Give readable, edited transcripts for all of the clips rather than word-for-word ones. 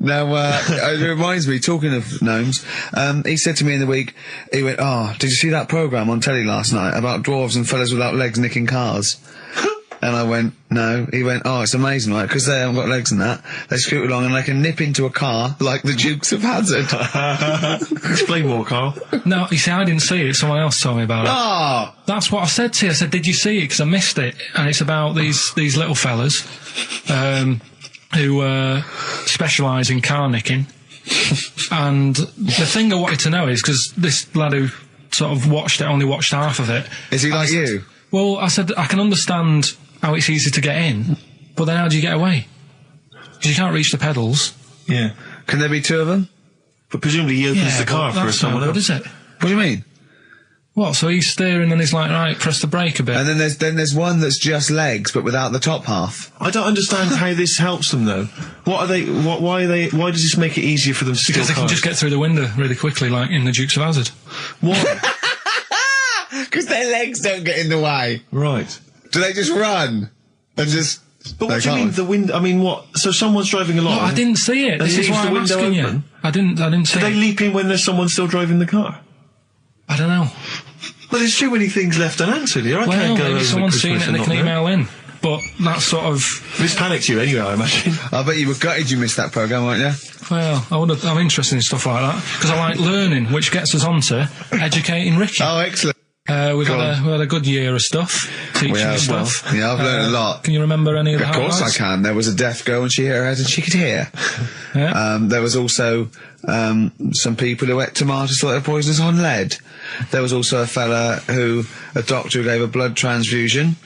Now, it reminds me, talking of gnomes, he said to me in the week, he went, did you see that programme on telly last night about dwarves and fellas without legs nicking cars? And I went, no. He went, it's amazing, right? Because they haven't got legs and that. They scoot along and they can nip into a car like the Dukes of Hazzard. Explain more, Carl. No, you see, I didn't see it. Someone else told me about it. Oh! That's what I said to you. I said, did you see it? Because I missed it. And it's about these little fellas, who, specialise in car nicking. And the thing I wanted to know is, because this lad who sort of only watched half of it. Is he like you? Well, I said, I can understand how it's easy to get in, but then how do you get away? Because you can't reach the pedals. Yeah. Can there be two of them? But presumably he opens the car for someone else. What is it? What do you mean? What, so he's steering and he's like, right, press the brake a bit. And then there's one that's just legs, but without the top half. I don't understand how this helps them, though. Why does this make it easier for them to steal Because they can just get through the window really quickly, like in the Dukes of Hazzard. What? Because their legs don't get in the way. Right. Do they just run? And just... But what do you mean, the window? I mean, what? So someone's driving along... No, I didn't see it. This is why I'm asking you. I didn't see it. Do they leap in when there's someone still driving the car? I don't know. Well, there's too many things left unanswered here. I can't go over maybe someone's seen it and they can email in. But that's sort of... This panicked you anyway, I imagine. I bet you were gutted you missed that programme, weren't you? Well, I'm interested in stuff like that. Because I like learning, which gets us on to educating Ricky. Oh, excellent. We've had a good year of stuff, teaching stuff. Yeah, I've learned a lot. Can you remember any of the highlights? Of course I can. There was a deaf girl and she hit her head and she could hear. Yeah. There was also some people who ate tomatoes thought they were poisonous on lead. There was also a doctor who gave a blood transfusion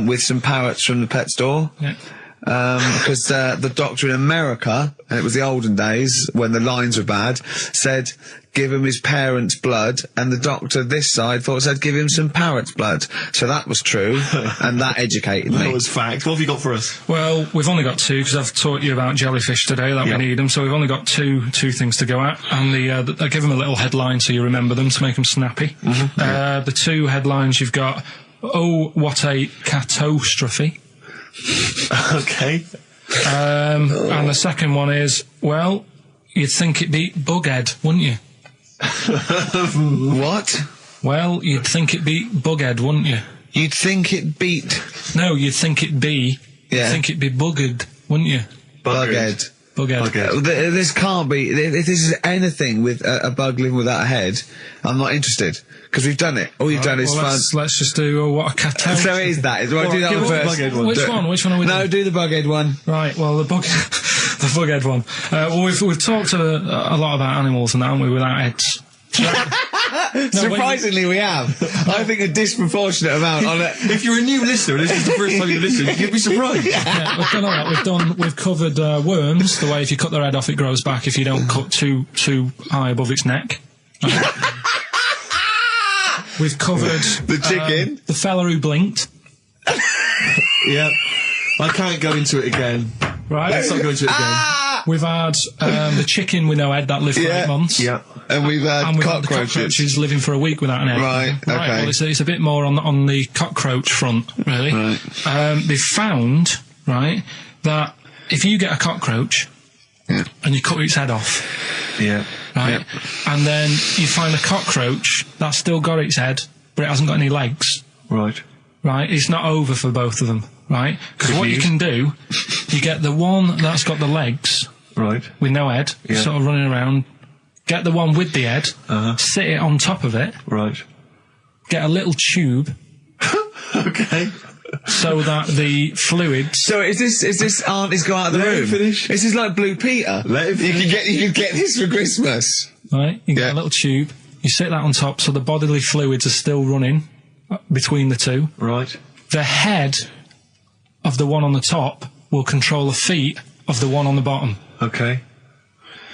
with some parrots from the pet store. Yeah. Because the doctor in America, and it was the olden days when the lines were bad, said give him his parents' blood, and the doctor this side thought said give him some parrot's blood. So that was true, and that educated me. That was fact. What have you got for us? Well, we've only got two, because I've taught you about jellyfish today, that we need them, so we've only got two things to go at, and I give them a little headline so you remember them to make them snappy. The two headlines you've got, oh, what a catastrophe. Okay. And the second one is, well, you'd think it beat Bughead, wouldn't you? What? Well, you'd think it beat Bughead, wouldn't you? You'd think it beat... No, you'd think it'd be... Yeah. You'd think it'd be Buggered, wouldn't you? Bughead. Bughead. This can't be... If this is anything with a bug living without a head, I'm not interested. Because we've done it. All you've done is fun. Let's just do what a catastrophe. So it is that. Do I do that one first? Which one? Which one are we doing? No, do the Bughead one. Right, well, the Bughead one. Well, we've talked a lot about animals and that, haven't we, without heads. Surprisingly, we have. I think a disproportionate amount on it. If you're a new listener, this is the first time you've listened, you'd be surprised. Yeah, we've done all that. We've covered worms, the way if you cut their head off, it grows back if you don't cut too high above its neck. We've covered the chicken, the fella who blinked. Yeah, I can't go into it again. Right, let's not go into it again. We've had the chicken with no head that lived for 8 months. Yeah, and we've had cockroaches living for a week without an head. Right, okay. Well, it's a bit more on the cockroach front, really. Right. They've found, right, that if you get a cockroach and you cut its head off, right, and then you find a cockroach that's still got its head, but it hasn't got any legs. Right. Right, it's not over for both of them, right? Because what you can do, you get the one that's got the legs, right, with no head, sort of running around, get the one with the head, sit it on top of it, right, get a little tube, okay, so that the fluids... So is this auntie's go out of the room? Let him finish. This is like Blue Peter. Let him finish. You could get this for Christmas. Right, you get a little tube, you sit that on top so the bodily fluids are still running between the two. Right. The head of the one on the top will control the feet of the one on the bottom. Okay.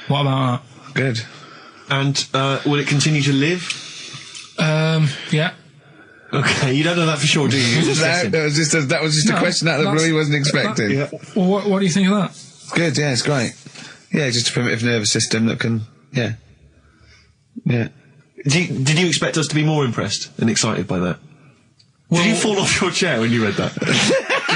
What about that? Good. And will it continue to live? Yeah. Okay, you don't know that for sure, do you? That was just a question out of the blue he wasn't expecting. Well, what do you think of that? Good, yeah, it's great. Yeah, just a primitive nervous system that can, yeah. Did you expect us to be more impressed and excited by that? Well, did you fall off your chair when you read that?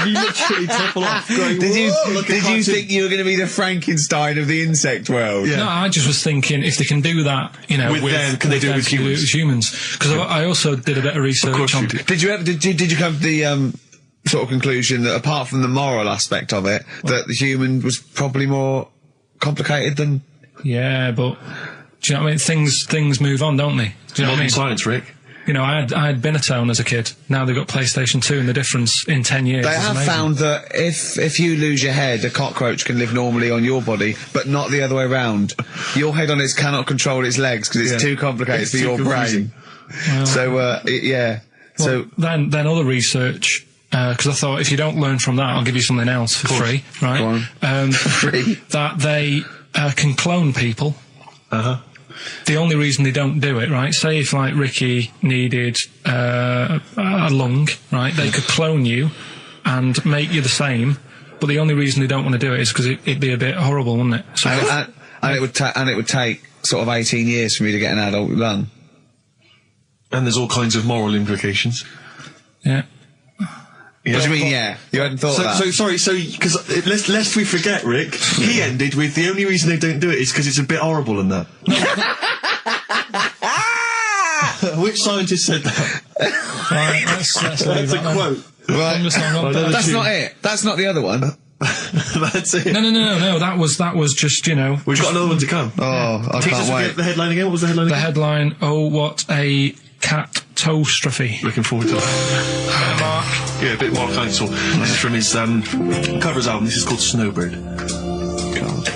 You literally topple off. Going, Did you cartoon. think you were going to be the Frankenstein of the insect world? Yeah. No, I just was thinking if they can do that, you know, With them, can they do it with humans? Because I also did a bit of research on. Did you come to the sort of conclusion that apart from the moral aspect of it, that the human was probably more complicated than? Yeah, but do you know what I mean? Things move on, don't they? Do you know what I mean? Science, Rick. You know, I had Binatown as a kid. Now they've got PlayStation 2, and the difference in 10 years. They is have amazing. found that if you lose your head, a cockroach can live normally on your body, but not the other way around. Your head on its cannot control its legs because it's too complicated for your brain. Well, So yeah. So then other research. Because I thought if you don't learn from that, I'll give you something else for free, right? Go on. Free. That they can clone people. The only reason they don't do it, right? Say if like Ricky needed a lung, right? They could clone you and make you the same. But the only reason they don't want to do it is because it'd be a bit horrible, wouldn't it? So and it would take sort of 18 years for me to get an adult lung. And there's all kinds of moral implications. yeah. What do you mean, yeah? You hadn't thought of that? Because lest we forget, Rick, he ended with the only reason they don't do it is because it's a bit horrible and that. Which scientist said that? Right, let's leave That's a that then. quote. Right. That's That's not it. That's not the other one. That's it. No. That was just, you know. We've got another one to come. Oh, I Teach us can't wait. the headline again. What was the headline The again? headline. Oh, what a catastrophe. Looking forward to that. Mark. Yeah, a bit more Council. This is from his covers album. This is called Snowbird. God.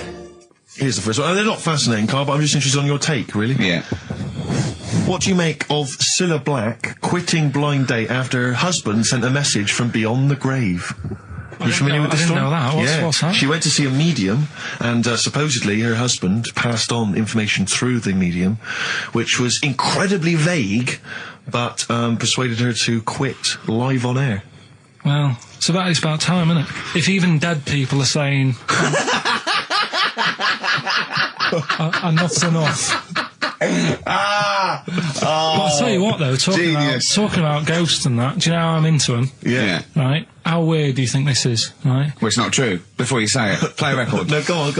Here's the first one. They're not fascinating, Carl, but I'm just interested on your take, really. Yeah. What do you make of Cilla Black quitting Blind Date after her husband sent a message from beyond the grave? Are you familiar with this I didn't story? know that. What's that? She went to see a medium, and supposedly her husband passed on information through the medium, which was incredibly vague, but persuaded her to quit live on air. Well, it's about time, isn't it? If even dead people are saying, enough's enough. But I'll tell you what, though, talking about ghosts and that, do you know how I'm into them? Yeah. Right? How weird do you think this is, right? Well, it's not true. Before you say it, play a record. No, go on.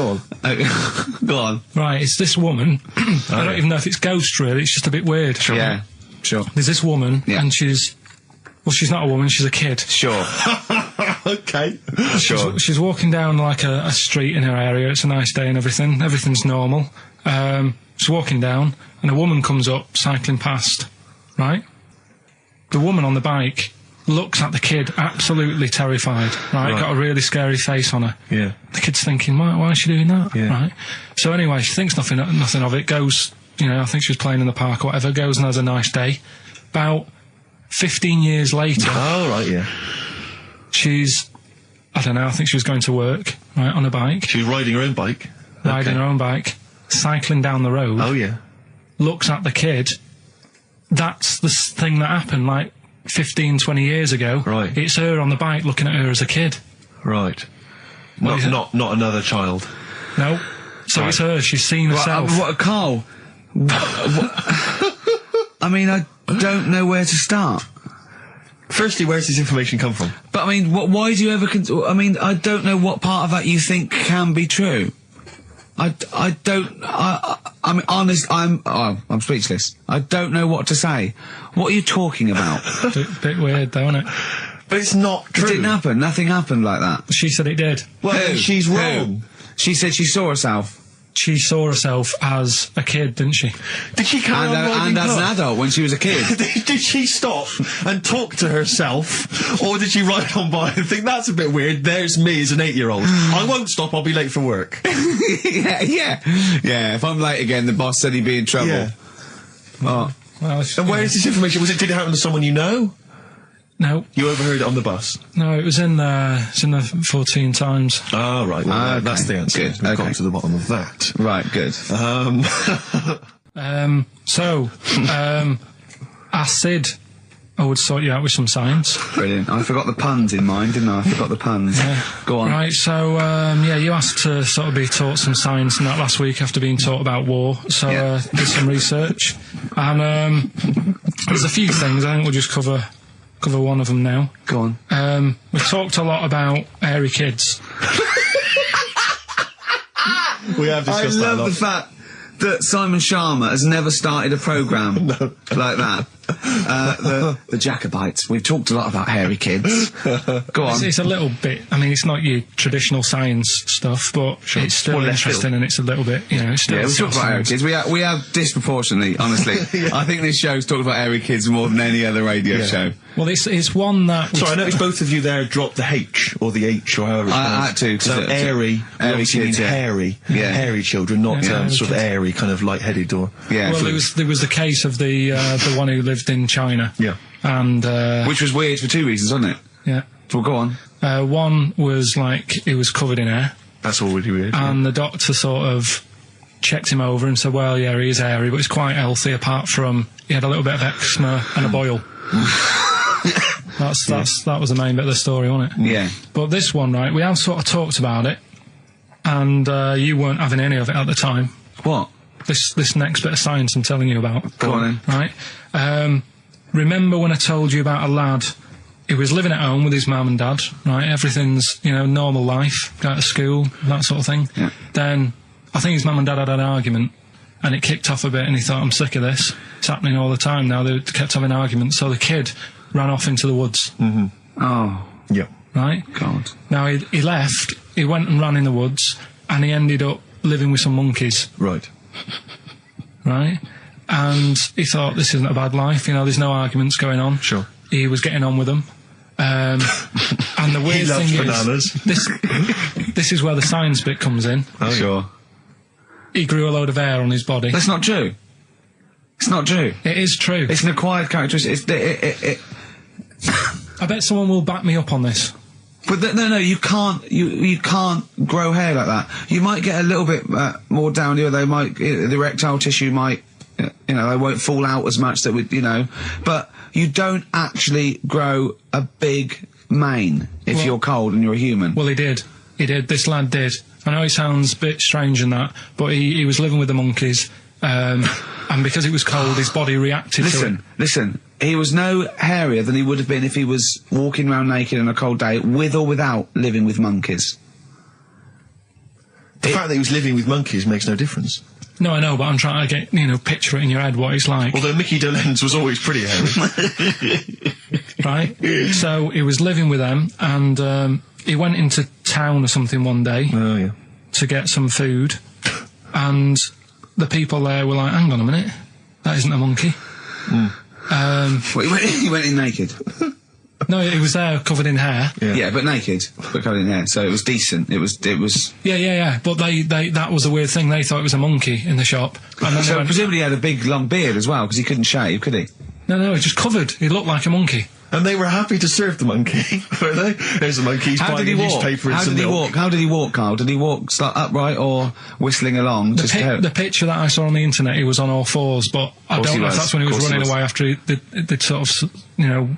Go on. Right, it's this woman. I don't even know if it's ghost, really. It's just a bit weird. Yeah. Sure. There's this woman, Yeah. and she's not a woman, she's a kid. Sure. Okay. Sure. She's walking down like a street in her area. It's a nice day and everything. Everything's normal. She's walking down, and a woman comes up, cycling past, right? The woman on the bike looks at the kid, absolutely terrified, right? Got a really scary face on her. Yeah. The kid's thinking, why is she doing that? Yeah. Right? So anyway, she thinks nothing of it, goes, you know, I think she was playing in the park or whatever, goes and has a nice day. About 15 years later, Oh, right, yeah. she's, I don't know, I think she was going to work, right, on a bike, She was riding her own bike. riding her own bike, cycling down the road, Oh, yeah. looks at the kid. That's the thing that happened, like, 15, 20 years ago. Right. It's her on the bike looking at her as a kid. Right. What is it? Not another child. No. So Right. it's her, she's seen herself. What, Carl? I mean, I don't know where to start. Firstly, where's this information come from? But I mean, why do you ever? I mean, I don't know what part of that you think can be true. I mean, honest. I'm speechless. I don't know what to say. What are you talking about? Bit weird, though, isn't it? But it's not It true. didn't happen. Nothing happened like that. She said it did. Well, Who? then she's Who? wrong. She said she saw herself. She saw herself as a kid, didn't she? Did she carry on riding And as an cars? adult when she was a kid. Did she stop and talk to herself, or did she ride on by and think that's a bit weird? There's me as an 8-year-old. I won't stop. I'll be late for work. yeah. If I'm late again, the boss said he'd be in trouble. Yeah. Oh. Well, And where is this information? Did it happen to someone you know? No, You overheard it on the bus. no, it was in the 14 Times. Ah, right. Well, Okay. that's the answer. Good. We've Okay. got to the bottom of that. Right. Good. Acid. I would sort you out with some science. Brilliant. I forgot the puns in mine, didn't I? I forgot the puns. Go on. Right, so, you asked to sort of be taught some science and that last week after being taught about war, so, did some research. And, there's a few things, I think we'll just cover cover one of them now. Go on. We talked a lot about hairy kids. We have discussed that a I love lot. the fact that Simon Sharma has never started a programme like that. The Jacobites. We've talked a lot about hairy kids. Go on. It's a little bit. I mean, it's not your traditional science stuff, but it's still More left interesting, and it's a little bit. It's still. Yeah, we talk about hairy kids. We have disproportionately, honestly. I think this show's talked about hairy kids more than any other radio show. Well, it's one that. Sorry, I noticed both of you there dropped the H, or the H, or however it's I had to. So airy obviously kids, means hairy. Hairy children, not sort of airy, kind of light-headed or... Yeah. Well, there was the case of the one who lived in China. Yeah. And... which was weird for two reasons, wasn't it? Yeah. Well, go on. One was, like, he was covered in hair. That's already weird. And the doctor sort of checked him over and said, well, yeah, he is hairy, but he's quite healthy, apart from he had a little bit of eczema and a boil. That was the main bit of the story, wasn't it? Yeah. But this one, right, we have sort of talked about it, and you weren't having any of it at the time. What? This next bit of science I'm telling you about. Go on then. Right? Remember when I told you about a lad who was living at home with his mum and dad, right? Everything's, normal life, go to school, that sort of thing. Yeah. Then, I think his mum and dad had an argument, and it kicked off a bit, and he thought, I'm sick of this. It's happening all the time now. They kept having arguments, so the kid ran off into the woods. Mm-hmm. Oh. Yeah. Right? God. Now, he left, he went and ran in the woods, and he ended up living with some monkeys. Right. Right? And he thought, this isn't a bad life, there's no arguments going on. Sure. He was getting on with them. And the weird loves thing bananas. is, this is where the science bit comes in. Oh, sure. He grew a load of hair on his body. That's not true. It's not true. It is true. It's an acquired characteristic. I bet someone will back me up on this. But no, you can't. You can't grow hair like that. You might get a little bit more down here. They might, the erectile tissue might, they won't fall out as much. That would, but you don't actually grow a big mane if you're cold and you're a human. Well, he did. This lad did. I know it sounds a bit strange in that, but he was living with the monkeys, and because it was cold, his body reacted to it. Listen. He was no hairier than he would have been if he was walking around naked on a cold day, with or without living with monkeys. The fact that he was living with monkeys makes no difference. No, I know, but I'm trying to get, picture it in your head what he's like. Although Mickey Dolenz was always pretty hairy. Right? So he was living with them, and he went into town or something one day to get some food, and the people there were like, hang on a minute, that isn't a monkey. He went in naked. No, he was there covered in hair. Yeah, but naked, but covered in hair. So it was decent. It was. Yeah. But they that was the weird thing. They thought it was a monkey in the shop. And then So presumably he had a big long beard as well, because he couldn't shave, could he? No, he was just covered. He looked like a monkey. And they were happy to serve the monkey, were they? There's a monkey, he's buying a newspaper and some milk. How did he walk, Carl? Did he walk upright or whistling along? The picture that I saw on the internet, he was on all fours, but I don't know if that's when he was running away after they'd sort of,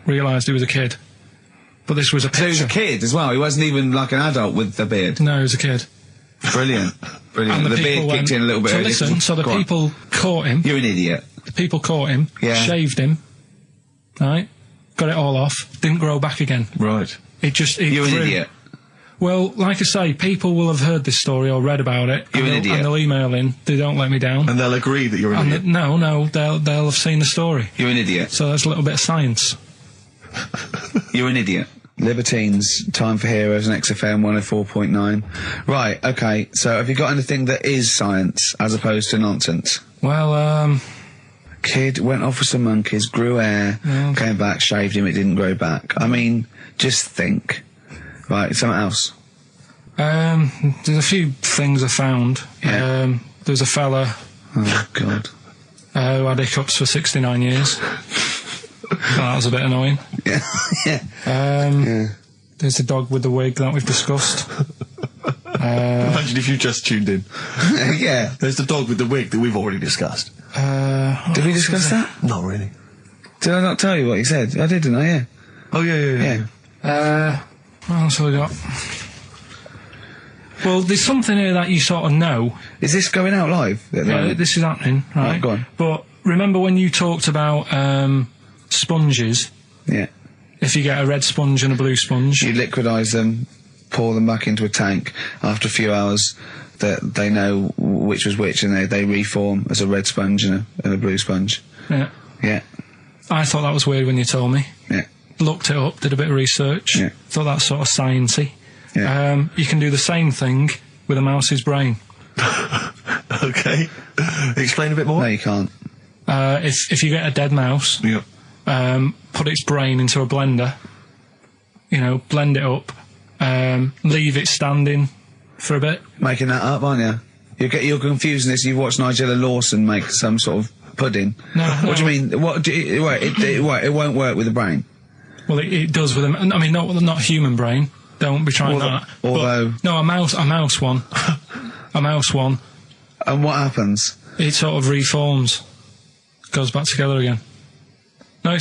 realised he was a kid. But this was a picture. So he was a kid as well? He wasn't even like an adult with the beard? No, he was a kid. Brilliant. And the beard kicked in a little bit. So listen, the people caught him. You're an idiot. The people caught him, shaved him, right? Got it all off, didn't grow back again. Right. You're an idiot. Well, like I say, people will have heard this story or read about it. You're an idiot. And they'll email in, they don't let me down. And they'll agree that you're an idiot. No, they'll have seen the story. You're an idiot. So that's a little bit of science. You're an idiot. Libertines, Time for Heroes and XFM 104.9. Right, okay, so have you got anything that is science as opposed to nonsense? Well, Kid went off with some monkeys, grew hair, came back, shaved him, it didn't grow back. I mean, just think. Right, something else. There's a few things I found. Yeah. There's a fella... Oh, God. Who had hiccups for 69 years. That was a bit annoying. Yeah. There's the dog with the wig that we've discussed. Imagine if you just tuned in. Yeah. There's the dog with the wig that we've already discussed. Did we discuss that? Not really. Did I not tell you what you said? I did, didn't I? Yeah. Oh, yeah. What else have we got? Well, there's something here that you sort of know. Is this going out live? Yeah, this is happening, right? Go on. But remember when you talked about sponges? Yeah. if you get a red sponge and a blue sponge, You liquidise them, pour them back into a tank. After a few hours, they know which was which, and they reform as a red sponge and a blue sponge. yeah. Yeah, I thought that was weird when you told me. yeah, Looked it up, did a bit of research. Yeah. Thought that's sort of sciencey. yeah. You can do the same thing with a mouse's brain. Okay. Explain a bit more. No, you can't. If you get a dead mouse, Yeah. put its brain into a blender, blend it up, leave it standing for a bit. Making that up, aren't you? You're confusing this. You've watched Nigella Lawson make some sort of pudding. No, What do no. you mean? It won't work with the brain. Well, it does with them. I mean, not human brain. Don't be trying that. Although- But, no, a mouse one. A mouse one. And what happens? It sort of reforms, goes back together again. No,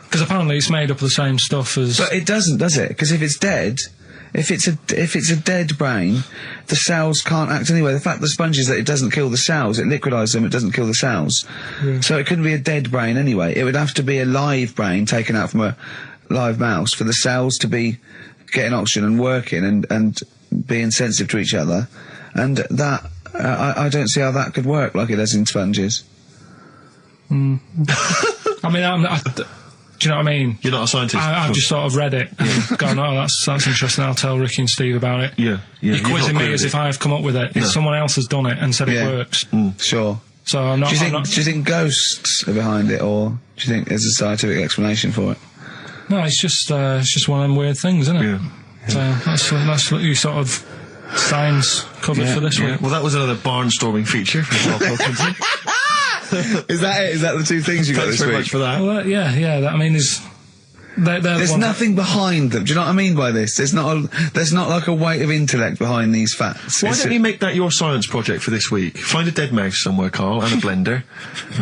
because apparently it's made up of the same stuff as. But it doesn't, does it? Because if it's dead, if it's a dead brain, the cells can't act anyway. The fact the sponge is that it doesn't kill the cells, it liquidises them, it doesn't kill the cells. Yeah. So it couldn't be a dead brain anyway. It would have to be a live brain taken out from a live mouse for the cells to be getting oxygen and working and being sensitive to each other. And that, I don't see how that could work like it does in sponges. I mean, do you know what I mean? You're not a scientist. I've just sort of read it and gone, oh, that's interesting. I'll tell Ricky and Steve about it. Yeah. You're quizzing me as if I've come up with it. Someone else has done it and said Yeah. it works. Sure. So I'm not. Do I'm not you think ghosts are behind it, or do you think there's a scientific explanation for it? no, it's just one of them weird things, isn't it? Yeah. So that's what you sort of science covered for this Yeah. week. Well, that was another barnstorming feature from Karl Pilkington. Is that it? Is that the two things you got Thanks this very week? much for that. Well, yeah. That, I mean, they're There's one- nothing behind them. Do you know what I mean by this? There's not like a weight of intellect behind these facts. Why It's- don't you make that your science project for this week? Find a dead mouse somewhere, Carl, and a blender.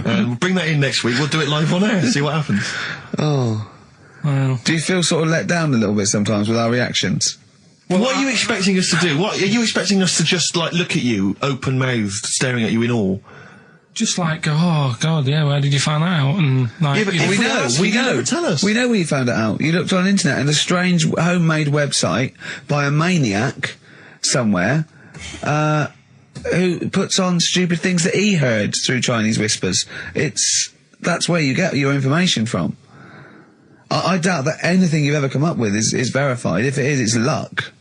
And we'll bring that in next week. We'll do it live on air, see what happens. Oh. Well, Do you feel sort of let down a little bit sometimes with our reactions? Well, what are you expecting us to do? What are you expecting us to just, like, look at you, open-mouthed, staring at you in awe? just like go, oh God, yeah, where did you find that out? And like, Yeah, but you know, if we ask you, you never tell us. We know where you found it out. You looked on the internet and a strange homemade website by a maniac somewhere, who puts on stupid things that he heard through Chinese whispers. That's where you get your information from. I doubt that anything you've ever come up with is verified. If it is, it's luck.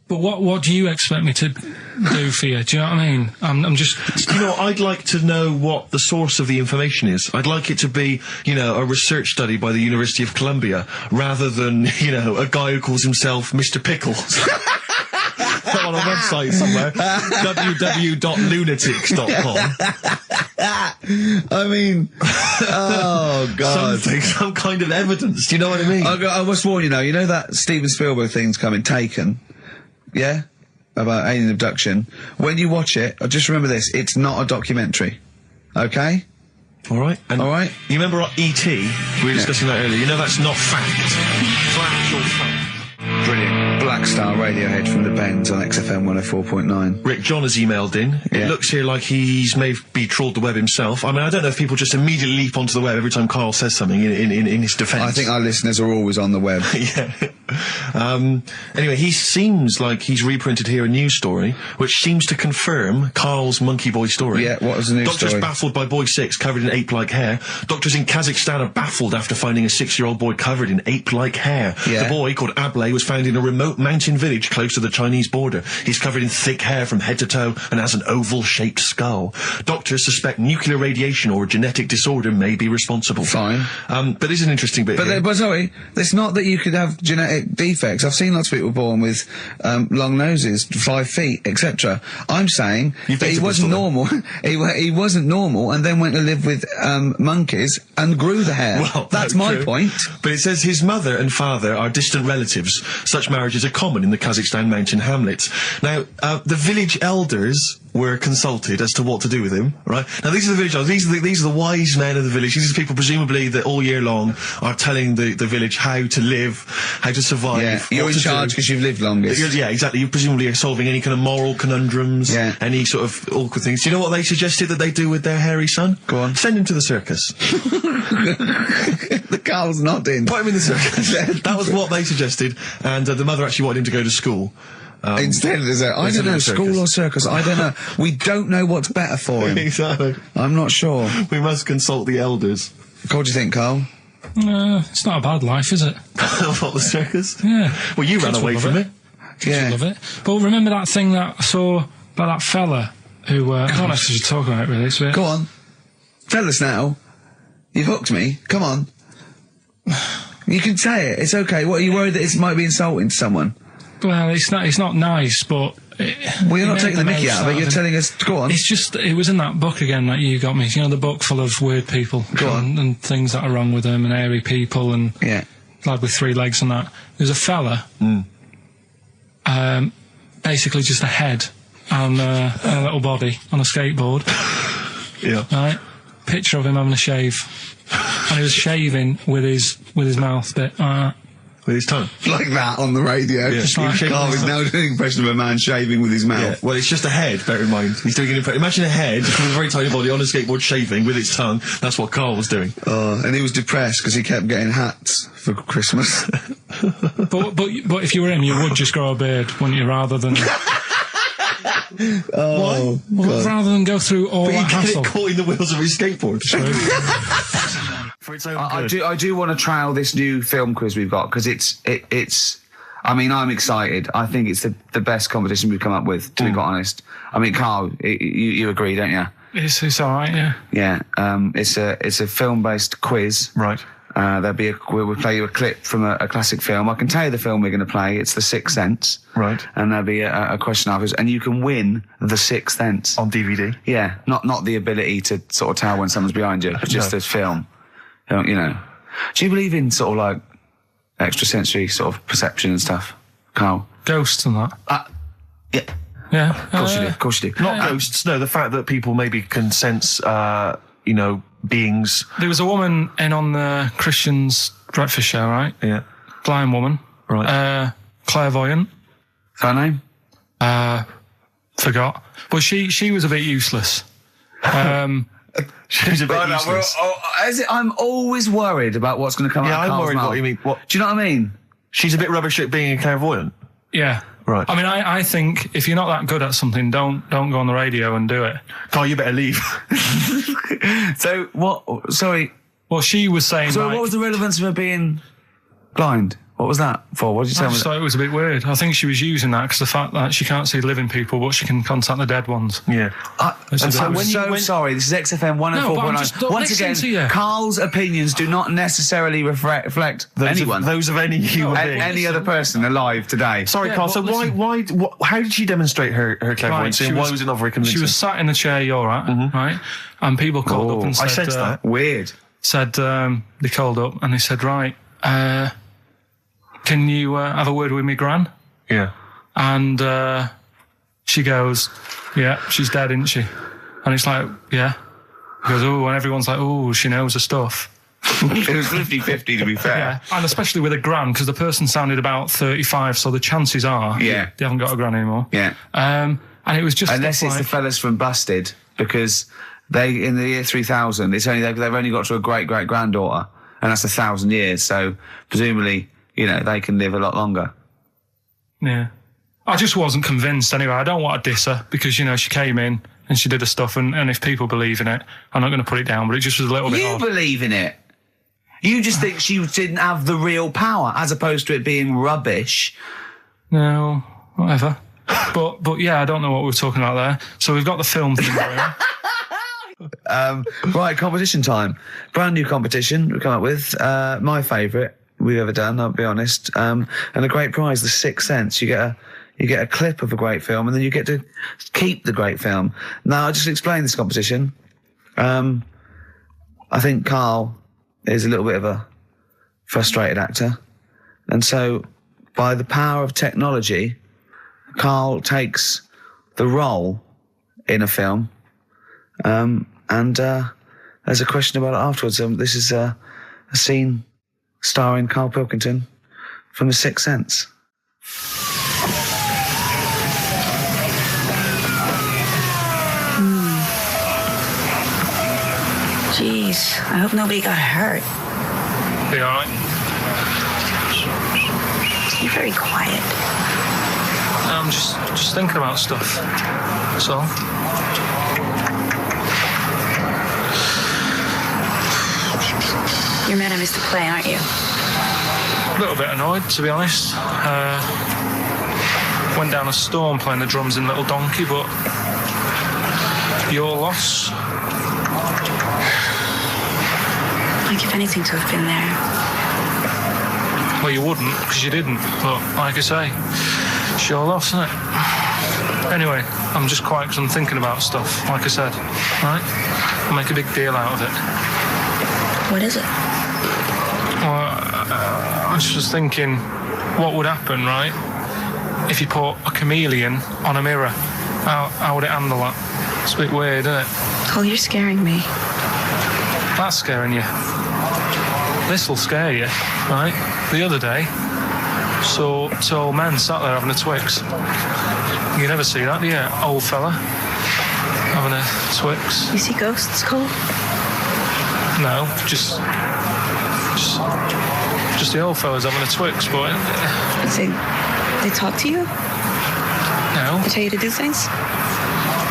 But what do you expect me to do for you? Do you know what I mean? I'm just. You know, I'd like to know what the source of the information is. I'd like it to be, you know, a research study by the University of Columbia, rather than, you know, a guy who calls himself Mr. Pickles. On a website somewhere, www.lunatics.com. I mean, oh God. Some kind of evidence, do you know what I mean? I must warn you now, you know that Steven Spielberg thing's coming, Taken? Yeah? About alien abduction. When you watch it, just remember this, it's not a documentary. Okay? Alright. Alright? You remember E.T.? We were discussing that earlier. You know that's not fact. Factual fact. Brilliant. Black Star Radiohead from the Bends on XFM 104.9. Rick John has emailed in. Yeah. It looks here like he's maybe trawled the web himself. I mean, I don't know if people just immediately leap onto the web every time Carl says something in his defence. I think our listeners are always on the web. Yeah. Anyway, he seems like he's reprinted here a news story, which seems to confirm Carl's Monkey Boy story. Yeah, what was the news Doctors story? baffled by boy 6 covered in ape-like hair. Doctors in Kazakhstan are baffled after finding a 6-year-old boy covered in ape-like hair. Yeah. The boy, called Ablay, was found in a remote mountain village close to the Chinese border. He's covered in thick hair from head to toe and has an oval-shaped skull. Doctors suspect nuclear radiation or a genetic disorder may be responsible. Fine. But there's an interesting bit here. But sorry, it's not that you could have genetic defects. I've seen lots of people born with long noses, 5 feet, etc. I'm saying You've that he dated wasn't Bristol, normal. he wasn't normal, and then went to live with monkeys and grew the hair. Well, that's no, my true. point. But it says his mother and father are distant relatives. Such marriages are common in the Kazakhstan mountain hamlets. Now, the village elders were consulted as to what to do with him, right? Now, these are the village elders. These are the wise men of the village. These are people, presumably, that all year long are telling the village how to live, how to survive. Yeah, you're in charge because you've lived longest. Yeah, exactly. You presumably are solving any kind of moral conundrums, any sort of awkward things. Do you know what they suggested that they do with their hairy son? Go on. Send him to the circus. The Carl's nodding. Put him in the circus. That was what they suggested, and the mother actually wanted him to go to school. Instead, I don't know, school or circus, I don't know. We don't know what's better for him. Exactly. I'm not sure. We must consult the elders. What do you think, Carl? It's not a bad life, is it? What, the circus? Yeah. Well, you ran away from it. Yeah. Love it. But remember that thing that I saw about that fella who, I don't know if you should talk about it really, so Go on. Tell us now. You've hooked me. Come on. You can say it. It's okay. What, are you worried that it might be insulting to someone? Well, it's not nice, but... Well, you're not taking the mickey out of it, you're telling us... Go on. It's just, it was in that book again that you got me. You know, the book full of weird people. Go on. And things that are wrong with them, and hairy people, and... Yeah. Lad with 3 legs and that. There's a fella... basically just a head and a little body on a skateboard. Yeah. Right? Picture of him having a shave. And he was shaving with his mouth bit. With his tongue. Like that on the radio. Yeah. Carl is now doing an impression of a man shaving with his mouth. Yeah. Well, it's just a head, bear in mind. He's doing an impression. Imagine a head with a very tiny body on a skateboard shaving with its tongue. That's what Carl was doing. And he was depressed because he kept getting hats for Christmas. but if you were him, you would just grow a beard, wouldn't you, rather than... Oh, well, rather than go through all But that you get hassle. it caught in the wheels of his skateboard. For its own good. I do want to trial this new film quiz we've got, because it's I mean, I'm excited. I think it's the best competition we've come up with, to be quite honest. I mean, Carl, you agree, don't you? It's all right, yeah. Yeah. It's a film-based quiz. Right. We'll play you a clip from a classic film. I can tell you the film we're going to play. It's The Sixth Sense. Right. And there'll be a question afterwards, and you can win The Sixth Sense. On DVD? Yeah. Not the ability to sort of tell when someone's behind you, just this film. You know. Do you believe in sort of like extrasensory sort of perception and stuff, Carl? Ghosts and that. Yeah. Yeah. Of course you do. Of course you do. Not ghosts, no. The fact that people maybe can sense, beings. There was a woman in on the Christian's breakfast show, right? Yeah. Blind woman. Right. Clairvoyant. Her name? Forgot. But she was a bit useless. She was a bit useless. I'm always worried about what's going to come out of I'm Carl's worried mouth. what you mean. What? Do you know what I mean? She's a bit rubbish at being a clairvoyant. Yeah. Right. I mean, I think if you're not that good at something, don't go on the radio and do it. Carl, you better leave. So, what... Sorry. Well, she was saying, So like, what was the relevance of her being blind? What was that for? What did you I tell me? just thought it was a bit weird. I think she was using that because the fact that she can't see living people, but she can contact the dead ones. Yeah. I'm so sorry. This is XFM 104.9. Once again, Carl's opinions do not necessarily reflect Those of any human being. any other person alive today. Sorry, Yeah, Carl. but So listen. how did she demonstrate her clairvoyance? Right, And why was it not very convincing? She was sat in the chair you're at, right? And people called up and said... I sensed that. Weird. They called up and they said, right, can you have a word with me, Gran? Yeah. And she goes, yeah, she's dead, isn't she? And it's like, yeah. He goes, oh, and everyone's like, oh, she knows her stuff. It was 50-50, to be fair. Yeah, and especially with a gran, because the person sounded about 35, so the chances are they haven't got a gran anymore. Yeah. And it was just... Unless it's the fellas from Busted, because they, in the year 3000, they've only got to a great-great-granddaughter, and that's 1,000 years, so presumably... they can live a lot longer. Yeah. I just wasn't convinced anyway. I don't want to diss her because, she came in and she did her stuff and if people believe in it, I'm not going to put it down, but it just was a little bit odd. You believe in it? You just think she didn't have the real power as opposed to it being rubbish? No, whatever. but yeah, I don't know what we were talking about there. So we've got the film thing going on. Right, competition time. Brand new competition we've come up with. My favourite we've ever done, I'll be honest. And a great prize, The Sixth Sense. You get a clip of a great film, and then you get to keep the great film. Now, I'll just explain this competition. I think Carl is a little bit of a frustrated actor. And so, by the power of technology, Carl takes the role in a film. And there's a question about it afterwards. This is a scene starring Karl Pilkington from The Sixth Sense. Jeez, I hope nobody got hurt. Be alright? You're very quiet. I'm just thinking about stuff. That's all. You're mad I missed the play, aren't you? A little bit annoyed, to be honest. Went down a storm playing the drums in Little Donkey, but your loss. I'd give anything to have been there. Well, you wouldn't, because you didn't. But like I say, it's your loss, isn't it? Anyway, I'm just quiet because I'm thinking about stuff, like I said. Right? I'll make a big deal out of it. What is it? Well, I was just thinking, what would happen, right, if you put a chameleon on a mirror? How would it handle that? It's a bit weird, isn't it? Oh, you're scaring me. That's scaring you. This'll scare you, right? The other day, saw two old men sat there having a Twix. You never see that, do you? Old fella having a Twix. You see ghosts, Cole? No, just the old fellas having a Twix, boy. They talk to you? No. They tell you to do things?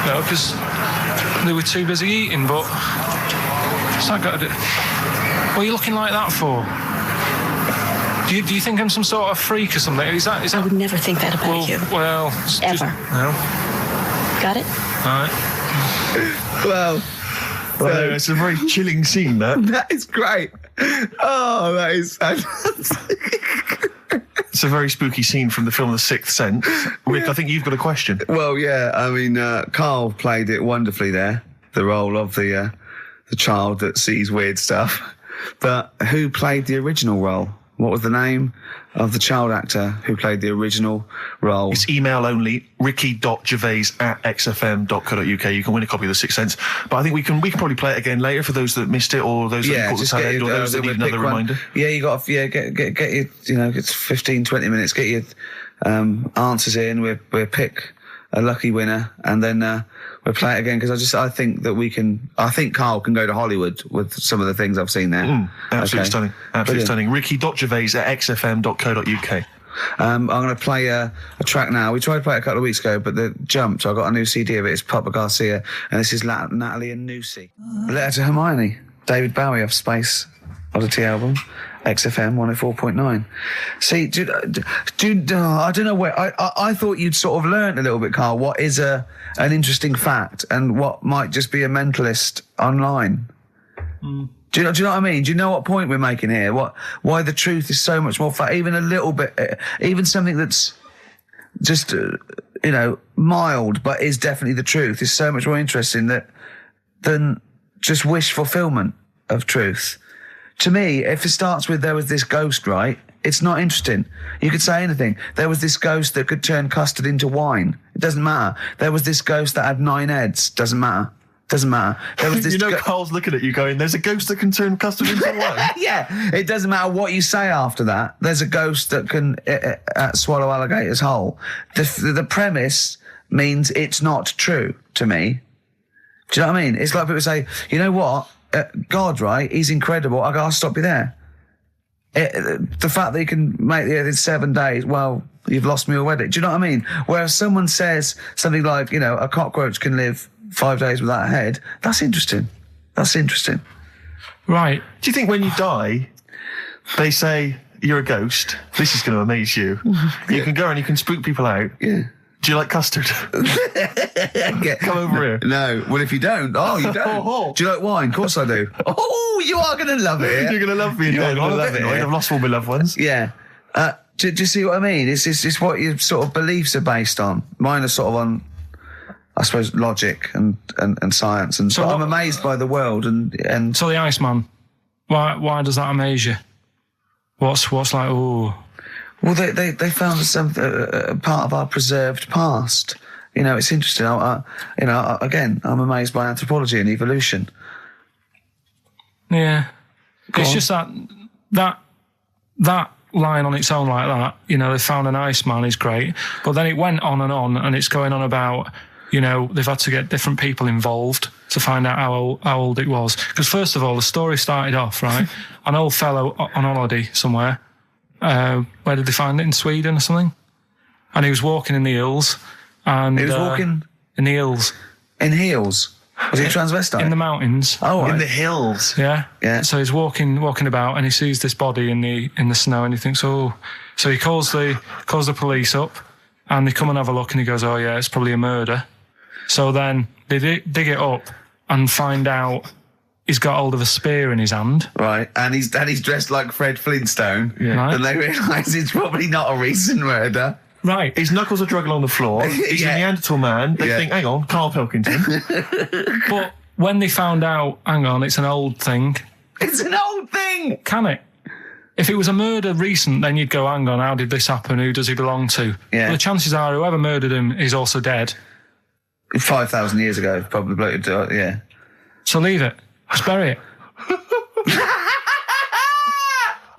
No, because they were too busy eating, but what's that got to do? What are you looking like that for? Do you think I'm some sort of freak or something? Is that... I would never think that about you. Well... Ever. No. Got it? All right. Well, it's a very chilling scene, that. That is great. Oh, that is fantastic. It's a very spooky scene from the film The Sixth Sense. Rick, I think you've got a question. Well, yeah, I mean, Karl played it wonderfully there, the role of the child that sees weird stuff. But who played the original role? What was the name of the child actor who played the original role? It's email only, ricky.gervais@xfm.co.uk. You can win a copy of The Sixth Sense. But I think we can probably play it again later for those that missed it, or those that caught the tail end, or those that need another reminder. Yeah, you got to get your, it's 15, 20 minutes, get your answers in. We'll pick a lucky winner, and then we'll play it again, because I think Karl can go to Hollywood with some of the things I've seen there. Absolutely stunning. Absolutely stunning. ricky.gervais@xfm.co.uk. I'm going to play a track now. We tried to play it a couple of weeks ago, but it jumped. So I got a new CD of it. It's Papa Garcia, and this is Natalie and Nusi. Letter to Hermione, David Bowie off Space Oddity album, XFM 104.9. See, I don't know where. I thought you'd sort of learnt a little bit, Karl, what is an interesting fact and what might just be a mentalist online. Do you know what I mean? Do you know what point we're making here? Why the truth is so much more even a little bit, even something that's just, mild, but is definitely the truth, is so much more interesting than just wish fulfillment of truth. To me, if it starts with there was this ghost, right, it's not interesting. You could say anything. There was this ghost that could turn custard into wine. It doesn't matter. There was this ghost that had 9 heads. Doesn't matter. Doesn't matter. There was this Carl's looking at you going, there's a ghost that can turn custard into wine. Yeah, it doesn't matter what you say after that. There's a ghost that can swallow alligators whole. The premise means it's not true to me. Do you know what I mean? It's like people say, you know what? God, right? He's incredible. I'll stop you there. The fact that he can make the earth in 7 days, well, you've lost me already. Do you know what I mean? Whereas someone says something like, a cockroach can live 5 days without a head, that's interesting. That's interesting. Right. Do you think when you die, they say, you're a ghost? This is going to amaze you. You can go and you can spook people out. Yeah. Do you like custard? Come over here. No. Well, if you don't, you don't. Do you like wine? Of course I do. Oh, you are going to love it. You're going to love me. You're going to love it. I've lost all my loved ones. Yeah. Do you see what I mean? It's what your sort of beliefs are based on. Mine are sort of on, I suppose, logic and science. And so I'm amazed by the world. And so the Iceman, why does that amaze you? What's like, ooh... Well, they found some part of our preserved past You know, it's interesting. Again, I'm amazed by anthropology and evolution. Yeah. It's just that line on its own like that, you know, they found an Iceman is great, but then it went on, and it's going on about, you know, they've had to get different people involved to find out how old it was. Because first of all, the story started off, right, an old fellow on holiday somewhere, where did they find it, in Sweden or something? And he was walking in the hills, and... He was walking? In the hills. In heels? Was he a transvestite? In the mountains. Oh, right. In the hills. Yeah. Yeah. So he's walking about, and he sees this body in the snow, and he thinks, oh. So he calls the police up, and they come and have a look, and he goes, oh yeah, it's probably a murder. So then they dig it up and find out he's got hold of a spear in his hand. Right, and he's dressed like Fred Flintstone. Yeah. Right. And they realise it's probably not a recent murder. Right. His knuckles are dragging on the floor. He's Yeah. a Neanderthal man. They think, hang on, Karl Pilkington. But when they found out, hang on, it's an old thing. It's an old thing! Can it? If it was a murder recent, then you'd go, hang on, how did this happen? Who does he belong to? Yeah. Well, the chances are whoever murdered him is also dead. 5,000 years ago, probably, yeah. So leave it. Just bury it.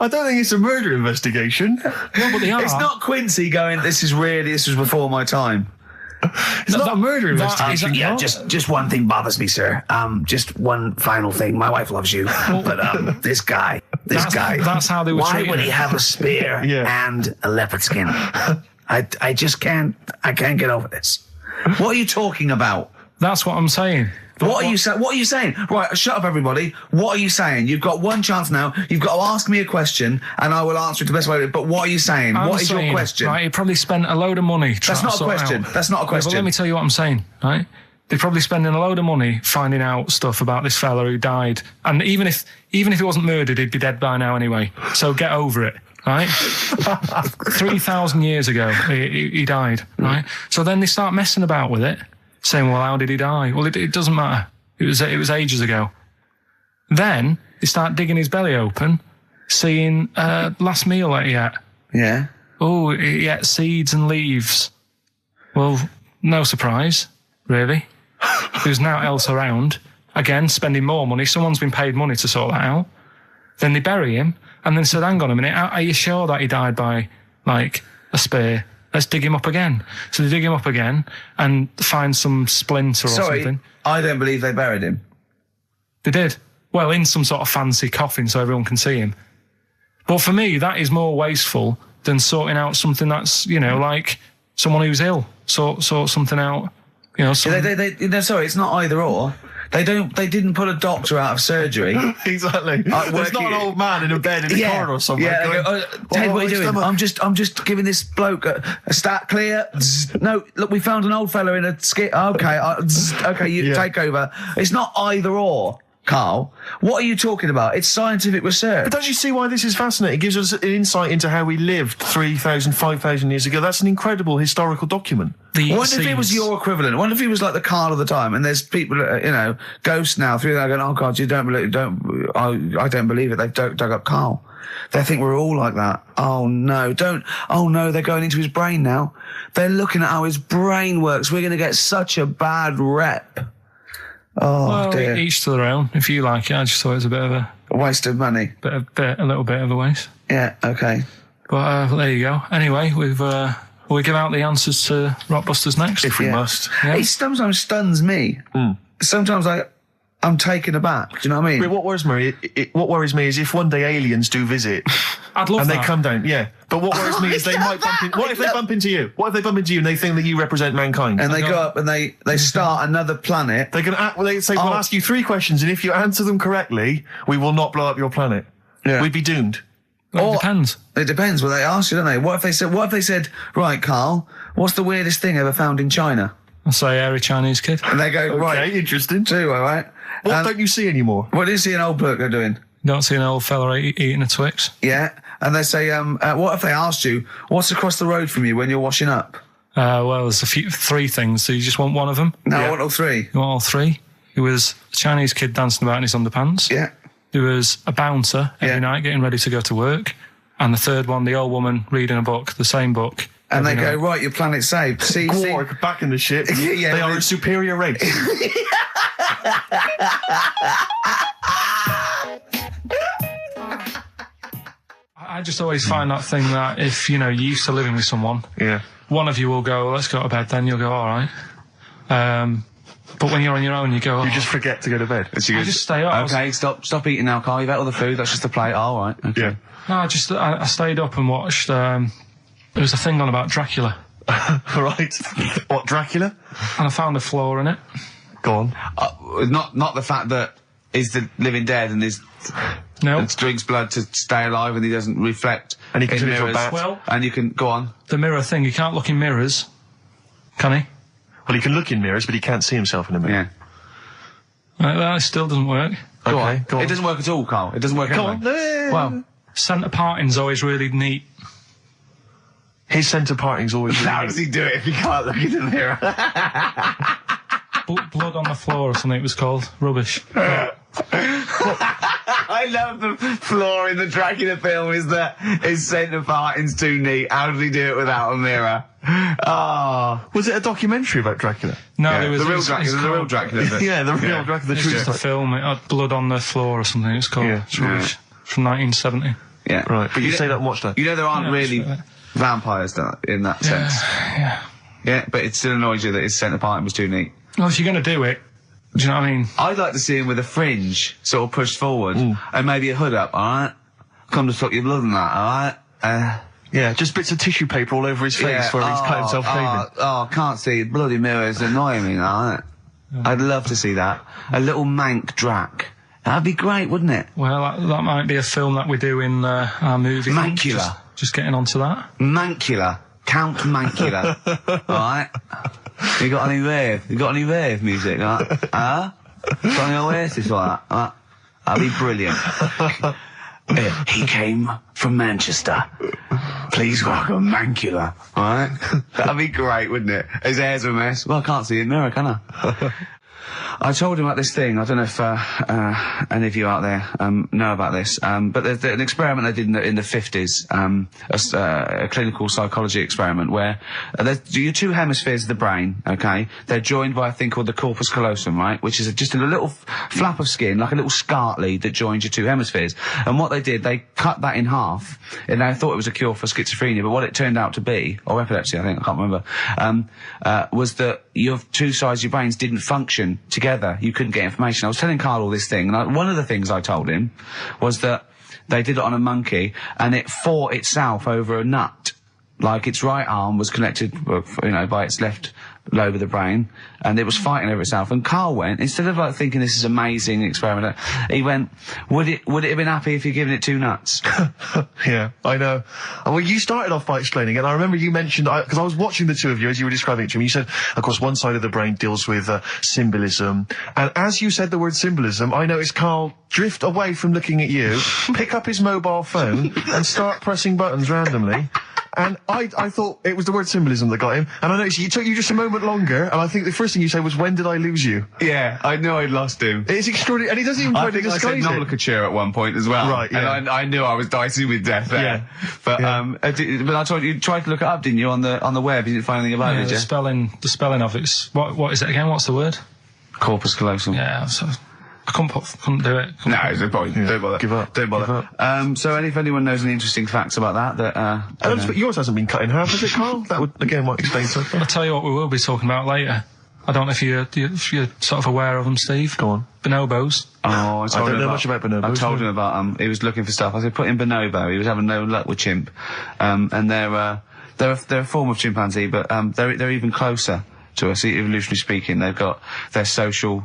I don't think it's a murder investigation. No, but they are. It's not Quincy going, this was before my time. It's not a murder investigation. Yeah, just one thing bothers me, sir. Just one final thing. My wife loves you, but this guy. That's how they were Why treating would he him. have a spear and a leopard skin? I just can't. I can't get over this. What are you talking about? That's what I'm saying. What are you saying? Right, shut up, everybody. What are you saying? You've got one chance now. You've got to ask me a question, and I will answer it the best way. But what are you saying? I'm What is saying, your question? Right, he probably spent a load of money trying That's not to a sort question. out. That's not a Yeah, question. but let me tell you what I'm saying, right? They're probably spending a load of money finding out stuff about this fella who died. And even if he wasn't murdered, he'd be dead by now anyway. So get over it, right? 3,000 years ago, he died, right? So then they start messing about with it, saying, well, how did he die? Well, it doesn't matter. It was ages ago. Then they start digging his belly open, seeing last meal that he ate. Yeah. Oh, he ate seeds and leaves. Well, no surprise, really. There's now else around. Again, spending more money. Someone's been paid money to sort that out. Then they bury him, and then said, hang on a minute, are you sure that he died by, like, a spear? Let's dig him up again. So they dig him up again and find some splinter or something. I don't believe they buried him. They did. Well, in some sort of fancy coffin so everyone can see him. But for me, that is more wasteful than sorting out something that's, you know, like someone who's ill. Sort something out, you know. Sorry, it's not either or. They didn't put a doctor out of surgery. Exactly. There's not an old man in a bed in a corridor somewhere. Yeah, going, they go, Ted, what are you doing? I'm just giving this bloke a stat clear. No, look, we found an old fella in a skit. Okay, you take over. It's not either or, Carl. What are you talking about? It's scientific research. But don't you see why this is fascinating? It gives us an insight into how we lived 3,000, 5,000 years ago. That's an incredible historical document. I wonder if it was your equivalent. I wonder if he was like the Carl of the time, and there's people, ghosts now through there going, oh God, I don't believe it. They've dug up Carl. They think we're all like that. Oh no, they're going into his brain now. They're looking at how his brain works. We're going to get such a bad rep. Oh, well, dear. Each to their own. If you like it, I just thought it was a bit of a waste of money. a little bit of a waste. Yeah, okay. But there you go. Anyway, we give out the answers to Rockbusters next. If we must. Yeah. It sometimes stuns me. Sometimes I'm taken aback. Do you know what I mean? But what worries me is if one day aliens do visit I'd love and that. they come down, yeah. But what worries me is they might bump into... What if they bump into you? What if they bump into you and they think that you represent mankind? And they go up and they start another planet. They say, we'll ask you 3 questions, and if you answer them correctly, we will not blow up your planet. Yeah. We'd be doomed. Well, it depends. It depends what they ask you, don't they? What if they said, right, Carl, what's the weirdest thing ever found in China? I'll say hairy Chinese kid. And they go, right. Okay, interesting. Two, all right. What don't you see anymore? What do you see an old bloke doing? Don't see an old fella eating a Twix. Yeah. And they say, what if they asked you, what's across the road from you when you're washing up? Well, there's 3 things. So you just want one of them? No, I want all 3. You want all 3? There was a Chinese kid dancing about in his underpants. Yeah. There was a bouncer every night getting ready to go to work. And the third one, the old woman reading a book, the same book, And they Every go, night. right, your planet's saved. See, Quark back in the ship. Yeah, they are but- a superior race. I just always find that thing that if, you know, you're used to living with someone, Yeah. one of you will go, let's go to bed, then you'll go, all right. But when you're on your own, you go, oh, You just forget to go to bed. I just stay up. Okay, stop eating now, Carl. You've ate all the food. That's just the plate. All right. Okay. Yeah. No, I stayed up and watched, there was a thing on about Dracula, Right. What, Dracula? and I found a flaw in it. Go on. Not the fact that he's the living dead and No. and drinks blood to stay alive and he doesn't reflect. And he can in turn into a mirrors. bat. Well, And you can go on. the mirror thing, you can't look in mirrors, can he? Well, he can look in mirrors, but he can't see himself in a mirror. Yeah. That still doesn't work. Go Okay, on. go on. It doesn't work at all, Carl. It doesn't work Go anyway. on. Well, Centre parting's always really neat. His centre parting's always really how does he do it if he can't look in the mirror? Blood on the floor or something it was called. Rubbish. I love the flaw in the Dracula film is that his centre parting's too neat. How does he do it without a mirror? Oh. Was it a documentary about Dracula? No, Yeah, there was the real it's Dracula. The real called- Dracula. bit. Yeah, the real Dracula, the It's true just a story. film. It had blood on the floor or something. It's called. Yeah. It's rubbish. From 1970. Yeah. Right, but you know- say that and watch that. You know there aren't Yeah, really sure. vampires in that sense. Yeah. Yeah, but it still annoys you that his centre parting was too neat. Well, if you're going to do it, do you know what I mean? I'd like to see him with a fringe sort of pushed forward and maybe a hood up, alright? Come to stop your blood and that, alright? Yeah, just bits of tissue paper all over his face where he's cut himself shaving. Oh, can't see. Bloody mirrors annoying me, alright? I'd love to see that. A little mank Drac. That'd be great, wouldn't it? Well, that might be a film that we do in our movie. Mancula. Just getting onto that. Mancula. Count Mancula. Alright? You got any rave? You got any rave music? Huh? Got any Oasis like that? That'd be brilliant. He came from Manchester. Please welcome Mancula. Alright? That'd be great, wouldn't it? His hair's a mess. Well, I can't see in the mirror, can I? I told him about this thing. I don't know if any of you out there know about this, but there's an experiment they did in the 50s, a clinical psychology experiment where there's your two hemispheres of the brain, okay? They're joined by a thing called the corpus callosum, right? Which is just a little flap of skin, like a little scarlet lead that joins your two hemispheres. And what they did, they cut that in half, and they thought it was a cure for schizophrenia, but what it turned out to be, or epilepsy, I think, I can't remember, was that your two sides of your brains didn't function together. You couldn't get information. I was telling Karl all this thing, and one of the things I told him was that they did it on a monkey, and it fought itself over a nut. Like its right arm was connected, by its left lobe of the brain, and it was fighting over itself. And Karl went, instead of like thinking this is amazing experiment, he went, would it have been happy if you'd given it two nuts? Yeah, I know. Well, you started off by explaining it, and I remember you mentioned, because I was watching the two of you as you were describing it to me, you said, of course, one side of the brain deals with symbolism, and as you said the word symbolism, I noticed Karl drift away from looking at you, pick up his mobile phone, and start pressing buttons randomly. And I thought it was the word symbolism that got him, and I noticed it took you just a moment longer, and I think the first thing you said was, when did I lose you? Yeah, I knew I'd lost him. It's extraordinary, and he doesn't even try I to think I said disguise it. nomenclature at one point as well. Right, yeah. And I knew I was dicing with death there. Yeah. But, Yeah. but I told you tried to look it up, didn't you, on the web? You didn't find anything about Yeah, it, did the you? spelling of it's what is it again? What's the word? Corpus callosum. Yeah, so I couldn't do it. No, it's no point. Yeah. Don't bother. Give up. Don't bother. Give up. So if anyone knows any interesting facts about that, But yours hasn't been cut in half, has it, Karl? That would, again, might explain I'll something. tell you what we will be talking about later. I don't know if you're sort of aware of them, Steve. Go on. Bonobos. Oh, I don't know much about bonobos, I told no. him about he was looking for stuff. I said put in bonobo. He was having no luck with chimp, and they're a form of chimpanzee, but they're even closer to us, evolutionarily speaking. They've got their social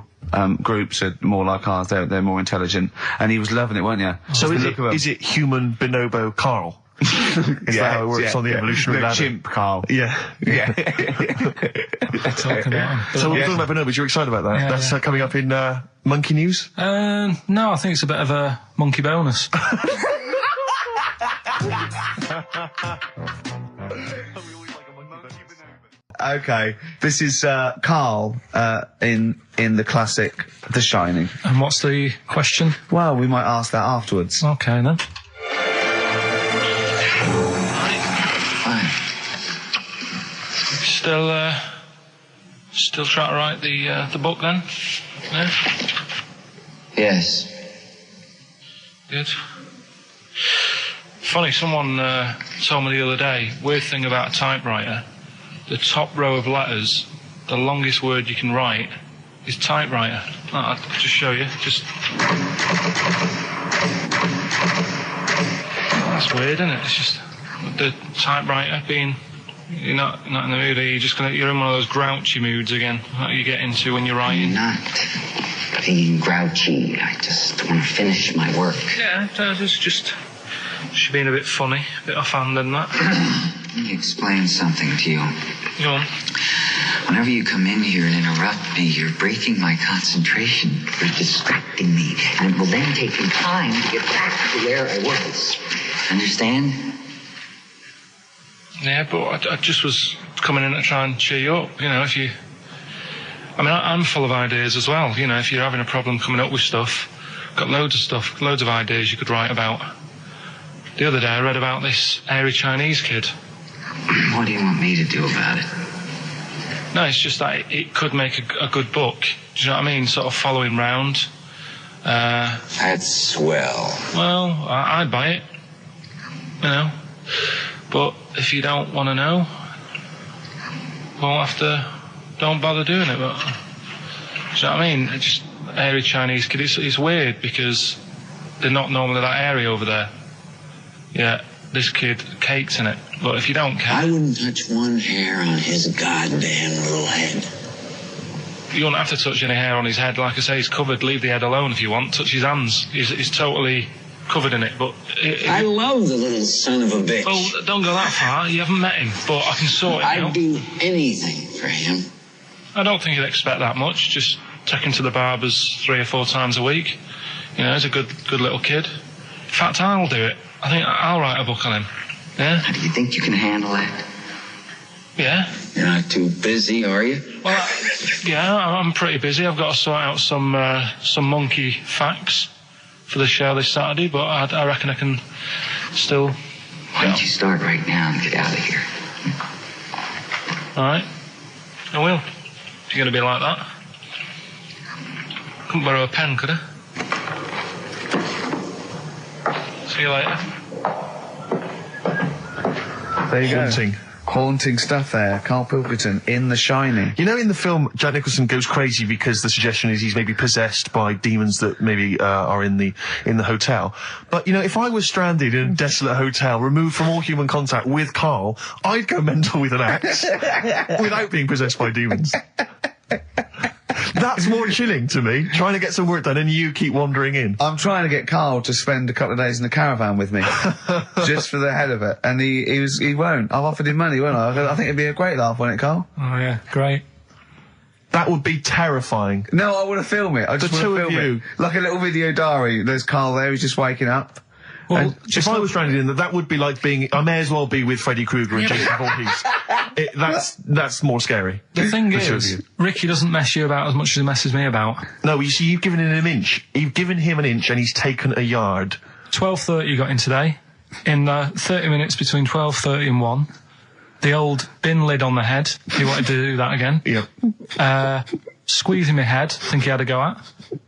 groups are more like ours. They're more intelligent, and he was loving it, weren't you? So Just the look of 'em. is it human bonobo Karl? Is that how it works on the evolutionary no, ladder? chimp, Karl. Yeah. Yeah. Talking about 'em. So we're Yeah. talking about bonobos. You're excited about that? Yeah, That's yeah. coming up in Monkey News. No, I think it's a bit of a monkey bonus. Okay, this is Karl in the classic The Shining. And what's the question? Well, we might ask that afterwards. Okay then. Still trying to write the book then? Yeah? Yes. Good. Funny, someone told me the other day, weird thing about a typewriter, the top row of letters, the longest word you can write is typewriter. I'll just show you. That's weird, isn't it? It's just the typewriter being... You're not in the mood, are you? You're in one of those grouchy moods again, that you get into when you're writing. I'm not being grouchy. I just want to finish my work. Yeah, it's just she's being a bit funny, a bit offhand and that. Let me explain something to you. Go on. Whenever you come in here and interrupt me, you're breaking my concentration. You're distracting me. And it will then take me time to get back to where I was. Understand? Yeah, but I just was coming in to try and cheer you up. You know, I'm full of ideas as well. You know, if you're having a problem coming up with stuff, got loads of ideas you could write about. The other day I read about this airy Chinese kid. What do you want me to do about it? No, it's just that it could make a good book. Do you know what I mean? Sort of following round. That's swell. Well, I'd buy it. You know. But if you don't want to know, don't bother doing it. But, do you know what I mean? It's just airy Chinese kid. It's weird because they're not normally that airy over there. Yeah, this kid cakes in it. But if you don't care... I wouldn't touch one hair on his goddamn little head. You won't have to touch any hair on his head. Like I say, he's covered. Leave the head alone if you want. Touch his hands. He's totally covered in it. But I love the little son of a bitch. Well, don't go that far. You haven't met him. But I can sort it out. I'd do anything for him. I don't think you'd expect that much. Just take him to the barbers 3 or 4 times a week. You know, he's a good little kid. In fact, I'll do it. I think I'll write a book on him. Yeah? How do you think you can handle that? Yeah. You're not too busy, are you? Well, yeah, I'm pretty busy. I've got to sort out some monkey facts for the show this Saturday, but I reckon I can still... Why don't you start right now and get out of here? All right. I will. If you're going to be like that. Couldn't borrow a pen, could I? See you later. There you Haunting. go. Haunting stuff there. Karl Pilkington in The Shining. You know, in the film, Jack Nicholson goes crazy because the suggestion is he's maybe possessed by demons that maybe are in the hotel. But, you know, if I was stranded in a desolate hotel, removed from all human contact with Karl, I'd go mental with an axe without being possessed by demons. That's more chilling to me, trying to get some work done and you keep wandering in. I'm trying to get Karl to spend a couple of days in the caravan with me, just for the head of it, and he won't. I've offered him money, won't I? I think it'd be a great laugh, wouldn't it, Karl? Oh yeah, great. That would be terrifying. No, I want to film it. I just want to film it. Like a little video diary. There's Karl there, he's just waking up. Well, if I was stranded in that would be like being... I may as well be with Freddy Krueger and Jason Voorhees. That's more scary. The thing is, Ricky doesn't mess you about as much as he messes me about. No, you see, you've given him an inch. You've given him an inch and he's taken a yard. 12:30 you got in today. In 30 minutes between 12:30 and 1. The old bin lid on the head. He wanted to do that again. Yeah. Squeezing my head, think he had a go at.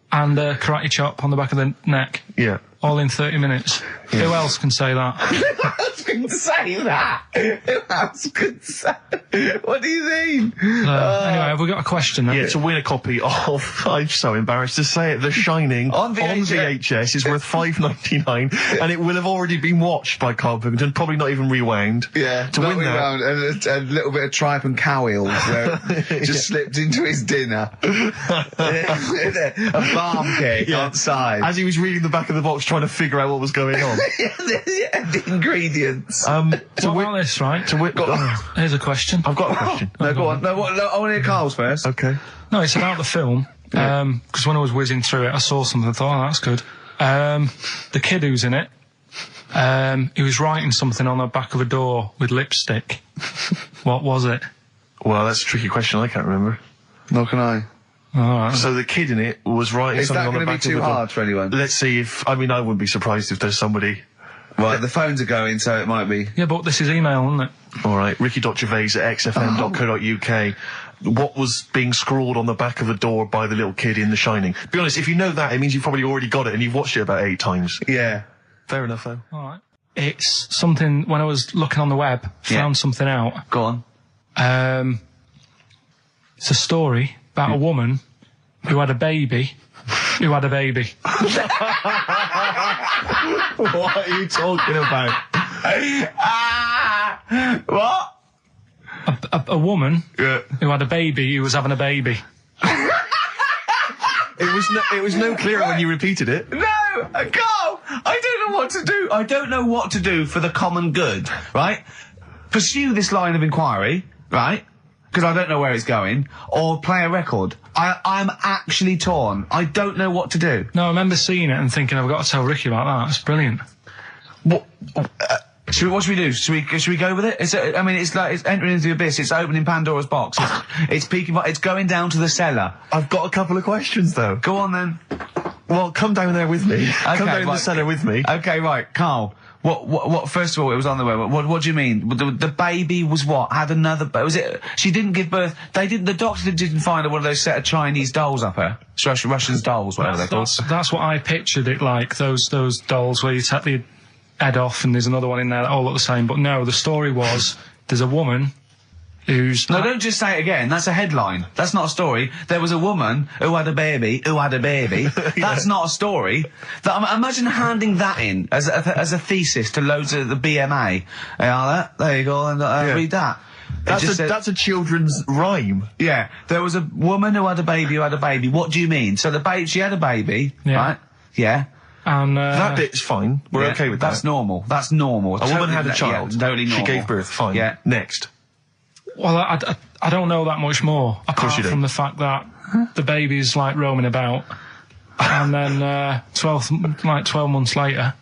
And karate chop on the back of the neck. Yeah. All in 30 minutes. Yeah. Who else can say that? Who else can say that? Who else can say... What do you mean? Anyway, have we got a question then? Yeah, to win a copy of, I'm so embarrassed to say it, The Shining on VHS is worth $5.99 and it will have already been watched by Karl Pilkington, probably not even rewound. Yeah, to win that. And a little bit of tripe and cow eels where it just slipped into his dinner. A barm cake outside. As he was reading the back of the box trying to figure out what was going on. The ingredients. What about this, right? Here's a question. I've got a question. No, go on. No, I want to hear Karl's first. Okay. No, it's about the film. Because when I was whizzing through it, I saw something and thought, oh, that's good. The kid who's in it, he was writing something on the back of a door with lipstick. What was it? Well, that's a tricky question. I can't remember. Nor can I. All right. So the kid in it was writing something on the back of the door. Is that going to be too hard for anyone? Let's see if... I mean, I wouldn't be surprised if there's somebody Right, the phones are going, so it might be. Yeah, but this is email, isn't it? All right, ricky.gervais@xfm.co.uk. What was being scrawled on the back of the door by the little kid in The Shining? Be honest, if you know that, it means you've probably already got it and you've watched it about 8 times. Yeah. Fair enough, though. All right. It's something, when I was looking on the web, found something out. Go on. It's a story about a woman who had a baby. What are you talking about? What? A woman who had a baby who was having a baby. It was no clearer when you repeated it. No, Carl, I don't know what to do. I don't know what to do for the common good, right? Pursue this line of inquiry, right? Because I don't know where it's going, or play a record. I'm actually torn. I don't know what to do. No, I remember seeing it and thinking, I've got to tell Ricky about that. It's brilliant. What should we do? Should we go with it? It's entering into the abyss. It's opening Pandora's box. It's peeking. It's going down to the cellar. I've got a couple of questions, though. Go on then. Well, come down there with me. Come down the cellar with me. Okay, right, Carl. What? First of all, it was on the way. What do you mean? The baby was what? Had another? Was it? She didn't give birth. They didn't. The doctor didn't find her one of those set of Chinese dolls up her. Russian dolls, whatever they're called. That's what I pictured it like. Those dolls where you take the head off and there's another one in there that all look the same. But no, the story was there's a woman who's... No, don't just say it again. That's a headline. That's not a story. There was a woman who had a baby who had a baby. That's not a story. Imagine handing that in as a thesis to loads of the BMA. There you go, and read that. That's a children's rhyme. Yeah. There was a woman who had a baby who had a baby. What do you mean? So she had a baby, right? Yeah. And that bit's fine. We're okay with that. That's normal. That's normal. A woman had a child. Yeah, totally normal. She gave birth. Fine. Yeah. Next. Well, I don't know that much more, apart from the fact that the baby's like roaming about, and then 12 months later,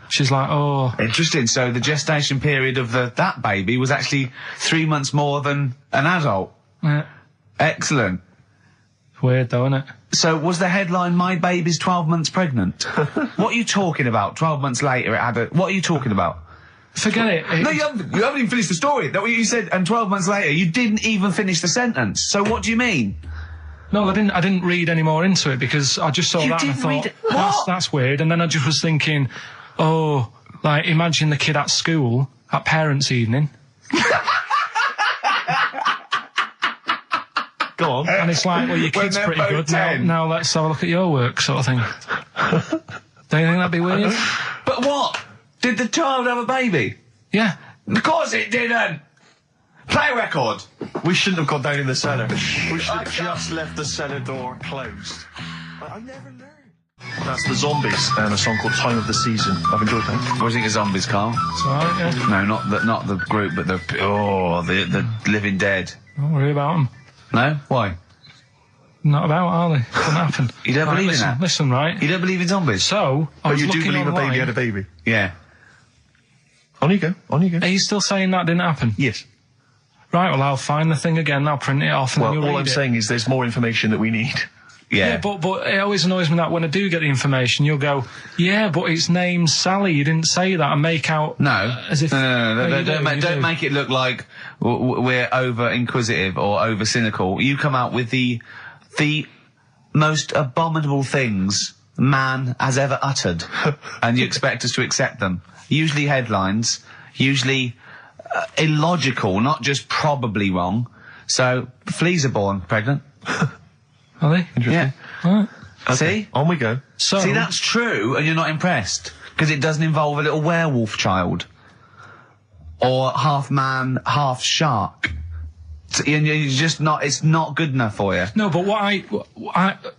she's like, oh. Interesting. So the gestation period of that baby was actually 3 months more than an adult. Yeah. Excellent. Weird though, isn't it? So was the headline, "My baby's 12 months pregnant"? What are you talking about? 12 months later, it had a... What are you talking about? Forget it. No, you haven't even finished the story. That's what you said. And 12 months later, you didn't even finish the sentence. So what do you mean? No, I didn't read any more into it because I just saw that and I thought, that's weird. And then I just was thinking, oh, like, imagine the kid at school at parents' evening. Go on. And it's like, well, your kid's pretty good. Now let's have a look at your work, sort of thing. Don't you think that'd be weird? But what? Did the child have a baby? Yeah. Of course it didn't! Play a record! We shouldn't have gone down in the cellar. We should have just left the cellar door closed. I never learned. That's the Zombies and a song called Time of the Season. I've enjoyed that. What do you think of Zombies, Carl? It's alright, yeah. No, not the group, but the Living Dead. Don't worry about them. No? Why? Not about, are they? Couldn't happen. You don't believe in that? Listen, right? You don't believe in zombies? So, I was you do looking believe online. a baby had a baby? Yeah. On you go. On you go. Are you still saying that didn't happen? Yes. Right, well, I'll find the thing again, I'll print it off and then you'll all read I'm it. saying is there's more information that we need. Yeah, but it always annoys me that when I do get the information, you'll go, yeah, but it's named Sally, you didn't say that, and make out... No. As if... No, don't make it look like we're over-inquisitive or over-cynical. You come out with the most abominable things man has ever uttered, and you expect us to accept them. Usually headlines, usually illogical, not just probably wrong. So, fleas are born pregnant. Are they? Interesting. Yeah. Right. Okay. See? On we go. So, See, that's true, and you're not impressed, because it doesn't involve a little werewolf child. Or half man, half shark. You're just not, it's not good enough for you. No, but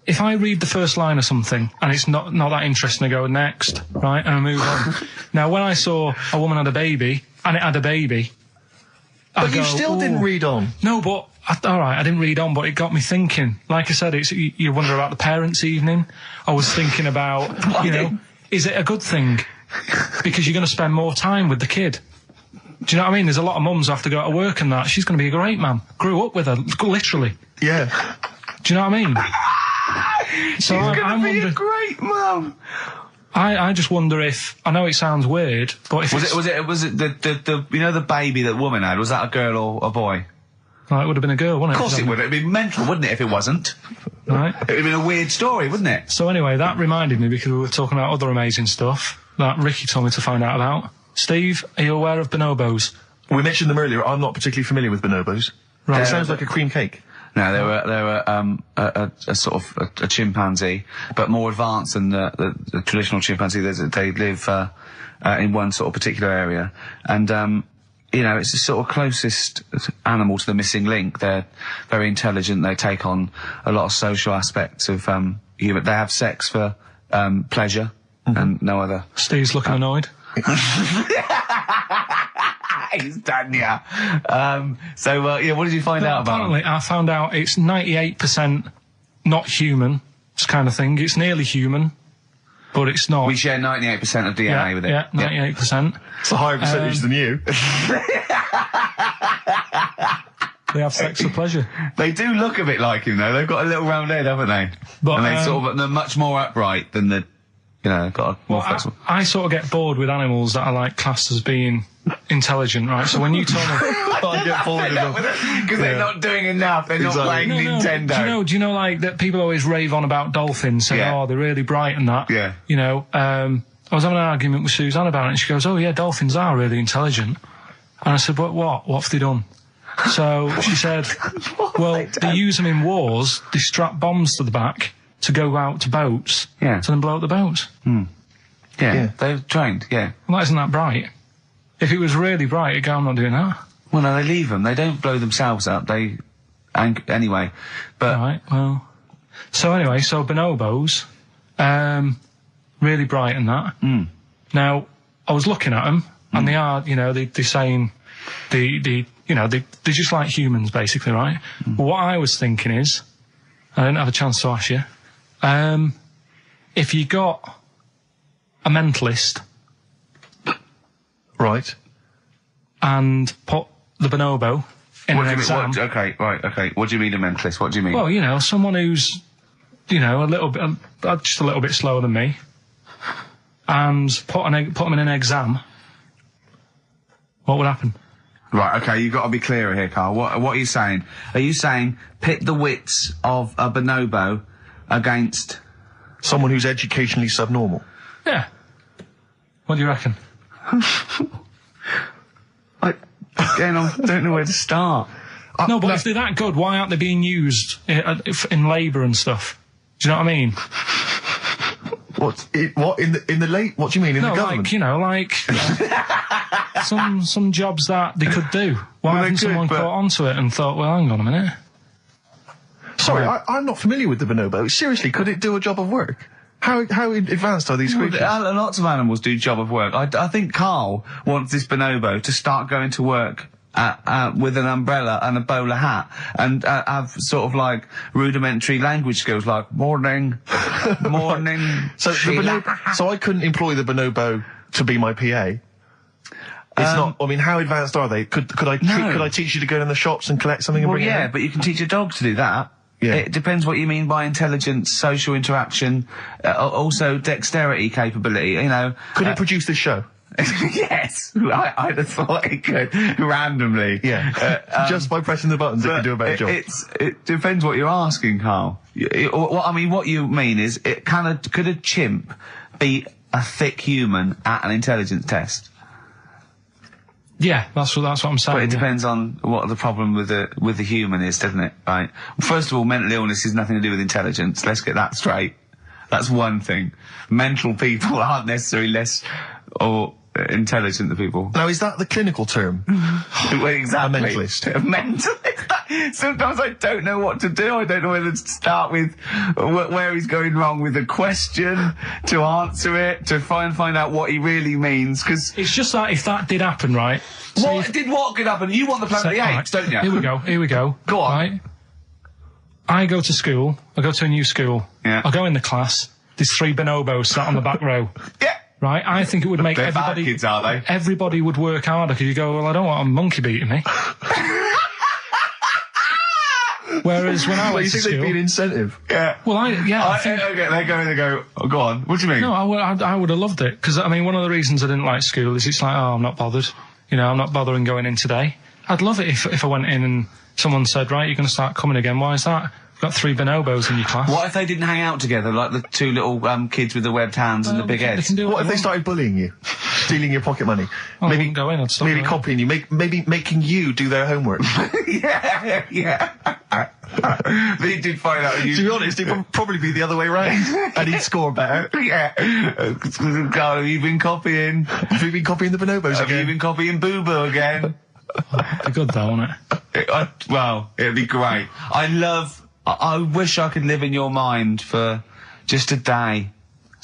if I read the first line of something, and it's not that interesting, I go next, right, and I move on. Now, when I saw a woman had a baby, and it had a baby, But you still didn't read on. No, but... Alright, I didn't read on, but it got me thinking. Like I said, you wonder about the parents' evening. I was thinking about, is it a good thing? Because you're going to spend more time with the kid. Do you know what I mean? There's a lot of mums who have to go to work and that. She's going to be a great mum. Grew up with her, literally. Yeah. Do you know what I mean? So She's going to be a great mum. I just wonder if, I know it sounds weird, but if Was it the you know the baby that woman had? Was that a girl or a boy? Well, it would have been a girl, wouldn't it? Of course it would. It'd be mental, wouldn't it, if it wasn't? Right. It would have been a weird story, wouldn't it? So anyway, that reminded me, because we were talking about other amazing stuff that Ricky told me to find out about. Steve, are you aware of bonobos? We mentioned them earlier. I'm not particularly familiar with bonobos. Right. It sounds like a cream cake. No, they were a sort of a chimpanzee, but more advanced than the traditional chimpanzee. They live in one sort of particular area, and it's the sort of closest animal to the missing link. They're very intelligent. They take on a lot of social aspects of human. They have sex for pleasure and no other. Steve's looking annoyed. He's done, yeah. What did you find out about Apparently, I found out it's 98% not human, this kind of thing. It's nearly human, but it's not. We share 98% of DNA with it. Yeah, 98%. It's a higher percentage than you. They have sex for pleasure. They do look a bit like him, though. They've got a little round head, haven't they? But, and they're much more upright than got a more flexible. I sort of get bored with animals that are like classed as being intelligent, right? So when you told me, I get bored with them. Because they're not doing enough. They're not playing Nintendo. Do you know like that people always rave on about dolphins, saying, oh, they're really bright and that. Yeah. I was having an argument with Suzanne about it, and she goes, oh yeah, dolphins are really intelligent. And I said, but what? What have they done? So she said, well, they use them in wars. They strap bombs to the back to go out to boats, to then blow up the boats. Yeah, they're trained, Well, that isn't that bright. If it was really bright, you'd go, I'm not doing that. Well, no, they leave them. They don't blow themselves up. Anyway, but... Right, well... So anyway, bonobos, really bright and that. Now, I was looking at them, and they are, they're saying, they're just like humans, basically, right? But what I was thinking is, I didn't have a chance to ask you, if you got a mentalist... Right. And put the bonobo in an exam... Okay. What do you mean a mentalist? What do you mean? Well, someone who's, a little bit, just a little bit slower than me, and put them in an exam, what would happen? Right, okay, you've got to be clearer here, Carl. What are you saying? Are you saying pit the wits of a bonobo against... someone who's educationally subnormal? Yeah. What do you reckon? I don't know where to start. No, but if they're that good, why aren't they being used in labour and stuff? Do you know what I mean? What in the late? What do you mean in the government? Some jobs that they could do. Why hasn't someone caught onto it and thought, well, hang on a minute? Sorry, I'm not familiar with the bonobo. Seriously, could it do a job of work? How advanced are these creatures? Lots of animals do job of work. I think Carl wants this bonobo to start going to work with an umbrella and a bowler hat and have sort of like rudimentary language skills like morning. So I couldn't employ the bonobo to be my PA. It's not. I mean, how advanced are they? Could I teach you to go in the shops and collect something and bring it in? But you can teach a dog to do that. Yeah. It depends what you mean by intelligence, social interaction, also dexterity capability, Could it produce this show? Yes, I'd have thought it could, randomly. Yeah, just by pressing the buttons it could do a better job. It depends what you're asking, Carl. What you mean is, could a chimp beat a thick human at an intelligence test? Yeah, that's what I'm saying. But it depends on what the problem with the human is, doesn't it? Right. First of all, mental illness has nothing to do with intelligence. Let's get that straight. That's one thing. Mental people aren't necessarily less or intelligent than people. Now, is that the clinical term? Well, exactly. A mentalist. A mentalist. Sometimes I don't know what to do. I don't know whether to start with where he's going wrong with the question, to answer it, to find out what he really means, because... It's just that if that did happen, right... What could happen? You want the Planet of the Apes, don't you? Here we go. Go on. Right? I go to school. I go to a new school. Yeah. I go in the class. There's 3 bonobos sat on the back row. Yeah. Right? I think it would make They're everybody... bad kids, are they? Everybody would work harder, because you go, well, I don't want a monkey beating me. Whereas when I Well, went you to think there'd school, be an incentive? Yeah. well, I think. Okay, they go, oh, go on. What do you mean? No, I would have loved it, because, I mean, one of the reasons I didn't like school is it's like, oh, I'm not bothered. You know, I'm not bothering going in today. I'd love it if I went in and someone said, right, you're going to start coming again. Why is that? You've got 3 bonobos in your class. What if they didn't hang out together, like the 2 little kids with the webbed hands and the big They heads? can do What if they want. started bullying you? Stealing your pocket money? I wouldn't go in, I'd stop maybe going. copying you, maybe making you do their homework. Yeah. They did find out To you. be honest, it would probably be the other way round. And he'd score better. Yeah. Carl, have you been copying? Have you been copying the bonobos Have you again? been copying Boo Boo again? It'd be good though, wouldn't it? Well, it'd be great. I wish I could live in your mind for just a day.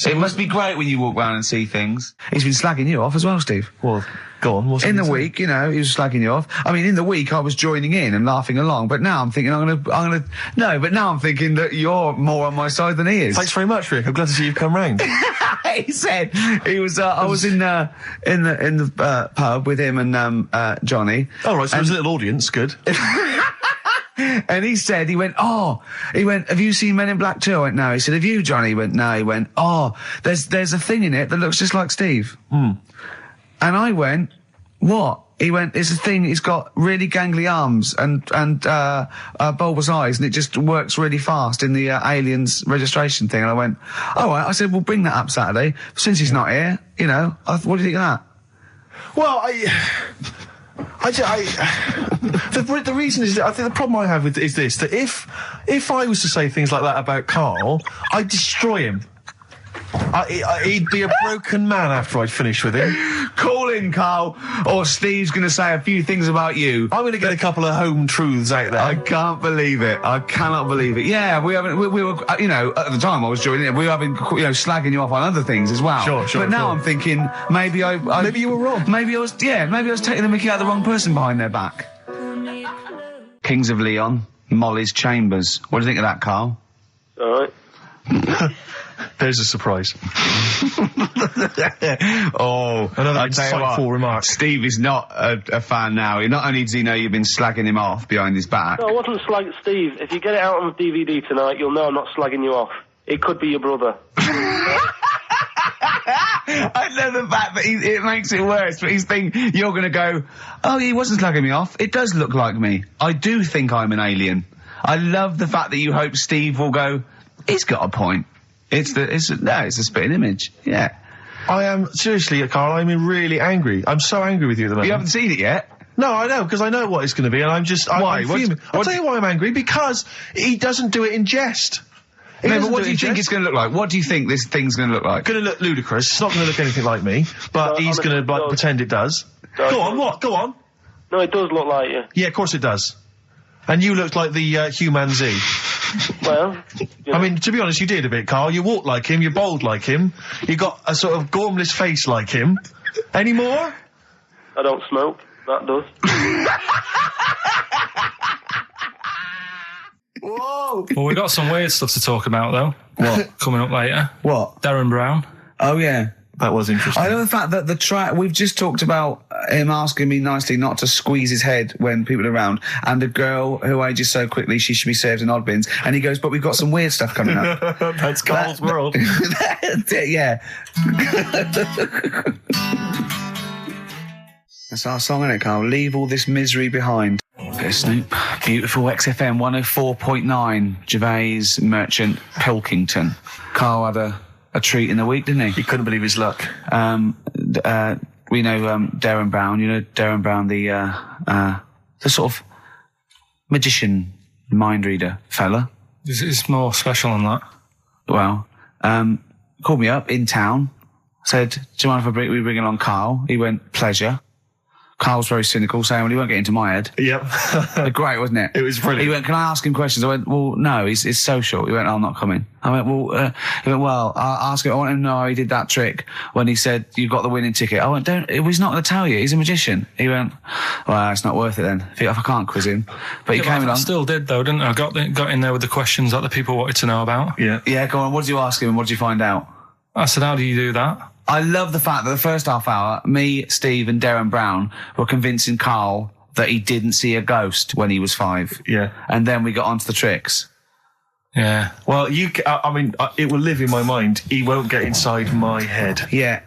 It must be great when you walk around and see things. He's been slagging you off as well, Steve. Well, go on. What's In the he saying? week, you know, he was slagging you off. I mean, in the week, I was joining in and laughing along, but now I'm thinking but now I'm thinking that you're more on my side than he is. Thanks very much, Rick. I'm glad to see you've come round. He said he was. I was in the pub with him and Johnny. All right, so there's a little audience. Good. And he went, have you seen Men in Black 2? I went, no. He said, have you, Johnny? He went, no. He went, there's a thing in it that looks just like Steve. And I went, what? He went, it's a thing, it's got really gangly arms and bulbous eyes, and it just works really fast in the Aliens registration thing. And I went, all right. I said, well, bring that up Saturday. Since he's not here, you know, what do you think of that? Well, the reason is that I think the problem I have with is this, that if I was to say things like that about Carl, I'd destroy him. He'd be a broken man after I'd finished with him. Call in, Carl, or Steve's going to say a few things about you. I'm going to get a couple of home truths out there. I can't believe it. I cannot believe it. Yeah, we were, you know, at the time I was joining it, we were having, you know, slagging you off on other things as well. Sure, But now sure. I'm thinking, maybe Maybe you were wrong. Maybe I was taking the mickey out of the wrong person behind their back. Kings of Leon, Molly's Chambers. What do you think of that, Carl? All right. There's a surprise. Oh, Another I tell you what, insightful remark. Steve is not a fan now. Not only does he know you've been slagging him off behind his back. No, I wasn't slagging Steve. If you get it out on DVD tonight, you'll know I'm not slagging you off. It could be your brother. I love the fact that it makes it worse, but he's thinking you're going to go, oh, he wasn't slagging me off. It does look like me. I do think I'm an alien. I love the fact that you hope Steve will go, he's got a point. It's a spitting image. Yeah. I am, seriously, Carl, I'm really angry. I'm so angry with you at the moment. You haven't seen it yet? No, I know, because I know what it's going to be, and I'm just... Why? I'm fuming. I'll tell you why I'm angry, because he doesn't do it in jest. No, but what do you think it's going to look like? What do you think this thing's going to look like? Going to look ludicrous. It's not going to look anything like me, but No, he's going to honestly, no. pretend it does. No, Go on, what? Go on. No, it does look like you. Yeah, of course it does. And you looked like the Human Z. Well, you know, I mean, to be honest, you did a bit, Carl. You walk like him, you're bold like him, you got a sort of gormless face like him. Any more? I don't smoke. That does. Whoa! Well, we've got some weird stuff to talk about, though. What? Coming up later. What? Darren Brown. Oh, yeah. That was interesting. I know the fact that the track, we've just talked about him asking me nicely not to squeeze his head when people are around, and a girl who ages so quickly she should be served in odd bins, and he goes, but we've got some weird stuff coming up. That's Carl's world. Yeah. That's our song, isn't it, Carl? Leave all this misery behind. Okay, Snoop. Beautiful XFM 104.9. Gervais, Merchant, Pilkington. Carl had a treat in the week, didn't he? He couldn't believe his luck. We know Darren Brown. You know Darren Brown, the sort of magician, mind reader fella. It's more special than that. Well, called me up in town, said, do you mind if we bring along Carl? He went, pleasure. Carl's very cynical, saying, well, he won't get into my head. Yep. Great, wasn't it? It was brilliant. He went, can I ask him questions? I went, well, no, he's social. He went, I'm not coming. I went, well, I'll ask him. I want him to know how he did that trick when he said, you got the winning ticket. I went, he's not going to tell you. He's a magician. He went, well, it's not worth it then. If I can't quiz him. But he came I along. still did, though, didn't I? Got in there with the questions that the people wanted to know about. Yeah. Yeah, go on. What did you ask him and what did you find out? I said, how do you do that? I love the fact that the first half hour, me, Steve and Darren Brown were convincing Carl that he didn't see a ghost when he was 5. Yeah. And then we got onto the tricks. Yeah. Well, it will live in my mind. He won't get inside my head. Yeah.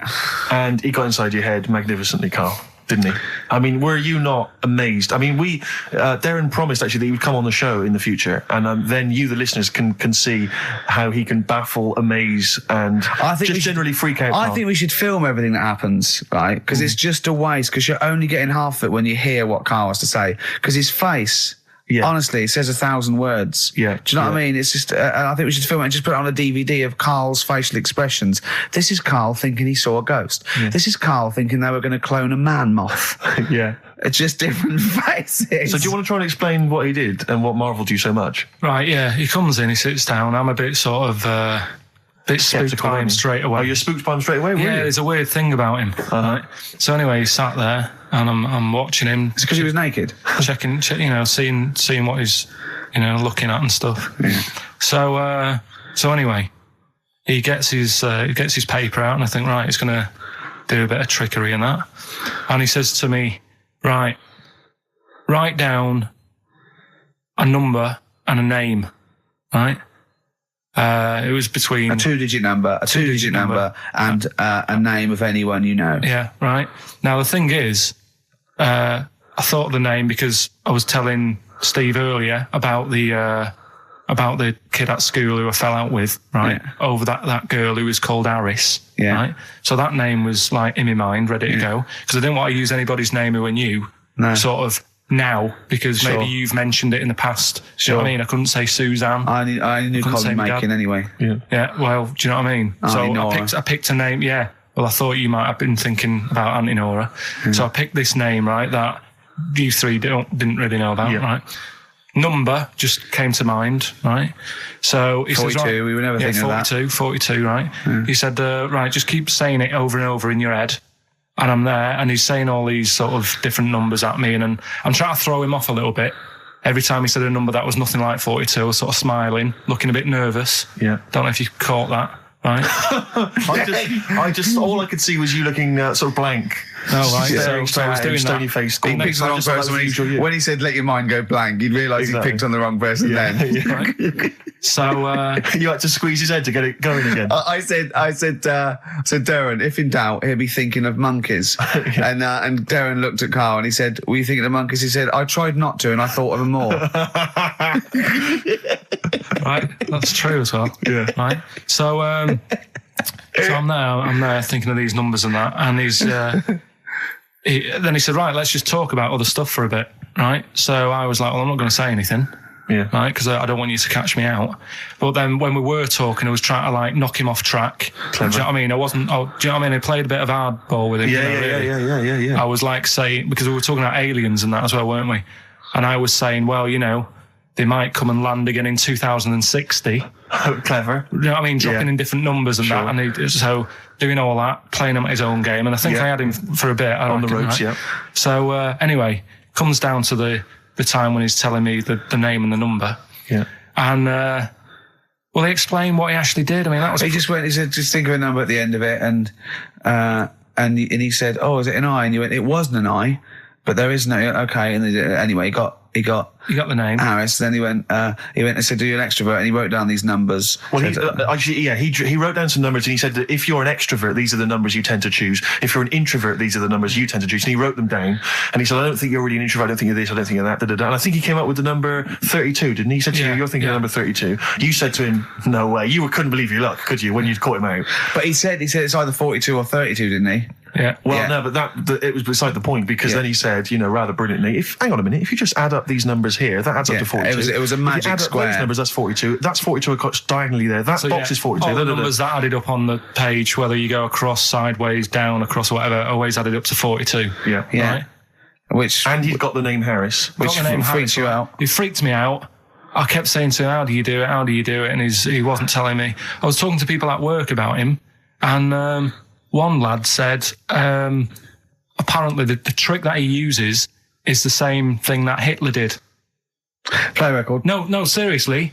And he got inside your head magnificently, Carl, didn't he? I mean, were you not amazed? I mean, Darren promised actually that he would come on the show in the future, and then you, the listeners, can see how he can baffle, amaze, and generally freak out. I Carl. think we should film everything that happens, right? Because it's just a waste, because you're only getting half of it when you hear what Carl has to say. Because his face... Yeah. Honestly, it says 1,000 words. Yeah. Do you know what I mean? It's just, I think we should film it and just put it on a DVD of Carl's facial expressions. This is Carl thinking he saw a ghost. Yeah. This is Carl thinking they were going to clone a man moth. Yeah. It's just different faces. So do you want to try and explain what he did and what marvelled you so much? Right, yeah. He comes in, he sits down. I'm a bit sort of... bit spooked by him straight away. Oh, you're spooked by him straight away, yeah, there's a weird thing about him. Right? So anyway, he sat there, and I'm watching him. It's because he was naked? Checking, seeing what he's, looking at and stuff. Yeah. So anyway, he gets his paper out, and I think, right, he's going to do a bit of trickery and that. And he says to me, right, write down a number and a name, right? It was between a two-digit number, and a name of anyone you know. Yeah, right. Now the thing is, I thought of the name because I was telling Steve earlier about the kid at school who I fell out with, right? Yeah. Over that girl who was called Aris, right? So that name was like in my mind, ready to go, because I didn't want to use anybody's name who I knew, sort of. Now, because maybe you've mentioned it in the past. Do you know what I mean? I couldn't say Suzanne. I knew Colin Makin anyway. Yeah, well, do you know what I mean? So I picked a name, yeah. Well, I thought you might have been thinking about Auntie Nora. So I picked this name, right, that you three didn't really know about, right? Number just came to mind, right? So he 42, says, right, we were never thinking of that. 42, right? Yeah. He said, right, just keep saying it over and over in your head. And I'm there, and he's saying all these sort of different numbers at me, and I'm trying to throw him off a little bit. Every time he said a number that was nothing like 42, I was sort of smiling, looking a bit nervous. Yeah. Don't know if you caught that, right? I just, all I could see was you looking sort of blank. Oh, right. So I was doing stony that. face. He picked the wrong person. When he said, let your mind go blank, you'd realise he picked on the wrong person then. Yeah. Right. So you had to squeeze his head to get it going again. I said, Darren, if in doubt, he'll be thinking of monkeys. And Darren looked at Carl and he said, were you thinking of monkeys? He said, I tried not to, and I thought of them more. Right, that's true as well. Yeah. Right. So I'm there thinking of these numbers and that, and then he said, right, let's just talk about other stuff for a bit, right? So I was like, well, I'm not going to say anything. Yeah. Right, because I don't want you to catch me out. But then when we were talking, I was trying to like knock him off track. Clever. Do you know what I mean? I wasn't. Do you know what I mean? I played a bit of hardball with him. Yeah. I was like saying, because we were talking about aliens and that as well, weren't we? And I was saying, well, they might come and land again in 2060. Clever. You know what I mean? Dropping in different numbers and that. And so doing all that, playing him at his own game. And I think I had him for a bit. On the ropes, right? So anyway, comes down to the time when he's telling me the name and the number. Yeah. And, well, he explained what he actually did. I mean, that was... He just went, he said, just think of a number at the end of it. And he said, oh, is it an I? And you went, it wasn't an I, but there is no, okay. And anyway, he got the name. Harris. Then he went and said, do you an extrovert? And he wrote down these numbers. Well, he wrote down some numbers and he said that if you're an extrovert, these are the numbers you tend to choose. If you're an introvert, these are the numbers you tend to choose. And he wrote them down. And he said, I don't think you're really an introvert. I don't think you're this. I don't think you're that. And I think he came up with the number 32, didn't he? He said to you, you're thinking of number 32. You said to him, no way. You couldn't believe your luck, could you, when you'd caught him out? But he said it's either 42 or 32, didn't he? Yeah. Well, no, but it was beside the point, because then he said, rather brilliantly, hang on a minute, if you just add up these numbers here, that adds up to 42. It was a magic if you add square. Up those numbers, that's 42. That's 42 across diagonally there. That box is 42. All the numbers that added up on the page, whether you go across, sideways, down, across, or whatever, always added up to 42. Yeah. Right? And you've got the name Harris, which freaks you out. It freaked me out. I kept saying to him, how do you do it? How do you do it? And he wasn't telling me. I was talking to people at work about him, and one lad said, apparently the trick that he uses is the same thing that Hitler did. Play record. No, seriously.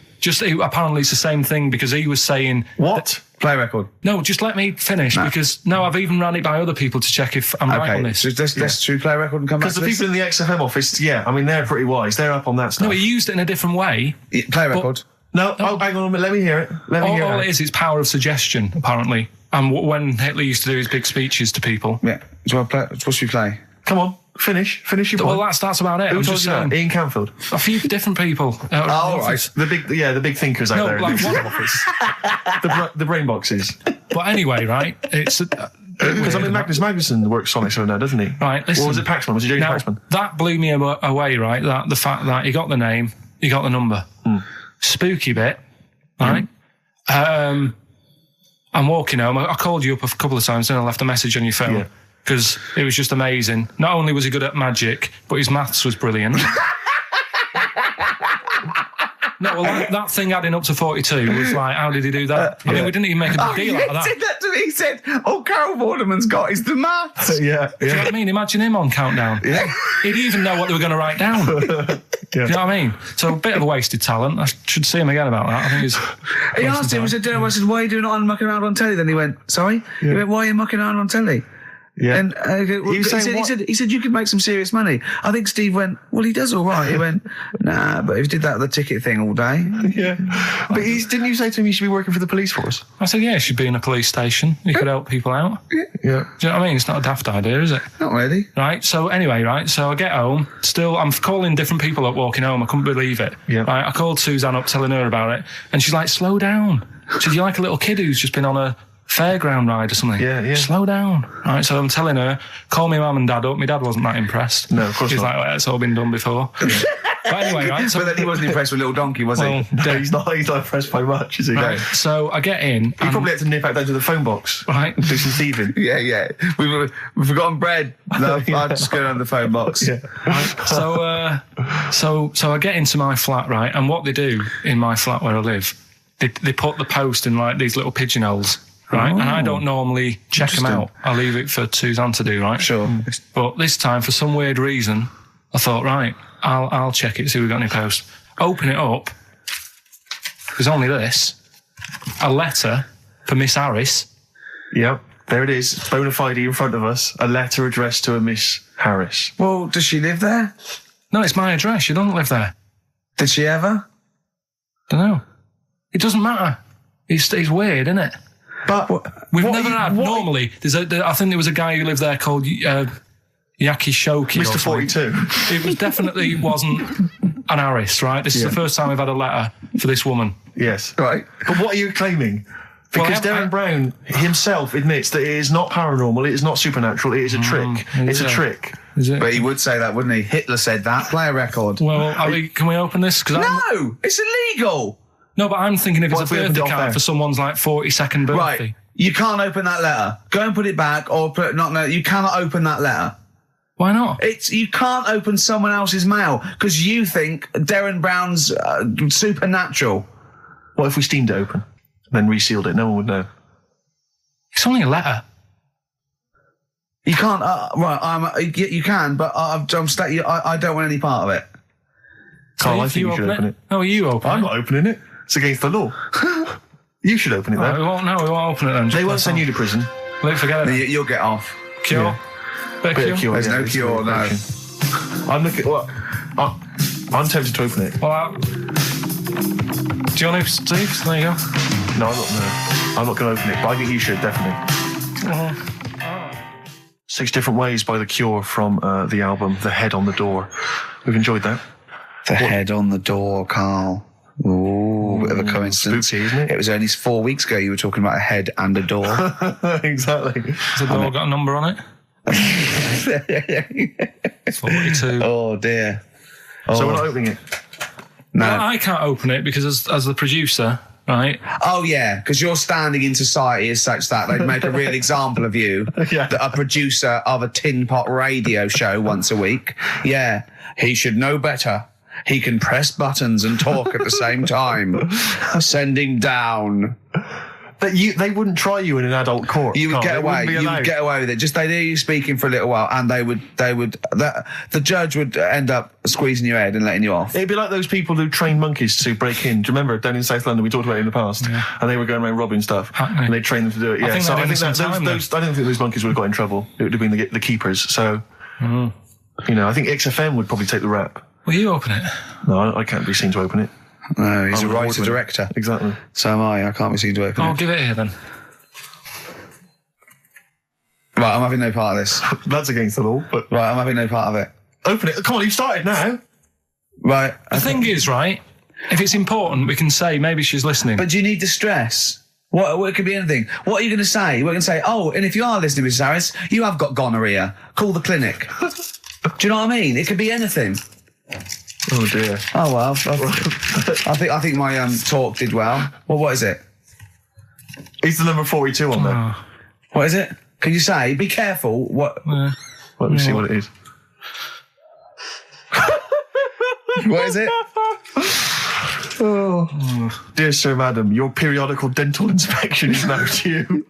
Apparently it's the same thing, because he was saying... What? Play record. No, just let me finish because I've even ran it by other people to check if I'm right on this. So let's do play record and come back to Because the people in the XFM office, I mean, they're pretty wise. They're up on that stuff. No, he used it in a different way. Play record. No, hang on a minute. Let me hear it. All it is power of suggestion, apparently. And when Hitler used to do his big speeches to people. Yeah. What should we play? Come on, finish your point. Well, that's about it. Who told you that? Ian Canfield. A few different people. Right. The big thinkers out there in the like office. The brain boxes. But anyway, right? It's because Magnus Magnusson works Sonic now, doesn't he? Right. Listen. Or was it Paxman? Was it James Paxman? That blew me away, right? That the fact that he got the name, he got the number. Spooky bit, right? I'm walking home. I called you up a couple of times and I left a message on your phone because it was just amazing. Not only was he good at magic, but his maths was brilliant. No, well, that thing adding up to 42 was like, how did he do that? I mean, we didn't even make a big deal out of that. He said that to me. He said, all Carol Vorderman's got is the maths. Do you know what I mean? Imagine him on Countdown. Yeah. He'd even know what they were going to write down. Do you know what I mean? So a bit of a wasted talent. I should see him again about that. I think he's... He asked him, I said, why are you doing it on mucking around on telly? Then he went, sorry? He went, why are you mucking around on telly? Yeah. And he said you could make some serious money. I think Steve went, well, he does all right. He went, nah, but if he did that the ticket thing all day. Yeah. But didn't you say to him you should be working for the police force? I said, yeah, he should be in a police station. He could help people out. Yeah. Do you know what I mean? It's not a daft idea, is it? Not really. Right, so anyway, so I get home. Still, I'm calling different people up walking home. I couldn't believe it. Yeah. Right, I called Suzanne up telling her about it. And she's like, slow down. She said, you're like a little kid who's just been on a fairground ride or something. Yeah. Slow down. Right, so I'm telling her, call me mum and dad up. My dad wasn't that impressed. No, of course He's not. like, well, it's all been done before. But anyway, right. So, But then he wasn't impressed with Little Donkey, was he? No, he's not impressed by much, is he? Right, so I get in. He probably had to nip out down to the phone box. Right. Do some thieving. Yeah. We've forgotten bread. No, I'll just go down the phone box. Yeah. Right, so I get into my flat, right, and what they do in my flat where I live, they put the post in like these little pigeonholes. Right, and I don't normally check them out. I leave it for Suzanne to do, right? Sure. But this time, for some weird reason, I thought, right, I'll check it, see if we've got any post. Open it up. There's only this. A letter for Miss Harris. Yep, there it is. Bona fide in front of us. A letter addressed to a Miss Harris. Well, does she live there? No, it's my address. She doesn't live there. Did she ever? Don't know. It doesn't matter. It's weird, isn't it? But we've never had. Normally, I think there was a guy who lived there called Yaki Shoki. Mr. 42. It was definitely wasn't an Harris, right? This is the first time we've had a letter for this woman. Yes. Right. But what are you claiming? Because Darren Brown himself admits that it is not paranormal, it is not supernatural, it is a trick. It's a trick. Is it? But he would say that, wouldn't he? Hitler said that. Play a record. Well, can we open this? No! It's illegal! No, but I'm thinking if What it's if a we opened birthday it off card air? for someone's like 42nd birthday. Right. You can't open that letter. Go and put it back or put you cannot open that letter. Why not? You can't open someone else's mail because you think Darren Brown's supernatural. What if we steamed it open, then resealed it? No one would know. It's only a letter. You can't. You can, but I don't want any part of it. Carl, I think you should open it. No, you open it. I'm not opening it. It's against the law. You should open it Right, then. we won't open it then. They won't send you to prison. Forget it. You'll get off. Cure? Yeah. Bit of cure? There's no it's cure, no. I'm looking. What? I'm tempted to open it. Well, do you want to, Steve? There you go. No, I'm not going to open it. But I think you should definitely. 6 Different Ways by The Cure from the album The Head on the Door. We've enjoyed that. The head on the door, Carl. Ooh, bit of a coincidence. Spooky, isn't it? It was only 4 weeks ago you were talking about a head and a door. Exactly. Has the door got a number on it? 42. Oh, dear. So we're not opening it. No. Well, I can't open it because as the producer, right? Oh, yeah, because your standing in society is such that they'd make a real example of you. Yeah. A producer of a tin pot radio show once a week. Yeah, he should know better. He can press buttons and talk at the same time. Sending down. But they wouldn't try you in an adult court. You would Carl. get They away. wouldn't be You would allowed. get away with it. Just they'd hear you speaking for a little while, and the judge would end up squeezing your head and letting you off. It'd be like those people who train monkeys to break in. Do you remember down in South London? We talked about it in the past, and they were going around robbing stuff, Hackney. and they trained them to do it. Yeah, I think so they I did think it some time, those I don't think those monkeys would have got in trouble. It would have been the keepers. So, I think XFM would probably take the rap. Will you open it? No, I can't be seen to open it. No, he's I'm a an writer award-winner. director. Exactly. So am I. I can't be seen to open I'll it. give it here then. Right, I'm having no part of this. That's against the law, but Right, I'm having no part of it. open it. Come on, you've started now. Right. The thing is, right, if it's important, we can say maybe she's listening. But do you need the stress? What it could be anything. What are you going to say? We're going to say, oh, and if you are listening, Mrs. Harris, you have got gonorrhea. Call the clinic. Do you know what I mean? It could be anything. Oh dear. Oh well, I think my talk did well. Well, what is it? He's the number 42 on there. Oh, What is it? Can you say? Be careful. What? Let me see what it is. What is it? Dear Sir, Madam, your periodical dental inspection is now due.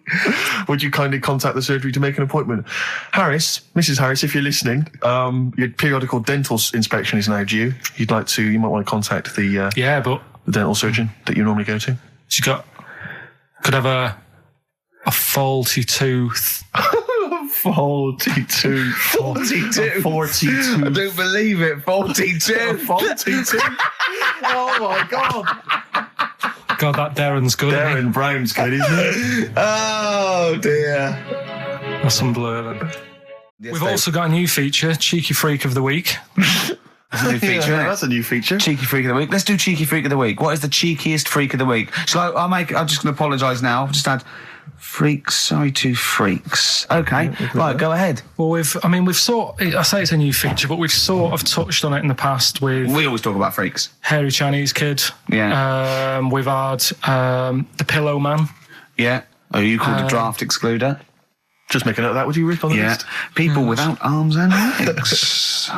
Would you kindly contact the surgery to make an appointment? Harris, Mrs. Harris, if you're listening, your periodical dental inspection is now due. You might want to contact the yeah, but the dental surgeon that you normally go to. she could have a faulty tooth. 42. 42. 42. I don't believe it. 42. 42. Oh my God. God, that Darren's good. isn't Darren Brown's good, isn't it? Oh dear. he? That's some blur then. Yes, We've Dave. also got a new feature, Cheeky Freak of the Week. That's a new feature. Yeah, isn't it? that's a new feature. Cheeky Freak of the Week. Let's do Cheeky Freak of the Week. What is the cheekiest freak of the week? So I'm just going to apologise now. I've just had freaks. Sorry to freaks. Okay. Right, go ahead. Well, I say it's a new feature, but we've sort of touched on it in the past with We always talk about freaks. Hairy Chinese Kid. Yeah. We've had the Pillow Man. Yeah. Oh, you called a draft excluder? Just make a note of that, would you, Rick, on the Yeah. list? People without arms and legs.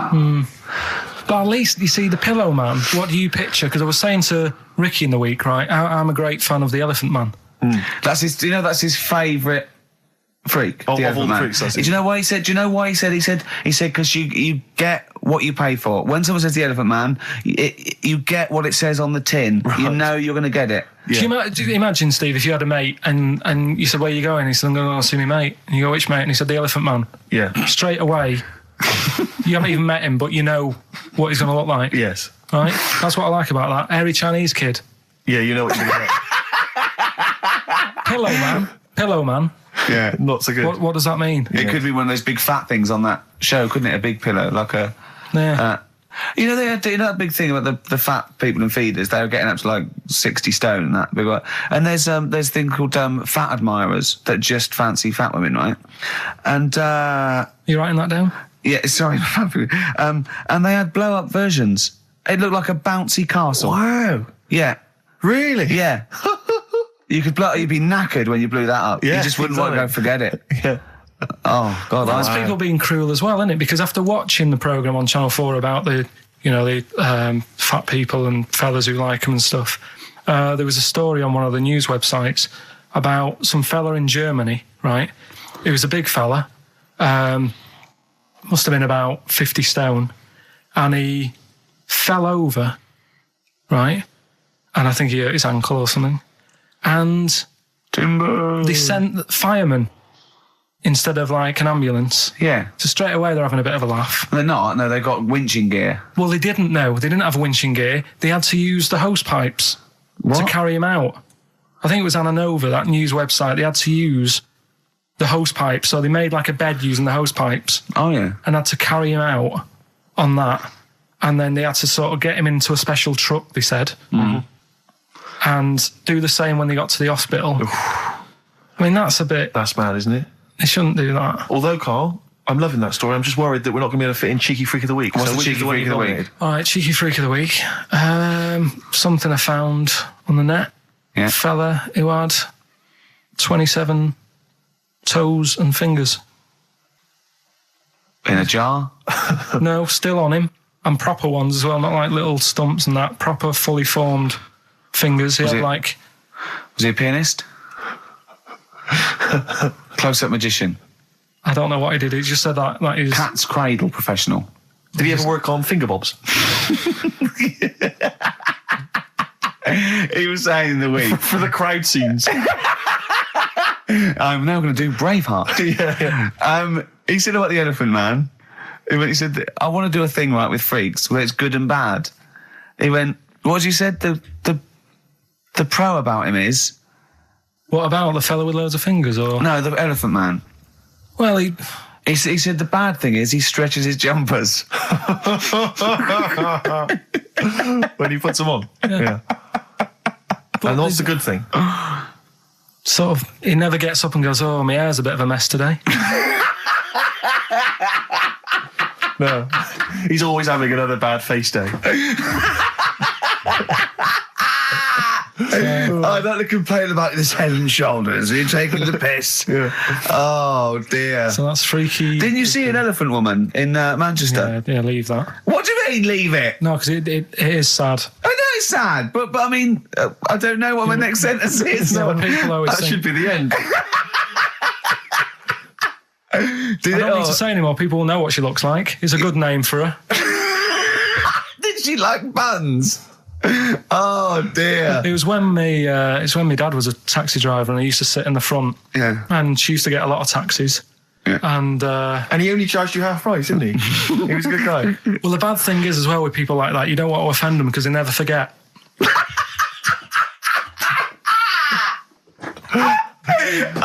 But at least, you see, the Pillow Man, what do you picture? Because I was saying to Ricky in the week, right, I'm a great fan of the Elephant Man. That's his. Do you know that's his favourite freak? Oh, the of all Elephant the Man. freaks, that's Do it. you know why he said? Do you know why he said? He said because you get what you pay for. When someone says the Elephant Man, you get what it says on the tin. You know you're going to get it. Do you imagine, Steve, if you had a mate and you said, where are you going? He said, I'm going to go see my mate. And you go, which mate? And he said, the Elephant Man. Yeah. Straight away, you haven't even met him, but you know what he's going to look like. Yes. Right? That's what I like about that. Hairy Chinese Kid. Yeah, you know what you're going to get. Pillow Man. Yeah. Not so good. What does that mean? It could be one of those big fat things on that show, couldn't it? A big pillow, like a. Yeah. You know, they had that big thing about the fat people in feeders. They were getting up to like 60 stone and that big one. And there's a thing called fat admirers that just fancy fat women, right? And You writing that down? yeah, sorry, and they had blow up versions. It looked like a bouncy castle. Wow. Yeah, Really? yeah. You'd be knackered when you blew that up. Yeah, You just wouldn't want to go exactly. forget it. Yeah. Oh God, That's I people being cruel as well, isn't it? Because after watching the programme on Channel 4 about the fat people and fellas who like them and stuff, there was a story on one of the news websites about some fella in Germany, right? He was a big fella, must have been about 50 stone, and he fell over, right? And I think he hurt his ankle or something. And Timber. they sent firemen instead of like an ambulance. Yeah, So straight away they're having a bit of a laugh. they're not. No, they've got winching gear. Well, they didn't know. They didn't have winching gear. They had to use the hose pipes to carry him out. I think it was Anna Nova, that news website. They had to use the hose pipes. So they made like a bed using the hose pipes Oh yeah. and had to carry him out on that. And then they had to sort of get him into a special truck, they said. Mm-hmm. And do the same when they got to the hospital. I mean, that's a bit... That's mad, isn't it? They shouldn't do that. Although, Carl, I'm loving that story. I'm just worried that we're not going to be able to fit in Cheeky Freak of the Week. What's So the which is Cheeky one Freak you of the week? nominated? All right, Cheeky Freak of the Week. Something I found on the net. Yeah. Fella who had 27 toes and fingers. In a jar. No, still on him. And proper ones as well, not like little stumps and that. Proper, fully formed fingers. He had it- like... Was he a pianist? Close-up magician. I don't know what he did. He just said that is... Cat's cradle professional. Did he ever work on finger bobs? He was saying in the week. For the crowd scenes. I'm now going to do Braveheart. Yeah. He said about the Elephant Man. He said, I want to do a thing right with freaks where it's good and bad. He went, what did you said? The pro about him is... What about the fellow with loads of fingers, or...? No, the Elephant Man. Well, He said the bad thing is he stretches his jumpers. When he puts them on. Yeah. And what's the good thing? Sort of, he never gets up and goes, oh, my hair's a bit of a mess today. No. He's always having another bad face day. I'd like to complain about this head and shoulders. Are you taking the piss? Yeah. Oh, dear. So that's freaky. Didn't you see an elephant woman in Manchester? Yeah, leave that. What do you mean, leave it? No, because it is sad. I know it's sad, but I mean, I don't know what my next sentence is. No, people always That think, should be the end. I don't need to say anymore. People will know what she looks like. It's a good name for her. Did she like buns? Oh dear! It was when my dad was a taxi driver, and he used to sit in the front. Yeah. And she used to get a lot of taxis. Yeah. And he only charged you half price, didn't he? He was a good guy. well, the bad thing is as well with people like that, you don't want to offend them because they never forget.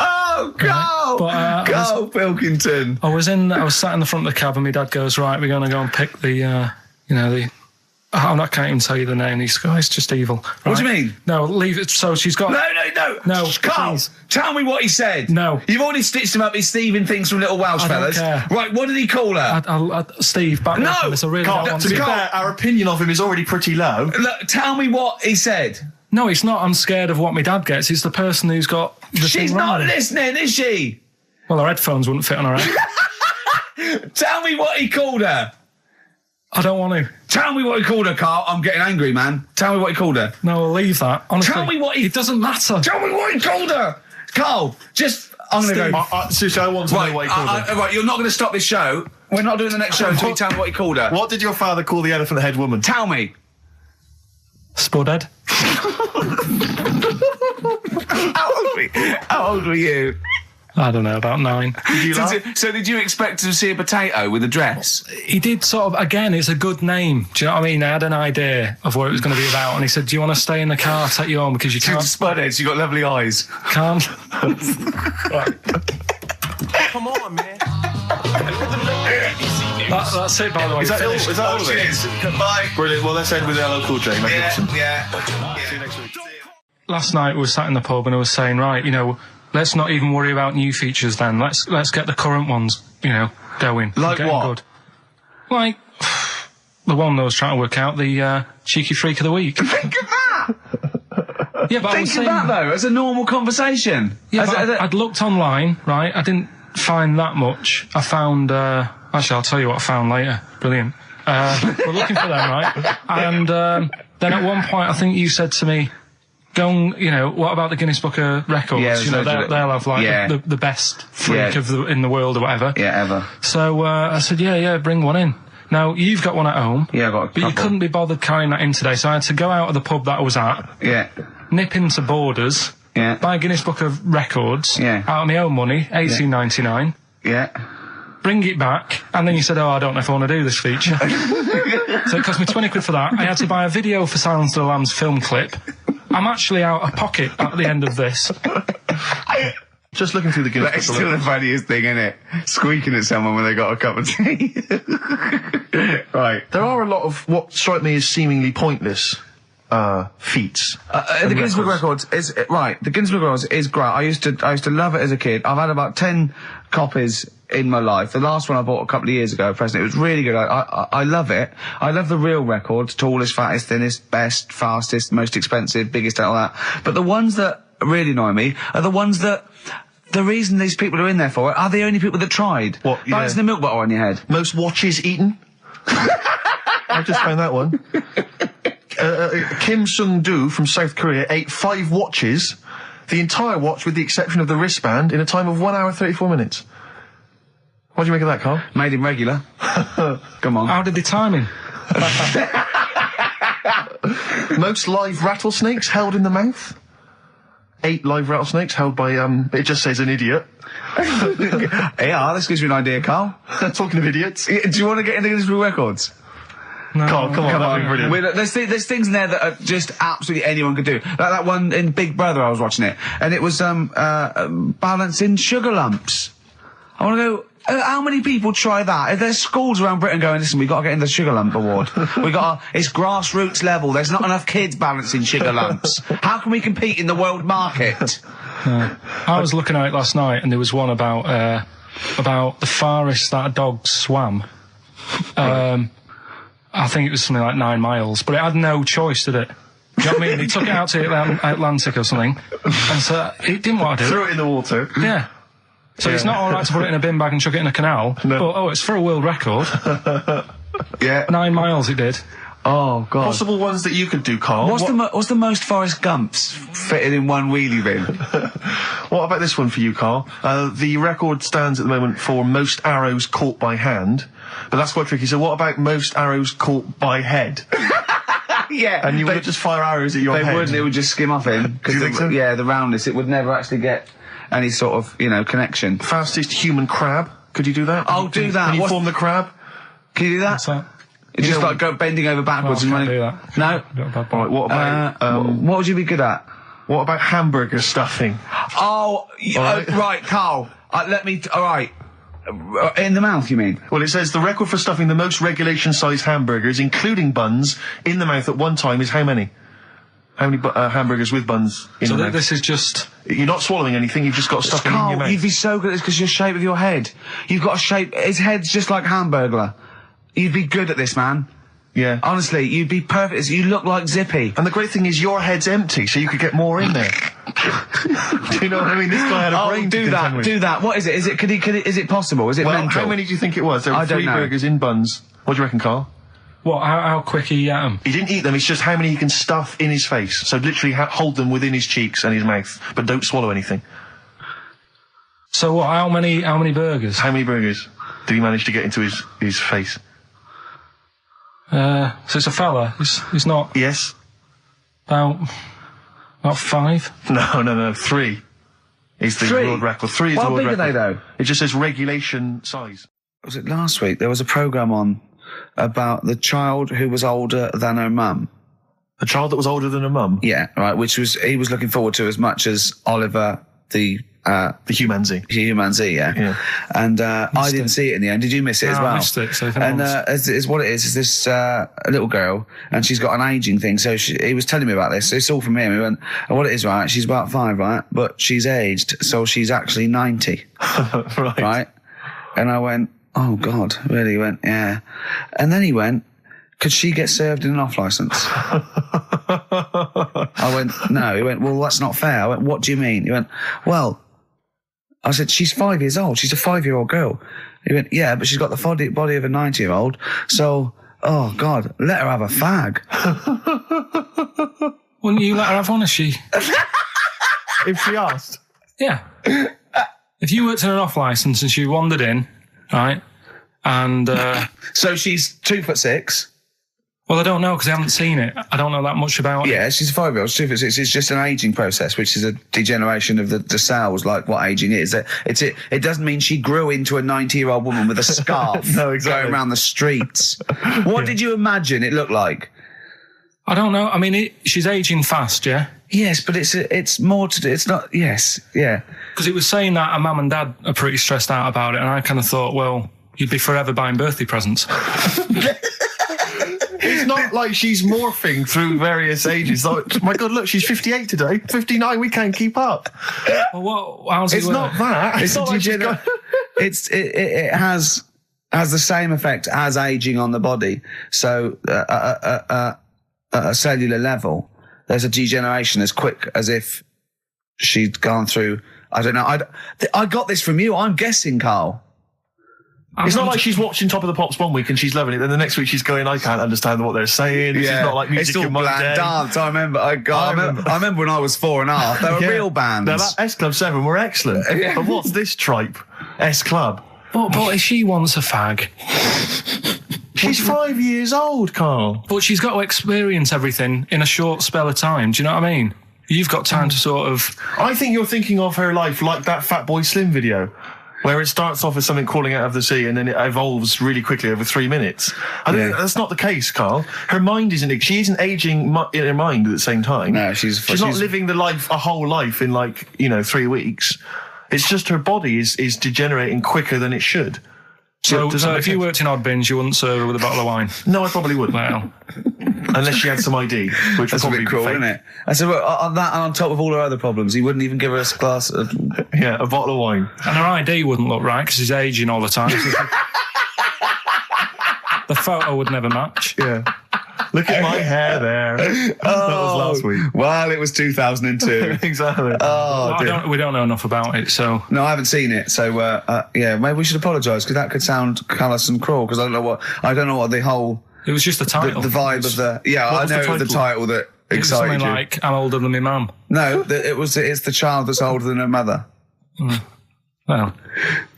Oh, go! But, go, Pilkington! I was sat in the front of the cab, and my dad goes, right, we're going to go and pick the I can't even tell you the name. These guys, it's just evil. Right? What do you mean? No, leave it. So she's got... No, Carl, please. tell me what he said. No. You've already stitched him up. He's thieving things from Little Welsh I don't fellas. care. Right, what did he call her? Steve, back me up on this. I really don't Carl, want to be to. fair, our opinion of him is already pretty low. Look, tell me what he said. No, it's not. I'm scared of what my dad gets. It's the person who's got the She's thing not wrong. listening, is she? Well, her headphones wouldn't fit on her head. Tell me what he called her. I don't want to. Tell me what he called her, Carl. I'm getting angry, man. Tell me what he called her. No, I'll leave that. Honestly, Tell me what he... It doesn't matter. Tell me what he called her. Carl, just... I'm going to go... Seriously, I want to know what he called her. Right, you're not going to stop this show. We're not doing the next show until you tell me what he called her. What did your father call the elephant head woman? Tell me. Spudhead. How old were you? I don't know, about 9. Did you laugh? So did you expect to see a potato with a dress? He did sort of, again, it's a good name. Do you know what I mean? I had an idea of what it was going to be about, and he said, do you want to stay in the car, I'll take you home, because you She's can't... spudhead, you got lovely eyes. Can't. Come on, man. That's it, by the way. Is that all of it? Cheers. Bye. Brilliant. Well, let's end with LL Cool J. Magnificent. Yeah. See you next week. Last night we were sat in the pub and I was saying, right, let's not even worry about new features then. Let's get the current ones, going. Like Getting what? Good. Like the one that I was trying to work out, the cheeky freak of the week. Think of that! Yeah, but I Think was of saying, that, though, as a normal conversation. Yeah, but I'd looked online, right? I didn't find that much. I found, actually, I'll tell you what I found later. Brilliant. We're looking for them, right? And then at one point, I think you said to me, go and, what about the Guinness Book of Records? Yeah, they'll have like the best freak in the world or whatever. Yeah, ever. So I said, yeah, bring one in. Now, you've got one at home. Yeah, I got a But you couple. couldn't be bothered carrying that in today, so I had to go out of the pub that I was at, Yeah. nip into Borders, Yeah. buy a Guinness Book of Records, Yeah. out of my own money, $18.99, Yeah. bring it back, and then you said, I don't know if I want to do this feature. So it cost me 20 quid for that. I had to buy a video for Silence of the Lambs film clip. I'm actually out of pocket at the end of this. Just looking through the Guinness That's Book. still the funniest thing, isn't it? Squeaking at someone when they got a cup of tea. Right. There are a lot of what strike me as seemingly pointless feats. The Guinness Book of Records is right. The Guinness Book of Records is great. I used to love it as a kid. I've had about 10 copies in my life. The last one I bought a couple of years ago, present. It was really good. I love it. I love the real records: tallest, fattest, thinnest, best, fastest, most expensive, biggest, and all that. But the ones that really annoy me are the ones that. The reason these people are in there for it are the only people that tried. What, yeah. Like the milk bottle on your head. Most watches eaten. I just found that one. Kim Sung-do from South Korea ate 5 watches the entire watch with the exception of the wristband in a time of 1 hour 34 minutes. What do you make of that, Carl? Made him regular. Come on. How did they time him? Most live rattlesnakes held in the mouth. 8 live rattlesnakes held by, it just says an idiot. Yeah, this gives you an idea, Carl. Talking of idiots. Do you want to get into Guinness World Records? No. Carl, come on, that'd be brilliant. There's things in there that are just absolutely anyone could do. Like that one in Big Brother, I was watching it, and it was balancing sugar lumps. I want to go. How many people try that? If there's schools around Britain going, listen, we've got to get in the Sugar Lump Award. It's grassroots level. There's not enough kids balancing sugar lumps. How can we compete in the world market? I was looking at it last night, and there was one about the farthest that a dog swam. I think it was something like 9 miles, but it had no choice, did it? Do you know what I mean? He took it out to the Atlantic or something, and so it didn't want to do it. Threw it in the water. Yeah. So it's not all right to put it in a bin bag and chuck it in a canal. No. But, it's for a world record. Yeah. 9 miles it did. Oh, God. Possible ones that you could do, Carl. What's the most Forrest Gumps fitted in one wheelie bin? What about this one for you, Carl? The record stands at the moment for most arrows caught by hand, but that's quite tricky. So what about most arrows caught by head? Yeah. And you would just fire arrows at your head? They wouldn't. It would just skim off him. Do you think so? Yeah, the roundness. It would never actually get any sort of, connection. Fastest human crab. Could you do that? Oh, do that. Can you form the crab? Can you do that? What's that? It's just like go bending over backwards and running. Do that. No. Right, what about, what would you be good at? what about hamburger stuffing? Oh, right, Carl. All right. In the mouth, you mean? Well, it says the record for stuffing the most regulation-sized hamburgers, including buns, in the mouth at one time is how many? How many hamburgers with buns in the mouth? This is just... You're not swallowing anything, you've just got stuffing in your mouth. You'd be so good at this because your shape of your head. You've got a shape... His head's just like Hamburglar. You'd be good at this, man. Yeah. Honestly, you'd be perfect. You look like Zippy. And the great thing is your head's empty, so you could get more in there. Do you know what I mean? This guy had a brain to contend with. Do that. What is it? Is it possible? Is it mental? How many do you think it was? There were 3 burgers in buns. What do you reckon, Carl? What, how quick he ate them? He didn't eat them, it's just how many he can stuff in his face. So literally hold them within his cheeks and his mouth, but don't swallow anything. So what, how many burgers? How many burgers did he manage to get into his face? So it's a fella. He's not... Yes. About 5? No. 3 is the world record. 3 is the world record. How big are they, though? It just says regulation size. Was it last week? There was a programme on about the child who was older than her mum. A child that was older than her mum? Yeah, right, he was looking forward to as much as Oliver, the humanzee. Humanzee, yeah. And I didn't see it in the end. Did you miss it as well? I missed it. So and is what it is this little girl, and she's got an ageing thing. So he was telling me about this. It's all from him. He went, what it is, right? She's about 5, right? But she's aged, so she's actually 90. Right? And I went, oh God, really? He went, yeah. And then he went, could she get served in an off licence? I went, no. He went, well, that's not fair. I went, what do you mean? He went, well, I said, she's 5 years old. She's a 5-year-old girl. He went, yeah, but she's got the body of a 90-year-old. So, oh God, let her have a fag. Wouldn't you let her have one if she... If she asked? Yeah. If you worked in an off licence and she wandered in, right, and... So she's 2'6". Well, I don't know, because I haven't seen it. I don't know that much about it. Yeah, she's a 5-year-old. She's 2'6". It's just an ageing process, which is a degeneration of the cells, like what ageing is. It doesn't mean she grew into a 90-year-old woman with a scarf No, exactly. going around the streets. What did you imagine it looked like? I don't know. I mean, she's ageing fast, yeah? Yes, but it's more to do. It's not. Yes, yeah. Because it was saying that her mum and dad are pretty stressed out about it, and I kind of thought, well, you'd be forever buying birthday presents. It's not like she's morphing through various ages. Like, my God, look, she's 58 today. 59, we can't keep up. Well, how's it It's work? not that. It's not like she's got... it has the same effect as aging on the body. So at a cellular level, there's a degeneration as quick as if she'd gone through. I don't know. I got this from you. I'm guessing, Carl. It's not like she's watching Top of the Pops one week and she's loving it, then the next week she's going, I can't understand what they're saying. This is not like music it's all in my bland day. dance. I remember. I remember when I was 4.5. They were real bands. Now, that S Club 7 were excellent. But what's this tripe? S Club. But if she wants a fag, She's 5 years old, Carl. but she's got to experience everything in a short spell of time. Do you know what I mean? You've got time to sort of. I think you're thinking of her life like that Fatboy Slim video, where it starts off as something crawling out of the sea and then it evolves really quickly over 3 minutes. I think that's not the case, Carl. Her mind isn't. She isn't aging in her mind at the same time. No, she's not living a whole life in 3 weeks. It's just her body is degenerating quicker than it should. So if you worked in odd bins, you wouldn't serve her with a bottle of wine? No, I probably wouldn't. Well, unless she had some ID, which That's would a probably bit cruel, be fake. isn't it? I said, well, on that and on top of all her other problems, he wouldn't even give her a glass of... Yeah, a bottle of wine. and her ID wouldn't look right because she's aging all the time. The photo would never match. Yeah. Look at my hair there. That was last week. Well, it was 2002. Exactly. Oh, dear. We don't know enough about it, so. No, I haven't seen it, so maybe we should apologise because that could sound callous and cruel because I don't know what the whole It was just the title. the vibe of the I was the know the title that It was excited something you. like, I'm older than my mum. No, it's the child that's older than her mother. Well,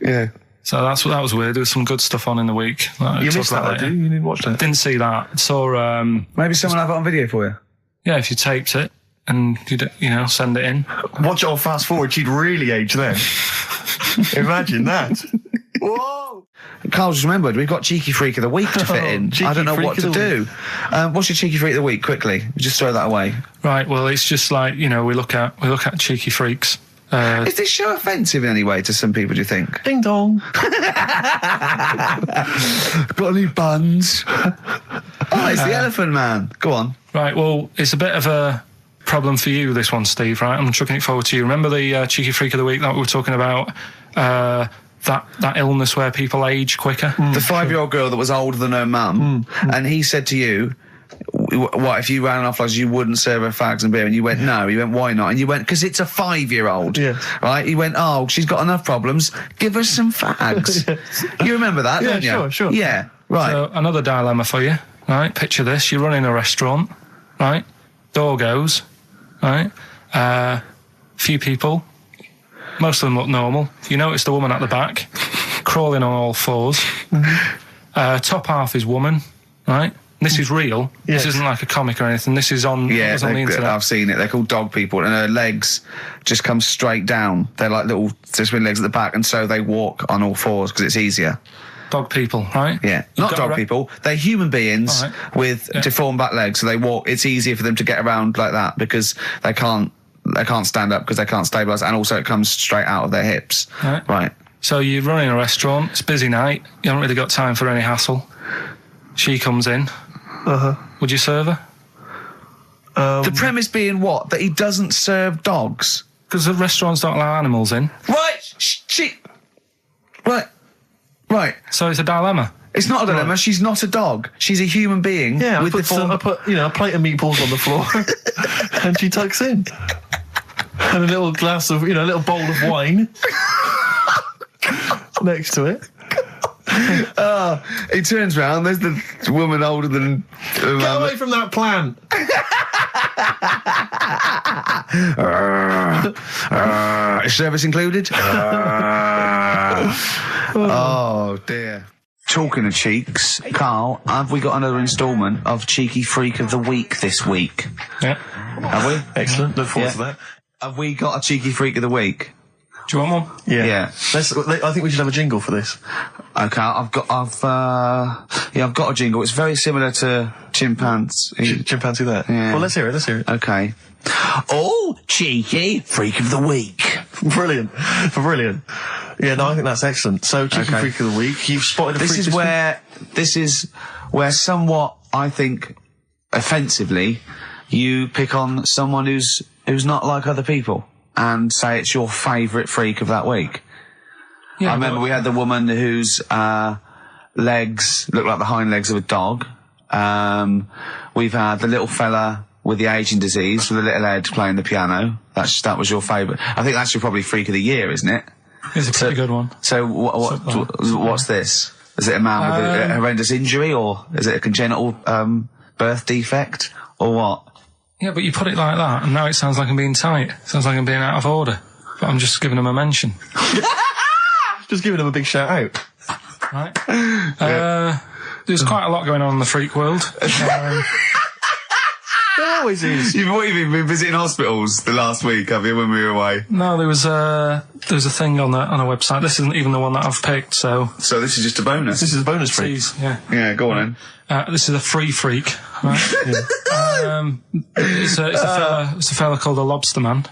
Yeah. so that was weird. There was some good stuff on in the week. You missed that, did you? You didn't watch that? Didn't see that. Saw, Maybe someone have it on video for you. yeah, if you taped it and you send it in. Watch it on fast forward, she'd really age then. Imagine that. Whoa! Carl just remembered we've got Cheeky Freak of the Week to fit in. Cheeky I don't know Freak what of to the do. What's your Cheeky Freak of the Week? Quickly, just throw that away. Right. Well, it's just like we look at cheeky freaks. Is this show offensive in any way to some people? Do you think? Ding dong. Got any buns? Oh, it's the Elephant Man. Go on. Right. Well, it's a bit of a problem for you, this one, Steve. Right. I'm chucking it forward to you. Remember the cheeky freak of the week that we were talking about? That illness where people age quicker. The 5-year-old girl that was older than her mum, and he said to you, what, if you ran off like you wouldn't serve her fags and beer? And you went, no. He went, why not? And you went, because it's a 5-year-old. Yeah. Right? He went, oh, she's got enough problems. Give her some fags. You remember that, don't you? Sure. Yeah, right. So another dilemma for you. Right. Picture this. You're running a restaurant. Right. Door goes. Right. Few people. Most of them look normal. You notice the woman at the back, crawling on all fours. Top half is woman. Right. This is real. Yes. This isn't like a comic or anything. This is on, Yeah, on the internet. I've seen it. They're called dog people, and her legs just come straight down. They're like little twin legs at the back, and so they walk on all fours because it's easier. Dog people, right? Yeah, not dog people. They're human beings with deformed back legs, so they walk. It's easier for them to get around like that because they can't stand up because they can't stabilise, and also it comes straight out of their hips. Right. So you're running a restaurant. It's a busy night. You haven't really got time for any hassle. She comes in. Would you serve her? The premise being what? That he doesn't serve dogs. Because the restaurants don't allow animals in. Right. Right. So it's a dilemma. It's not a dilemma. Right. She's not a dog. She's a human being. Yeah, I with put a plate of meatballs on the floor, and she tucks in, and a little glass of, a little bowl of wine next to it. He turns round. There's the woman older than. Get away from that plant. Is service included? Oh dear. Talking of cheeks, Carl, have we got another instalment of Cheeky Freak of the Week this week? Yeah. Have we? Excellent. Look forward to that. Have we got a Cheeky Freak of the Week? Do you want one? Yeah. I think we should have a jingle for this. Okay, I've got a jingle. It's very similar to Chimpanzee. Chimpanzee there. Yeah. Well, let's hear it. Okay. Oh, Cheeky Freak of the Week. Brilliant. Yeah, no, I think that's excellent. So, Cheeky Freak of the Week, you've spotted a freak This is where somewhat, I think, offensively, you pick on someone who's not like other people and say it's your favourite freak of that week. Yeah, I remember we had the woman whose legs look like the hind legs of a dog. We've had the little fella with the aging disease with a little head playing the piano. That was your favourite. I think that's your probably freak of the year, isn't it? It's a pretty good one. So what's this? Is it a man with a horrendous injury, or is it a congenital birth defect, or what? Yeah, but you put it like that, and now it sounds like I'm being tight. Sounds like I'm being out of order. But I'm just giving him a mention. Just giving him a big shout out. Right. There's quite a lot going on in the freak world. There always is. You've been visiting hospitals the last week, have you, when we were away? No, there was a thing on a website. This isn't even the one that I've picked, so this is just a bonus. This is a bonus freak. Yeah, go on then. This is a free freak, right? It's a fella called the Lobster Man.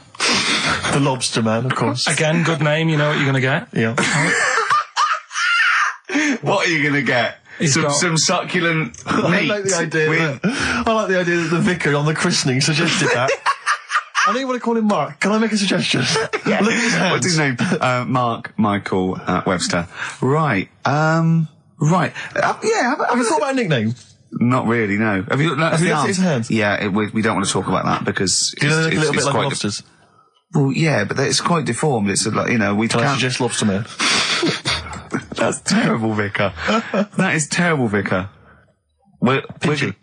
The Lobster Man, of course. Again, good name, you know what you're going to get. Yeah. What are you going to get? Some succulent meat. I like the idea that the vicar on the christening suggested that. I don't want to call him Mark. Can I make a suggestion? Yeah. Look at his hands. What's his name? Mark Michael Webster. Right. Right. Have you thought about a nickname? Not really, no. Have you looked at his hands? Yeah, we don't want to talk about that because do you know, a little bit like lobsters? Well, yeah, but it's quite deformed. It's like, we Can can't... I suggest Lobster Man? That's terrible, Vicar. That is terrible, Vicar. Pigeon.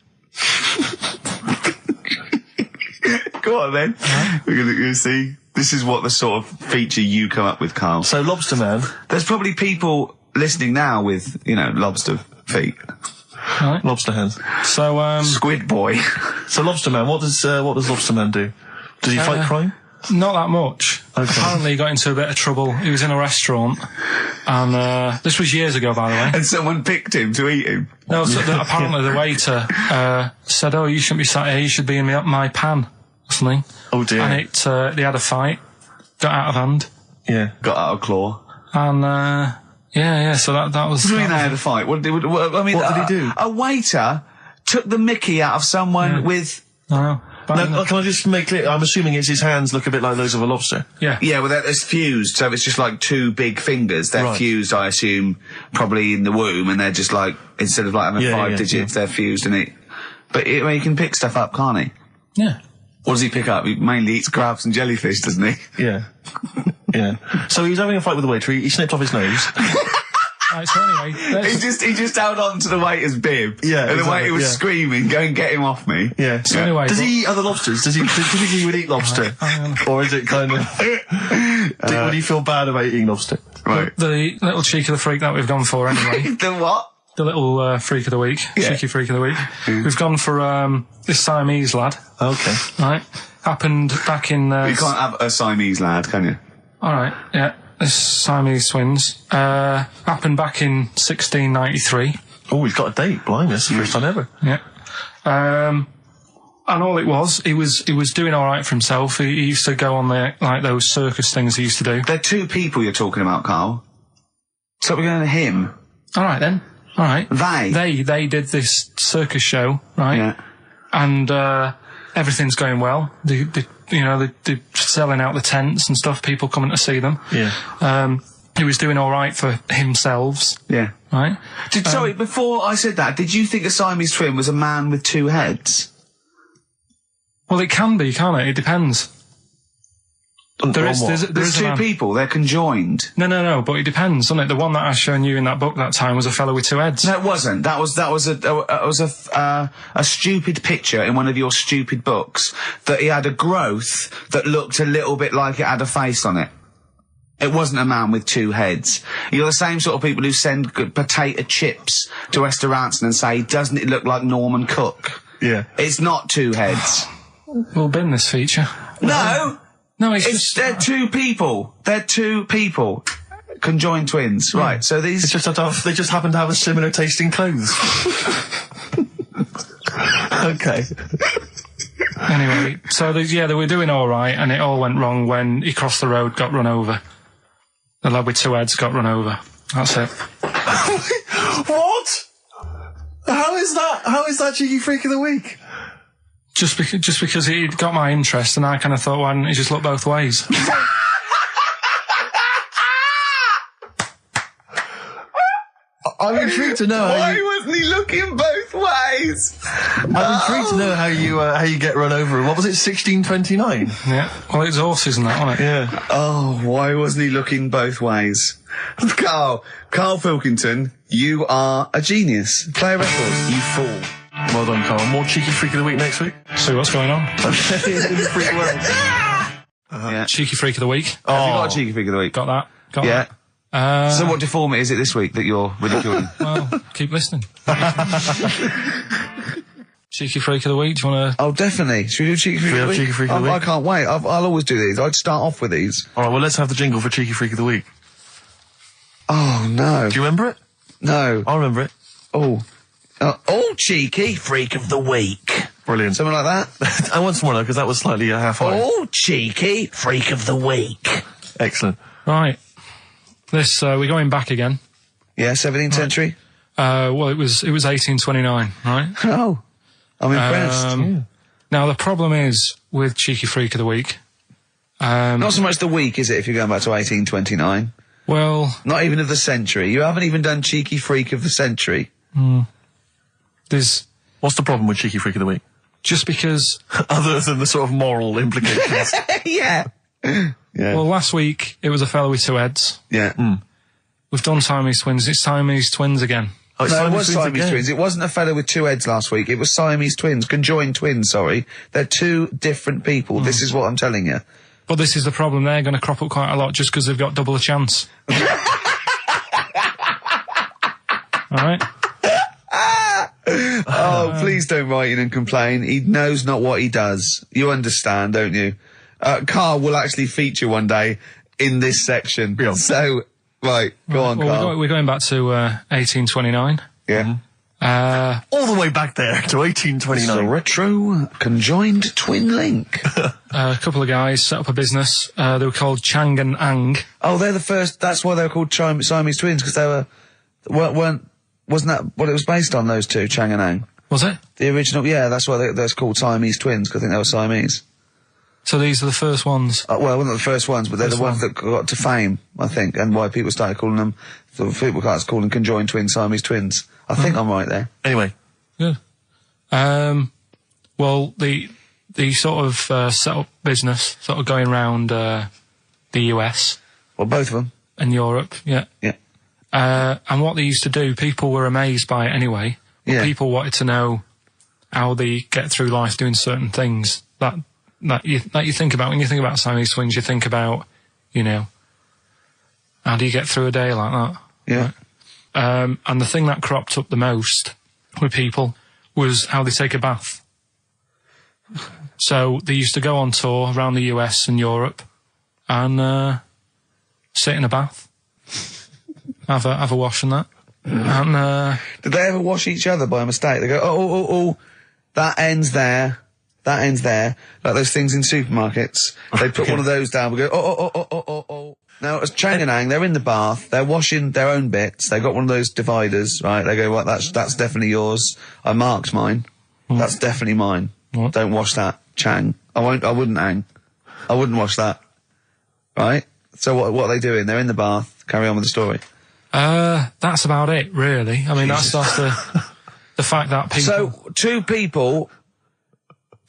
Go on then. We're going to see. This is what the sort of feature you come up with, Carl. So Lobster Man. There's probably people listening now with, lobster feet. Right. Lobster hands. So, Squid Boy. So Lobster Man, what does Lobster Man do? Does he fight crime? Not that much. Okay. Apparently he got into a bit of trouble. He was in a restaurant, and this was years ago, by the way. And someone picked him to eat him. No, so apparently the waiter said, "Oh, you shouldn't be sat here. You should be in my pan," or something. Oh dear. And they had a fight, got out of hand. Yeah. Got out of claw. And so that was. What do you mean they had a fight? What did he do? A waiter took the mickey out of someone with. No, can I just make clear? I'm assuming his hands look a bit like those of a lobster. Yeah. Yeah, well, it's fused, so it's just like two big fingers. They're fused, I assume, probably in the womb, and they're just like, instead of like having 5 digits, they're fused in it. But he can pick stuff up, can't he? Yeah. What does he pick up? He mainly eats crabs and jellyfish, doesn't he? Yeah. Yeah. So he was having a fight with the waiter. He snipped off his nose. Right, so anyway, he just held on to the waiter's bib. Yeah, and the waiter was screaming, "Go and get him off me!" Yeah. So anyway, does he eat other lobsters? Do you think he would eat lobster, or is it kind of? Would he feel bad about eating lobster? Right. The little cheek of the freak that we've gone for anyway. The what? The little freak of the week, cheeky freak of the week. We've gone for this Siamese lad. Okay. Right. Happened back in. You can't have a Siamese lad, can you? All right. Yeah. This Siamese twins. Happened back in 1693. Oh, he's got a date. Blimey, that's the first time ever. Yeah. And all it was, he was doing all right for himself. He used to go on those circus things he used to do. They're two people you're talking about, Carl. So we're going to him. All right then. All right. They did this circus show, right? Yeah. And everything's going well. They're selling out the tents and stuff. People coming to see them. Yeah. He was doing all right for himself. Yeah. Right. Sorry, before I said that, did you think a Siamese twin was a man with 2 heads? Well, it can be, can't it? It depends. There's 2 people. They're conjoined. No. But it depends, doesn't it? The one that I shown you in that book that time was a fellow with 2 heads. No, it wasn't. That was a stupid picture in one of your stupid books that he had a growth that looked a little bit like it had a face on it. It wasn't a man with 2 heads. You're the same sort of people who send potato chips to restaurants and say, "Doesn't it look like Norman Cook?" Yeah. It's not 2 heads. We'll bin this feature. No. No, they're 2 people. They're 2 people. Conjoined twins. Yeah. Right, so these... they just happen to have a similar taste in clothes. Okay. Anyway, so they were doing all right, and it all went wrong when he crossed the road, got run over. The lad with 2 heads got run over. That's it. What? How is that cheeky freak of the week? Just because he got my interest, and I kind of thought, why didn't he just look both ways? I'm intrigued to know Why wasn't he looking both ways? I'm intrigued to know how you get run over. What was it, 1629? Yeah. Well, it's horses and that, wasn't it? Yeah. Oh, why wasn't he looking both ways? Karl Pilkington, you are a genius. Play a record, you fool. Well done, Karl. More cheeky freak of the week next week. See what's going on. In the freak world. Cheeky freak of the week. Have you got a cheeky freak of the week? Got that. Got Yeah. that. So what deformity is it this week that you're ridiculing? Well, keep listening. Cheeky freak of the week. Do you want to? Oh, definitely. Should we do cheeky freak of the week? Cheeky freak of the week? I can't wait. I'll always do these. I'd start off with these. All right, well, let's have the jingle for cheeky freak of the week. Oh, no. Do you remember it? No. I remember it. Oh, cheeky freak of the week. Brilliant. Something like that? I want some more, though, because that was slightly half-high. Oh, cheeky freak of the week. Excellent. Right. This we're going back again. Yeah, 17th century? Well, it was 1829, right? Oh, I'm impressed. Now the problem is with cheeky freak of the week. Not so much the week, is it, if you're going back to 1829? Well, Not even of the century. You haven't even done cheeky freak of the century. there's What's the problem with cheeky freak of the week? just because. Other than the sort of moral implications. Yeah. Yeah. Well, last week it was a fellow with two heads. Yeah. We've done Siamese twins. It's Siamese twins again. Oh, it's No, it was Siamese again. twins. It wasn't a fellow with two heads last week. It was Siamese twins. Conjoined twins, sorry. They're two different people. This is what I'm telling you. But this is the problem. They're going to crop up quite a lot just because they've got double a chance. All right. Oh, please don't write in and complain. He knows not what he does. You understand, don't you? Karl will actually feature one day in this section. Yeah. So, right, go on, Well, Karl. we're going back to 1829. Yeah. All the way back there to It's a 1829. retro conjoined twin link. A couple of guys set up a business. They were called Chang and Ang. Oh, they're the first. That's why they were called Siamese twins, because they wasn't that what it was based on? Those two, Chang and Ang. Was it? The original, yeah. That's why they're called Siamese twins, because I think they were Siamese. So these are the first ones. Well, not the first ones, but they're First the ones one. that got to fame, I think, and why people started calling them. So people started calling them conjoined twins, Siamese twins. I think I'm right there. Anyway, Good. Well, the sort of set up business, sort of going around the US Well, both of them. and Europe, yeah. Yeah. And what they used to do, people were amazed by it anyway. But Yeah. people wanted to know how they get through life doing certain things that you think about. When you think about Siamese twins, you think about, how do you get through a day like that? Yeah. And the thing that cropped up the most with people was how they take a bath. So they used to go on tour around the US and Europe and sit in a bath, have a wash and that. And Did they ever wash each other by mistake? They go, oh, that ends there. That ends there. Like those things in supermarkets. They put one of those down. We go, oh. Now, as Chang and Ang, they're in the bath. They're washing their own bits. They got one of those dividers, right? They go, well, that's definitely yours. I marked mine. That's definitely mine. What? Don't wash that, Chang. I wouldn't, Ang. I wouldn't wash that. Right? So what are they doing? They're in the bath. Carry on with the story. that's about it, really. I mean, that's the fact that people. So,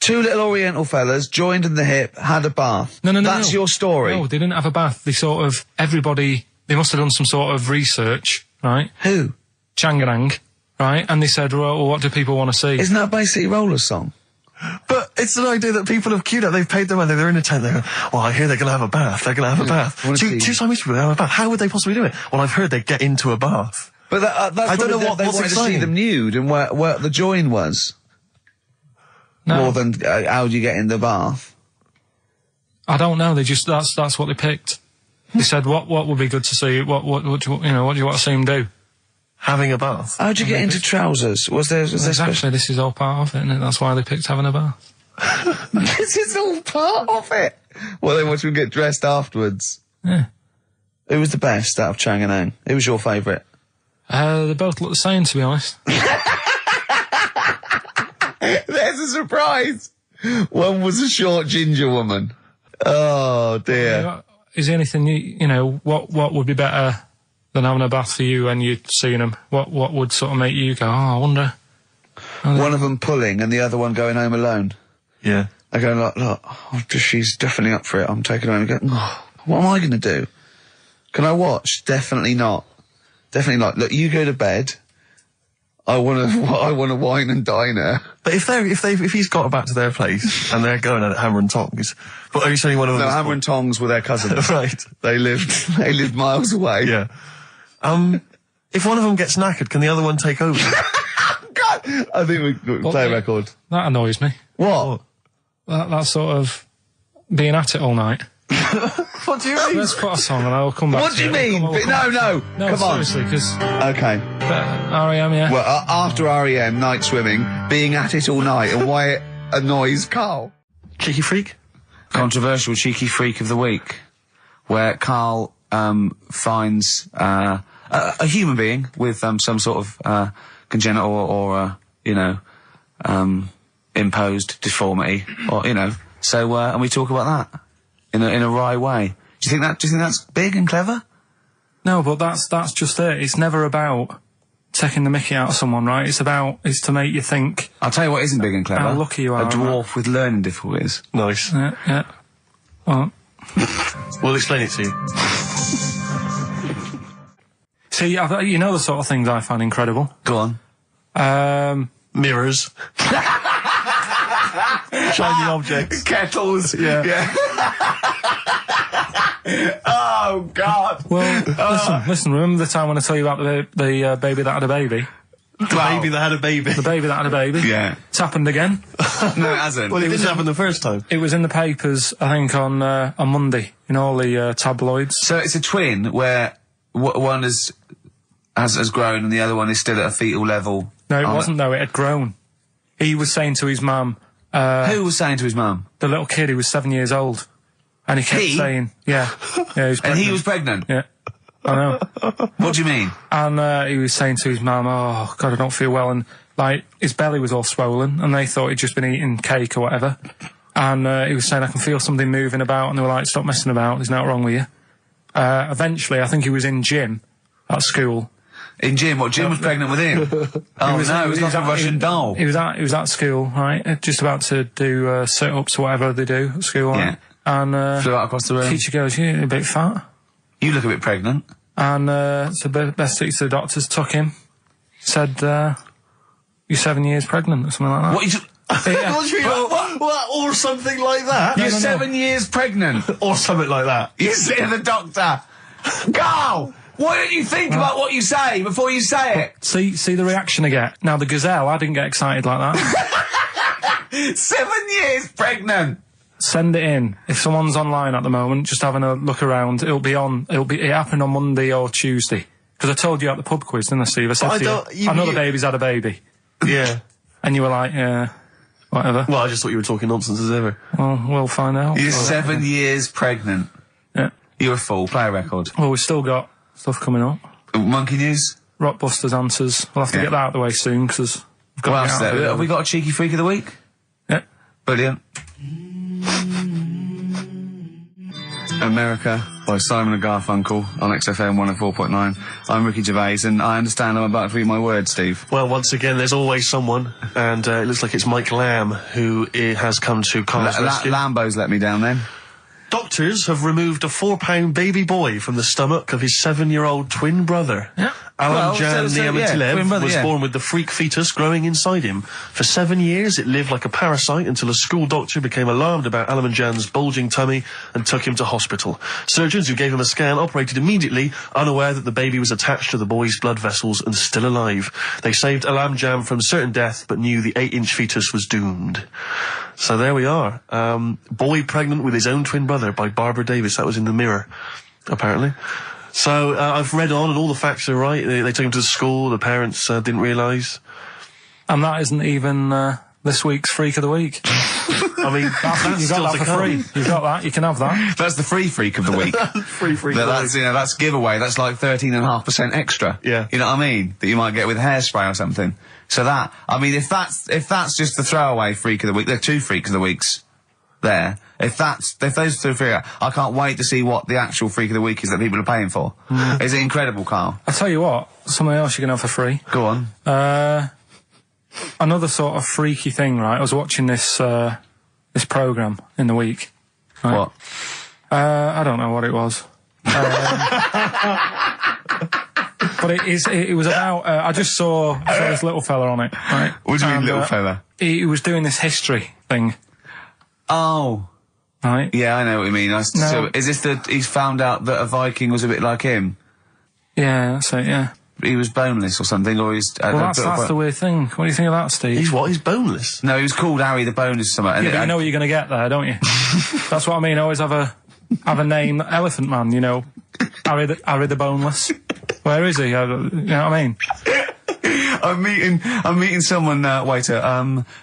two little Oriental fellas joined in the hip, had a bath. No. That's your story. No, they didn't have a bath. They they must have done some sort of research, right? Who? Chang and Ang, right? And they said, well, what do people want to see? Isn't that basically Roller's song? but it's an idea that people have queued up. They've paid their money. They're in a tent. They go, well, I hear they're going to have a bath. They're going to have a bath. I wanna Two see. Siamese people have a bath. How would they possibly do it? Well, I've heard they get into a bath. But that's I don't know they what's wanted to see exciting. them nude and where the join was. No. More than how do you get in the bath? I don't know. They just that's what they picked. They said, what would be good to see? What do you want to see them do? Having a bath. How do you get into trousers? Was there special? Exactly. This is all part of it, isn't it? That's why they picked having a bath. This is all part of it. Well, then once we get dressed afterwards. Yeah. Who was the best out of Chang and Ang? Who was your favourite? They both look the same, to be honest. There's a surprise. One was a short ginger woman. Oh dear. Is there anything what would be better than having a bath for you when you're seeing them? What would sort of make you go, I wonder? One of them pulling and the other one going home alone. Yeah. I go, look, she's definitely up for it. I'm taking her home and go, what am I going to do? Can I watch? Definitely not. Definitely not. Look, you go to bed. I want to wine and dine her. But if he's got back to their place and they're going at hammer and tongs, but are you saying one of them? No, hammer and tongs were their cousins. Right. They lived miles away. Yeah. If one of them gets knackered, can the other one take over? God, I think we play a record. That annoys me. What? That sort of being at it all night. What do you mean? Let's put a song and I'll come back What to do you it. mean? No, Come on. seriously, because Okay. R.E.M., yeah. Well, after REM, night swimming, being at it all night, and why it annoys Carl. Cheeky freak? Controversial cheeky freak of the week, where Karl finds a human being with some sort of congenital or imposed deformity, or So and we talk about that in a wry way. Do you think that's big and clever? No, but that's just it. It's never about taking the mickey out of someone, right? It's to make you think. I'll tell you what isn't big and clever. How lucky you are. A dwarf with learning difficulties. Nice. Yeah. Well, We'll explain it to you. see, you know the sort of things I find incredible. Go on. Mirrors. Shiny objects. Kettles. Yeah. Oh God. Well, listen. Remember the time when I tell you about the baby that had a baby? The baby that had a baby. The baby that had a baby. Yeah. It's happened again. No, it hasn't. Well, it didn't happen the first time. It was in the papers, I think, on Monday, in all the tabloids. So it's a twin where one has grown and the other one is still at a fetal level. No, it wasn't though. It had grown. He was saying to his mum. Who was saying to his mum? The little kid who was 7 years old, and he kept saying, "Yeah, he was pregnant." And he was pregnant. Yeah, I know. What do you mean? And he was saying to his mum, "Oh God, I don't feel well," and like his belly was all swollen, and they thought he'd just been eating cake or whatever. And he was saying, "I can feel something moving about," and they were like, "Stop messing about. There's nothing wrong with you." Eventually, I think he was in gym at school. In Jim? What, Jim was pregnant with him? Oh no, it was like a Russian doll. He was at school, right? Just about to do sit-ups or whatever they do at school. Yeah. Right? And Flew out across the room. teacher goes, "You're a bit fat." You look a bit pregnant. And so best to the doctors took him, said, "You're 7 years pregnant," or something like that. What? What? Or something like that? You're 7 years pregnant. Or something like that. You say to the doctor, Carl, why don't you think about what you say before you say it? See the reaction I get. Now the gazelle, I didn't get excited like that. 7 years pregnant. Send it in. If someone's online at the moment, just having a look around, it happened on Monday or Tuesday. Because I told you at the pub quiz, didn't I, Steve? I said to you, I know the baby's had a baby. Yeah. And you were like, yeah, whatever. Well, I just thought you were talking nonsense as ever. Well, we'll find out. You're 7 years pregnant. Yeah. You're a fool. Play a record. Well, we've still got stuff coming up. Monkey news? Rockbusters answers. We'll have to get that out of the way soon, because we've got What to else get is out of there? it. Have we got a cheeky freak of the week? Yeah. Brilliant. America by Simon and Garfunkel on XFM 104.9. I'm Ricky Gervais, and I understand I'm about to read my words, Steve. Well, once again, there's always someone, and it looks like it's Mike Lamb who has come to Carl's rescue. Lambo's let me down then. Doctors have removed a 4-pound baby boy from the stomach of his 7-year-old twin brother. Yeah. Alan Jan Niamatilev twin brother, was born with the freak fetus growing inside him. For 7 years, it lived like a parasite until a school doctor became alarmed about Alan Jan's bulging tummy and took him to hospital. Surgeons who gave him a scan operated immediately, unaware that the baby was attached to the boy's blood vessels and still alive. They saved Alan Jan from certain death, but knew the 8-inch fetus was doomed. So there we are. Boy pregnant with his own twin brother by Barbara Davis. That was in the Mirror, apparently. So I've read on, and all the facts are right. They took him to school. The parents didn't realise. And that isn't even this week's Freak of the Week. I mean, that's You still got to that for come. free. You got that. You can have that. That's the free freak of the week. Free freak. That's giveaway. That's like 13.5% extra. Yeah. You know what I mean? That you might get with hairspray or something. So that, I mean, if that's just the throwaway freak of the week, there are 2 freaks of the weeks. there, if those two figure, I can't wait to see what the actual Freak of the Week is that people are paying for. Is it incredible, Carl? I'll tell you what, something else you can have for free. Go on. Another sort of freaky thing, right? I was watching this programme in the week. Right? What? I don't know what it was. But it was about, I just saw this little fella on it, right? What do you mean, little fella? He was doing this history thing. Oh. Right? Yeah, I know what you mean. So, is this he's found out that a Viking was a bit like him? Yeah, that's it, yeah. He was boneless or something, or he's... Well, that's the weird thing. What do you think of that, Steve? He's what? He's boneless? No, he was called Harry the Boneless or something. Yeah, but you know what you're going to get there, don't you? That's what I mean. Always have a name, Elephant Man, you know. Harry the Boneless. Where is he? You know what I mean? I'm meeting someone, waiter,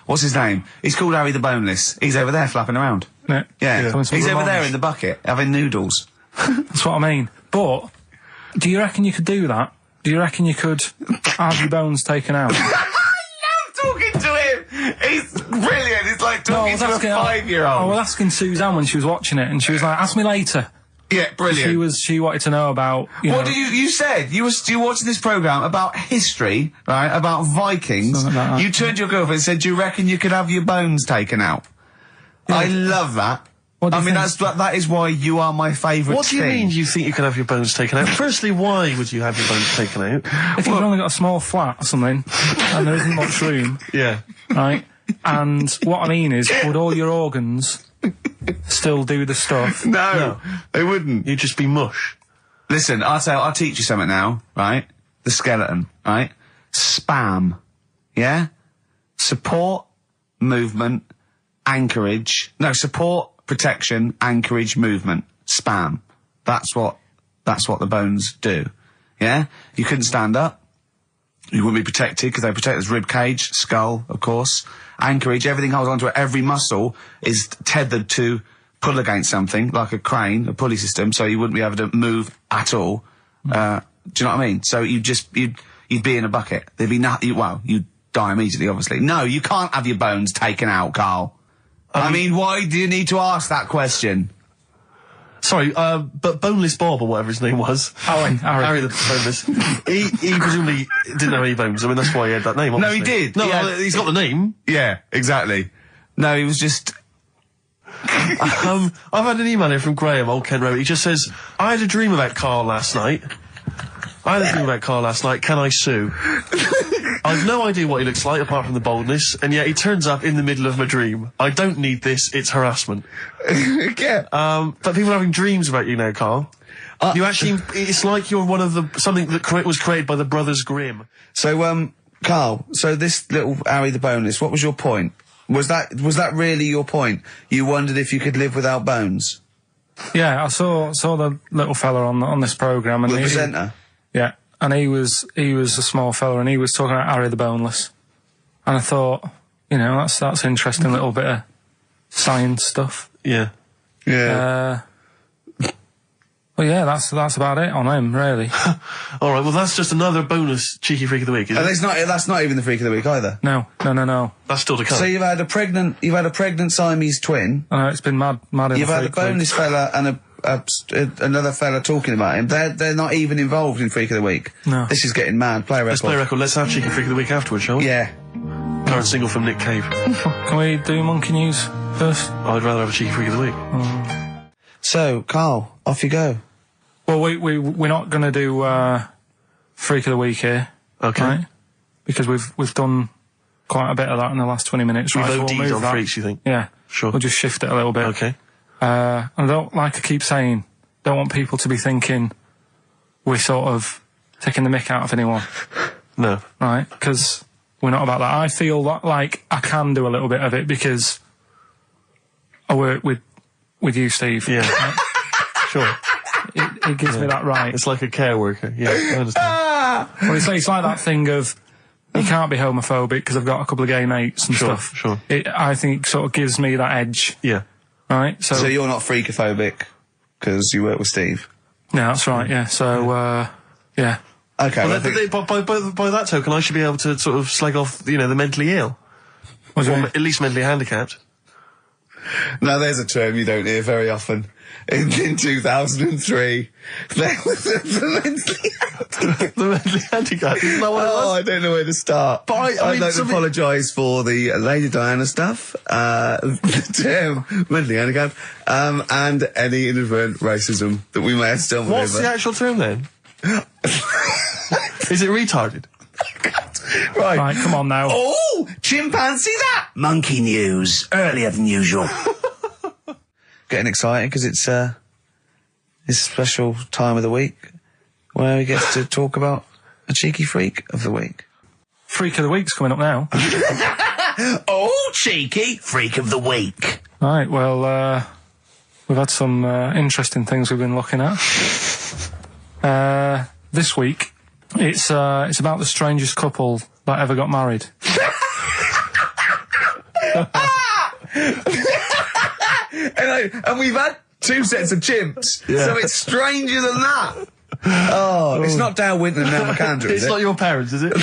what's his name? He's called Harry the Boneless. He's over there flapping around. Yeah. He's over there in the bucket, having noodles. That's what I mean. But, do you reckon you could do that? Do you reckon you could have your bones taken out? I love talking to him! He's brilliant! It's like talking to a 5-year-old. I was asking Suzanne when she was watching it, and she was like, ask me later. Yeah, brilliant. She wanted to know about, What you said? You watching this programme about history, right? About Vikings. Something like that. You turned to your girlfriend and said, do you reckon you could have your bones taken out? Yeah. I love that. I mean, that is why you are my favourite What do you mean you think you could have your bones taken out? Firstly, why would you have your bones taken out? If you've only got a small flat or something, and there isn't much room. Yeah. Right? And what I mean is, would all your organs still do the stuff? No, they wouldn't. You'd just be mush. Listen, I'll teach you something now, right? The skeleton, right? Spam. Yeah? Support, movement, anchorage. No, support, protection, anchorage, movement. Spam. That's what the bones do. Yeah? You couldn't stand up. You wouldn't be protected because they protect his rib cage, skull, of course. Anchorage, everything holds onto it. Every muscle is tethered to pull against something, like a crane, a pulley system, so you wouldn't be able to move at all. Do you know what I mean? So you'd be in a bucket. There'd be you'd die immediately, obviously. No, you can't have your bones taken out, Carl. I mean, why do you need to ask that question? Sorry, but Boneless Bob, or whatever his name was. Harry the Boneless. he presumably didn't have any bones. I mean, that's why he had that name, obviously. No, he did. No, he's got the name. Yeah, exactly. No, he was just... I've had an email here from Graham, old Ken Road. He just says, I had a dream about Carl last night. Can I sue? I've no idea what he looks like, apart from the boldness, and yet he turns up in the middle of my dream. I don't need this, it's harassment. Yeah. But people are having dreams about you now, Carl. You actually, it's like you're one of something that was created by the Brothers Grimm. So, Carl, so this little Harry the Boneless, what was your point? Was that really your point? You wondered if you could live without bones? Yeah, I saw the little fella on this programme, and the presenter. Yeah, and he was a small fella, and he was talking about Harry the Boneless, and I thought, that's interesting little bit of science stuff. Yeah. Yeah. Well, yeah, that's about it on him, really. All right, well, that's just another bonus cheeky freak of the week, isn't it? That's not even the freak of the week either. No. That's still to come. So you've had a pregnant Siamese twin. I know, it's been mad. You've had a boneless fella and another fella talking about him. They're not even involved in freak of the week. No. This is getting mad. Play a record. Let's play a record. Let's have cheeky freak of the week afterwards, shall we? Yeah. Current single from Nick Cave. Can we do monkey news first? I'd rather have a cheeky freak of the week. So, Carl, off you go. Well, we're not going to do freak of the week here, okay? Right? Because we've done quite a bit of that in the last 20 minutes. We've right, OD'd on freaks, you think? Yeah, sure. We'll just shift it a little bit. Okay. And I don't, like I keep saying, don't want people to be thinking we're sort of taking the mick out of anyone. No. Right? Because we're not about that. I feel like I can do a little bit of it because I work with you, Steve. Yeah. Right? Sure. It gives me that right. It's like a care worker. Yeah, I understand. Well, it's like that thing of you can't be homophobic because I've got a couple of gay mates and stuff. Sure. I think it sort of gives me that edge. Yeah. Right? So you're not freakophobic because you work with Steve? No, that's right, yeah. So, yeah. Okay. Well, by that token, I should be able to sort of slag off, the mentally ill. Or at least mentally handicapped. Now there's a term you don't hear very often. In 2003, there was the mentally handicapped. The mentally handicapped. Isn't that what it was? I don't know where to start. But I I'd mean, like to apologise for the Lady Diana stuff, the term mentally handicapped, and any inadvertent racism that we may have stumbled over. What's the actual term then? Is it retarded? Right, come on now. Oh, chimpanzee that! Monkey news, earlier than usual. Getting excited because it's this special time of the week where we get to talk about a cheeky freak of the week. Freak of the week's coming up now. Oh, cheeky freak of the week. Right, well, we've had some interesting things we've been looking at. This week, it's about the strangest couple that ever got married. And we've had 2 sets of chimps, so it's stranger than that. Oh, it's not Dale Winton and Nell McAndrew, is It's it? not your parents, is it?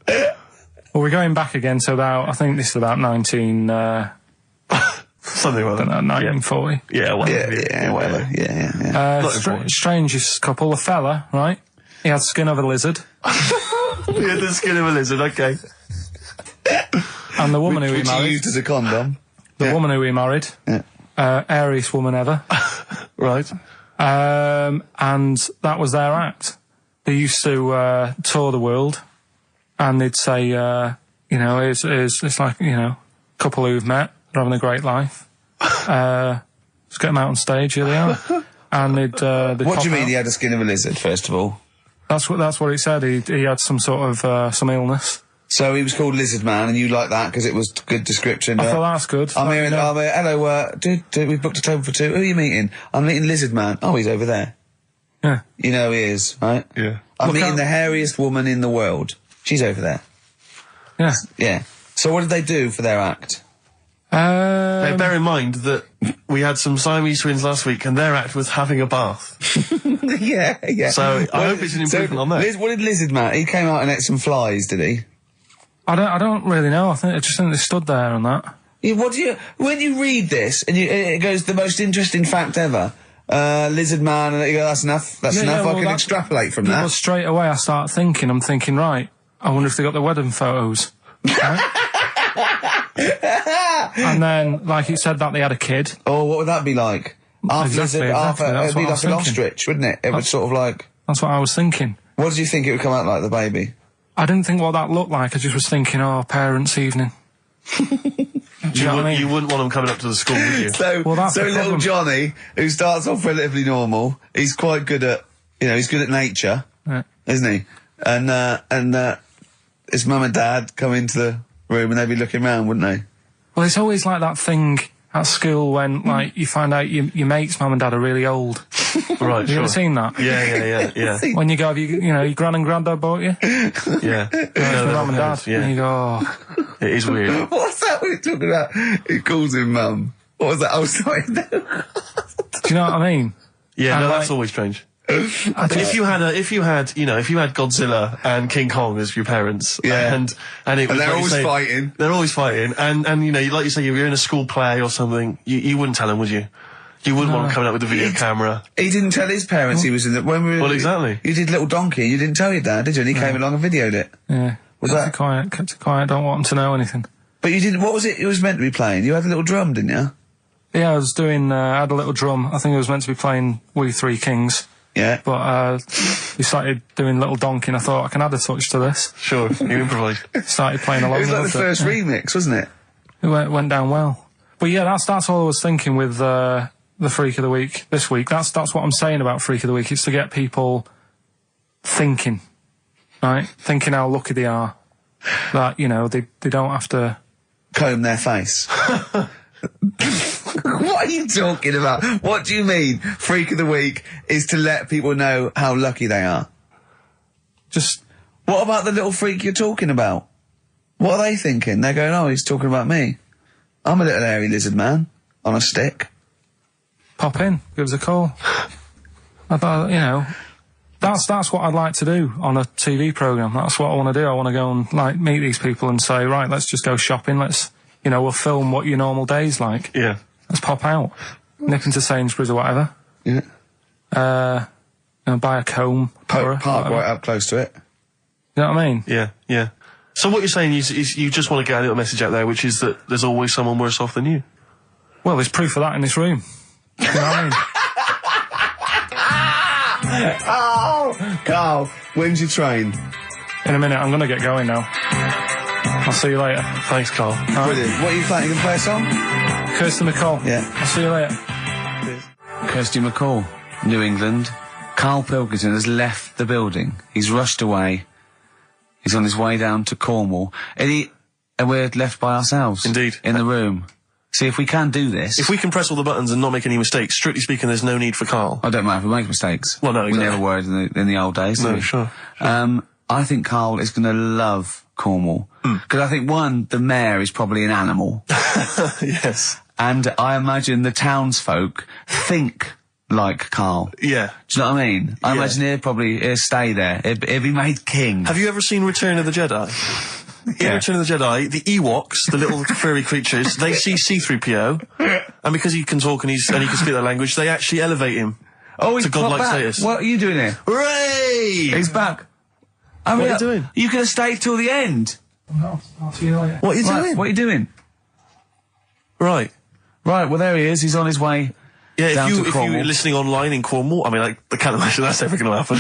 Well, we're going back again to about, I think this is about 19... Something like that. 1940. Yeah, whatever. Yeah, whatever. Yeah. Strangest couple, a fella, right? He had the skin of a lizard. He had the skin of a lizard, okay. And the woman who he Which he married... used as a condom. The woman who he married. Yeah. Airiest woman ever. Right. And that was their act. They used to tour the world, and they'd say, it's like, a couple who've met, they're having a great life. Let's get them out on stage, here they are. And they'd What do you mean out. he had a skin of a lizard, first of all? That's what he said. He had some sort of some illness. So he was called Lizard Man, and you like that because it was good description. I thought that's good. I'm here, hello, dude, we've booked a table for 2. Who are you meeting? I'm meeting Lizard Man. Oh, he's over there. Yeah. You know he is, right? Yeah. I'm meeting the hairiest woman in the world. She's over there. Yeah. Yeah. So what did they do for their act? Now, bear in mind that we had some Siamese twins last week, and their act was having a bath. Yeah. So I hope it's an improvement on that. What did Lizard Man? He came out and ate some flies, did he? I don't really know. I just think they stood there and that. Yeah, when you read this and it goes the most interesting fact ever, Lizard Man, and you go, that's enough. That's enough. I can extrapolate from that. Well, straight away I start thinking. I'm thinking, right. I wonder if they got the wedding photos. And then, like it said that they had a kid. Oh, what would that be like? Half Exactly, lizard, half. that's It'd be what I was like an thinking. ostrich, wouldn't it? It would sort of like. That's what I was thinking. What did you think it would come out like, the baby? I didn't think what that looked like. I just was thinking, parents' evening. Do you know what I mean? You wouldn't want them coming up to the school, would you? So that's the little problem. Johnny, who starts off relatively normal, he's quite good at, he's good at nature, Yeah. isn't he? And his mum and dad come into the room and they'd be looking round, wouldn't they? Well, it's always like that thing at school when, like, you find out your mate's mum and dad are really old. Right, Have you ever seen that? Yeah. When you go, your gran and granddad bought you? Yeah. Your mum and dad. Yeah. And you go, oh. It is weird. What's that we're talking about? He calls him mum. What was that? Oh, sorry. Do you know what I mean? Yeah, And no, like- that's always strange. But if you had Godzilla and King Kong as your parents, Yeah. and it was they're like you always say, fighting. They're always fighting, and like you say, you're in a school play or something, you wouldn't tell them, would you? You wouldn't want them coming out with a video camera. He didn't tell his parents he was in the... When we were, Well, exactly. You did Little Donkey, you didn't tell your dad, did you? And he came along and videoed it. Yeah. Was kept that- it quiet, don't want them to know anything. But you didn't... What was it was meant to be playing? You had a little drum, didn't you? Yeah, I was doing, I had a little drum. I think I was meant to be playing We Three Kings. Yeah. But, we started doing Little Donkey and I thought I can add a touch to this. Sure, you improvise. Started playing along. It was like with the first remix, wasn't it? It went down well. But yeah, that's all I was thinking with, the Freak of the Week this week. That's what I'm saying about Freak of the Week. It's to get people thinking, right? Thinking how lucky they are. That, they don't have to... Comb their face. What are you talking about? What do you mean? Freak of the Week is to let people know how lucky they are. Just... What about the little freak you're talking about? What are they thinking? They're going, oh, he's talking about me. I'm a little hairy lizard man on a stick. Pop in, give us a call. I thought, that's what I'd like to do on a TV programme. That's what I want to do. I want to go and, meet these people and say, right, let's just go shopping, let's you know, we'll film what your normal day's like. Yeah. Let's pop out. Nip into Sainsbury's or whatever. Yeah. You know, buy a comb. Park right up close to it. You know what I mean? Yeah, yeah. So what you're saying is you just want to get a little message out there, which is that there's always someone worse off than you. Well, there's proof of that in this room. You know what I mean? Oh, Carl, when's your train? In a minute, I'm going to get going now. I'll see you later. Thanks, Carl. Brilliant. What are you playing? You can play a song? Kirsty McCall. Yeah. I'll see you later. Kirsty McCall, New England. Karl Pilkington has left the building. He's rushed away. He's on his way down to Cornwall. And we're left by ourselves. Indeed. In the room. See, if we can do this... If we can press all the buttons and not make any mistakes, strictly speaking, there's no need for Carl. I don't mind if we make mistakes. Well, no, exactly. We never were in the old days, did No, we? sure. I think Carl is going to love Cornwall. Because I think, one, the mayor is probably an animal. Yes. And I imagine the townsfolk think like Carl. Yeah. Do you know what I mean? I imagine he'll stay there. He'll be made king. Have you ever seen Return of the Jedi? In Return of the Jedi, the Ewoks, the little furry creatures, they see C-3PO, and because he can talk and he can speak their language, they actually elevate him to godlike status. What are you doing here? Hooray! He's back. What are you doing? You could have stayed till the end. I'll see you later. What are you doing? What are you doing? Right. Right, well, there he is. He's on his way. Yeah, down to if Cornwall. you're listening online in Cornwall, I mean, I can't imagine that's ever going to happen.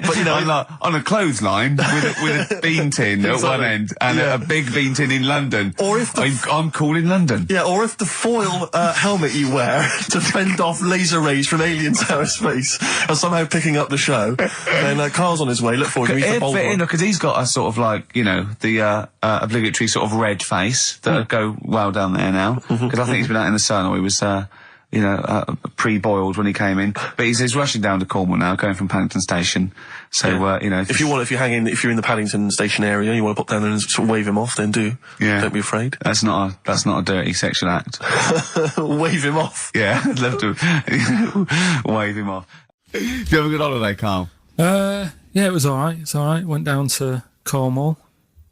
But, you know... on a clothesline with a bean tin at one end and a big bean tin in London. Or if I'm cool in London. Yeah, or if the foil helmet you wear to fend off laser rays from aliens out of space are somehow picking up the show, then Carl's on his way. Look forward to meet the bold one. Because he's got a sort of like, you know, the obligatory sort of red face that would go well down there now. Because I think he's been out in the sun, or he was... pre-boiled when he came in. But he's rushing down to Cornwall now, going from Paddington Station. So, you know... If you're in the Paddington Station area, you want to pop down there and sort of wave him off, then do. Yeah. Don't be afraid. That's not a dirty sexual act. Wave him off. Yeah, I'd love to wave him off. Did you have a good holiday, Carl? Yeah, it was alright. It's alright. Went down to Cornwall.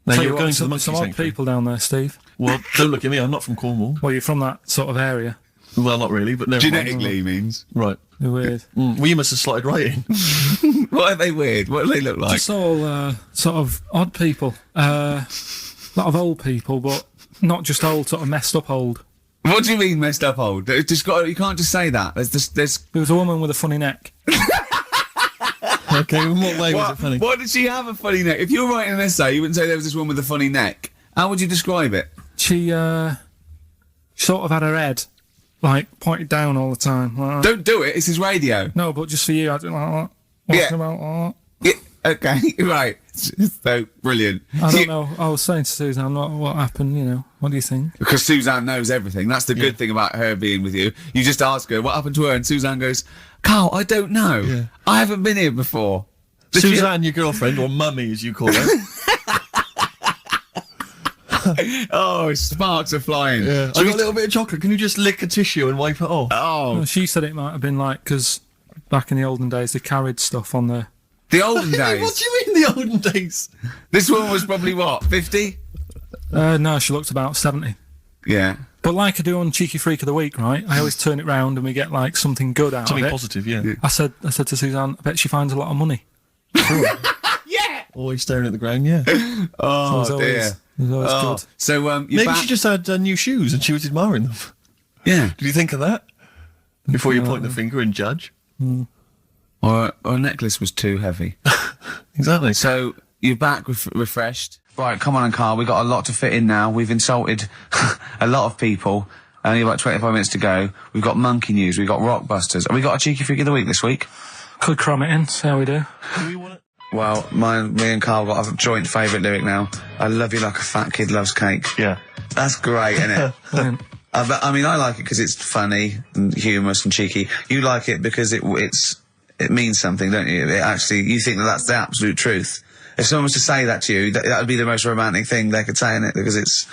Now you're going to the monkey some odd sanctuary. people down there, Steve. Well, don't look at me, I'm not from Cornwall. Well, you're from that sort of area. Well, not really, but never Genetically, he means. Right. They're weird. Well, you must have slotted right in. What are they weird? What do they look like? Just all sort of odd people. A lot of old people, but not just old, sort of messed up old. What do you mean messed up old? You can't just say that. There was a woman with a funny neck. Okay, in what way was it funny? What did she have a funny neck? If you were writing an essay, you wouldn't say there was this woman with a funny neck. How would you describe it? She sort of had her head like pointed down all the time. Like Don't do it. It's his radio. No, but just for you, I do like that. Walking about like that. Yeah. Okay. Right. So brilliant. I don't know. I was saying to Suzanne, what happened? You know, what do you think? Because Suzanne knows everything. That's the good thing about her being with you. You just ask her what happened to her, and Suzanne goes, "Carl, I don't know. Yeah. I haven't been here before." Suzanne, your girlfriend, or mummy as you call her. Oh, sparks are flying. Yeah. I got a little bit of chocolate. Can you just lick a tissue and wipe it off? Oh. Well, she said it might have been like, because back in the olden days, they carried stuff on the... The olden days? What do you mean the olden days? This woman was probably, what, 50? No, she looked about 70. Yeah. But like I do on Cheeky Freak of the Week, right? I always turn it round and we get, like, something good out of it. Something positive, yeah. I said to Suzanne, I bet she finds a lot of money. Yeah! Always staring at the ground, yeah. Oh, so dear. It was always good. So, maybe she just had new shoes and she was admiring them. Yeah. Did you think of that? Before you point the finger and judge? Or a necklace was too heavy. Exactly. So, you're back refreshed. Right, come on, Carl. We've got a lot to fit in now. We've insulted a lot of people. Only about 25 minutes to go. We've got monkey news. We've got rockbusters. Have we got a Cheeky Freak of the Week this week? Could cram it in. See how we do. Do we want it? Well, me and Carl got a joint favourite lyric now. I love you like a fat kid loves cake. Yeah. That's great, isn't it? I mean, I like it because it's funny and humorous and cheeky. You like it because it means something, don't you? You think that's the absolute truth. If someone was to say that to you, that would be the most romantic thing they could say, innit? Because it's...